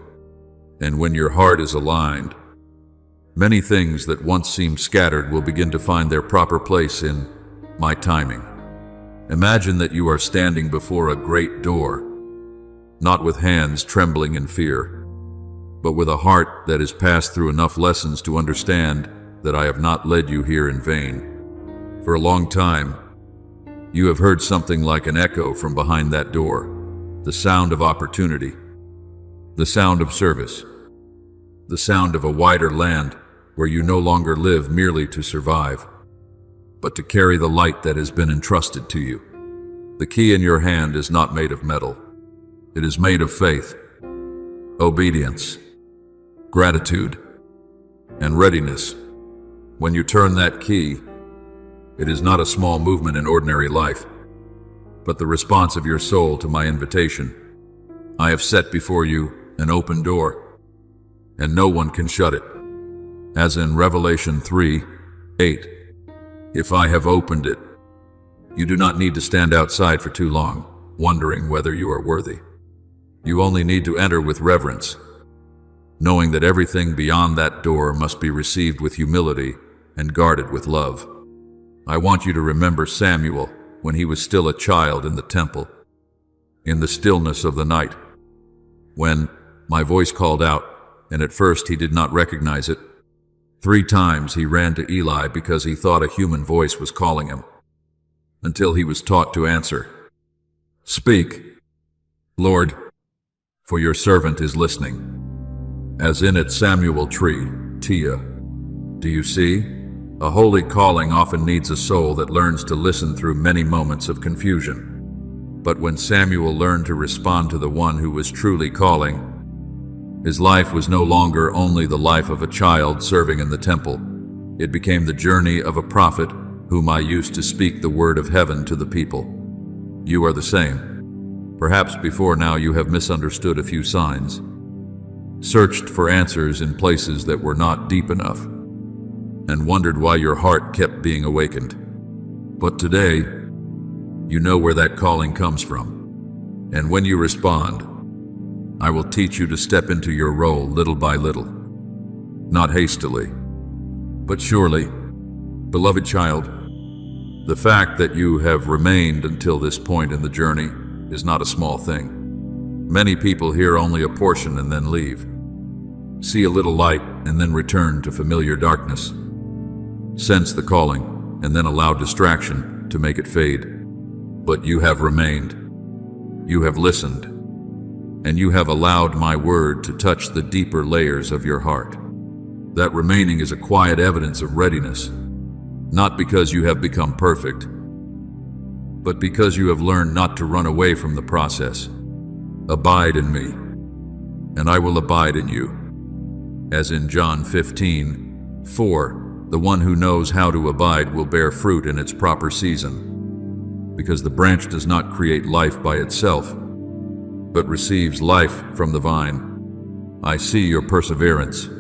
And when your heart is aligned, many things that once seemed scattered will begin to find their proper place in my timing. Imagine that you are standing before a great door, not with hands trembling in fear, but with a heart that has passed through enough lessons to understand that I have not led you here in vain. For a long time, you have heard something like an echo from behind that door, the sound of opportunity, the sound of service, the sound of a wider land where you no longer live merely to survive, but to carry the light that has been entrusted to you. The key in your hand is not made of metal. It is made of faith, obedience, gratitude, and readiness. When you turn that key, it is not a small movement in ordinary life, but the response of your soul to my invitation. I have set before you an open door, and no one can shut it. As in Revelation 3:8, if I have opened it, you do not need to stand outside for too long, wondering whether you are worthy. You only need to enter with reverence, knowing that everything beyond that door must be received with humility and guarded with love. I want you to remember Samuel when he was still a child in the temple, in the stillness of the night, when my voice called out, and at first he did not recognize it. 3 times he ran to Eli because he thought a human voice was calling him, until he was taught to answer, "Speak, Lord, for your servant is listening." As in at Samuel tree, Tia. Do you see? A holy calling often needs a soul that learns to listen through many moments of confusion. But when Samuel learned to respond to the one who was truly calling, his life was no longer only the life of a child serving in the temple. It became the journey of a prophet whom I used to speak the word of heaven to the people. You are the same. Perhaps before now you have misunderstood a few signs, searched for answers in places that were not deep enough, and wondered why your heart kept being awakened. But today, you know where that calling comes from. And when you respond, I will teach you to step into your role little by little, not hastily, but surely. Beloved child, the fact that you have remained until this point in the journey is not a small thing. Many people hear only a portion and then leave, see a little light and then return to familiar darkness, sense the calling and then allow distraction to make it fade. But you have remained, you have listened, and you have allowed my word to touch the deeper layers of your heart. That remaining is a quiet evidence of readiness, not because you have become perfect, but because you have learned not to run away from the process. Abide in me, and I will abide in you. As in John 15:4, the one who knows how to abide will bear fruit in its proper season, because the branch does not create life by itself, but receives life from the vine. I see your perseverance.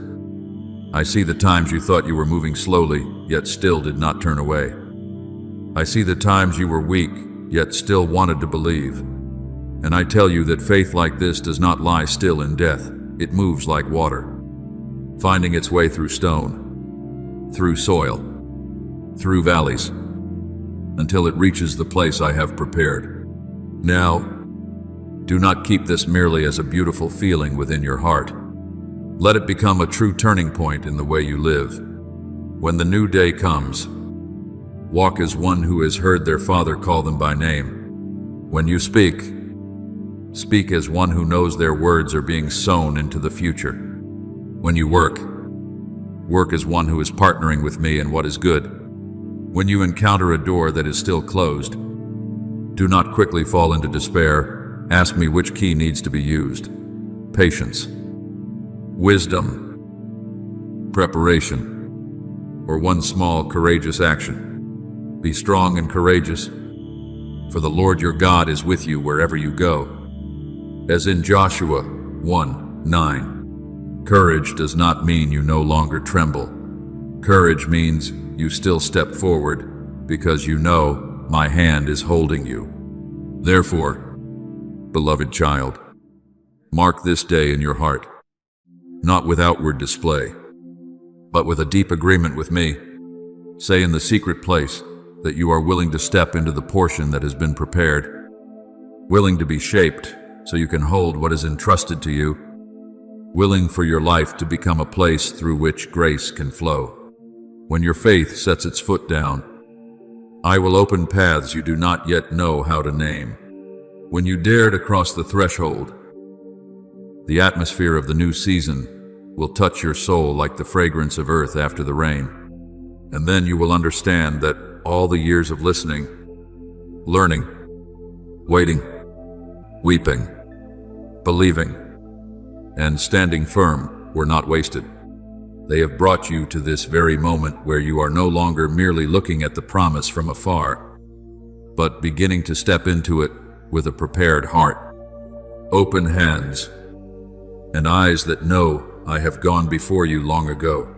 I see the times you thought you were moving slowly, yet still did not turn away. I see the times you were weak, yet still wanted to believe. And I tell you that faith like this does not lie still in death. It moves like water, finding its way through stone, through soil, through valleys, until it reaches the place I have prepared. Now, do not keep this merely as a beautiful feeling within your heart. Let it become a true turning point in the way you live. When the new day comes, walk as one who has heard their Father call them by name. When you speak, speak as one who knows their words are being sown into the future. When you work, work as one who is partnering with me in what is good. When you encounter a door that is still closed, do not quickly fall into despair. Ask me which key needs to be used. Patience, wisdom, preparation, or one small courageous action. Be strong and courageous, for the Lord your God is with you wherever you go. As in Joshua 1:9, courage does not mean you no longer tremble. Courage means you still step forward because you know my hand is holding you. Therefore, beloved child, mark this day in your heart, not with outward display, but with a deep agreement with me. Say in the secret place that you are willing to step into the portion that has been prepared, willing to be shaped so you can hold what is entrusted to you, willing for your life to become a place through which grace can flow. When your faith sets its foot down, I will open paths you do not yet know how to name. When you dare to cross the threshold, the atmosphere of the new season will touch your soul like the fragrance of earth after the rain. And then you will understand that all the years of listening, learning, waiting, weeping, believing, and standing firm were not wasted. They have brought you to this very moment where you are no longer merely looking at the promise from afar, but beginning to step into it with a prepared heart, open hands, and eyes that know I have gone before you long ago.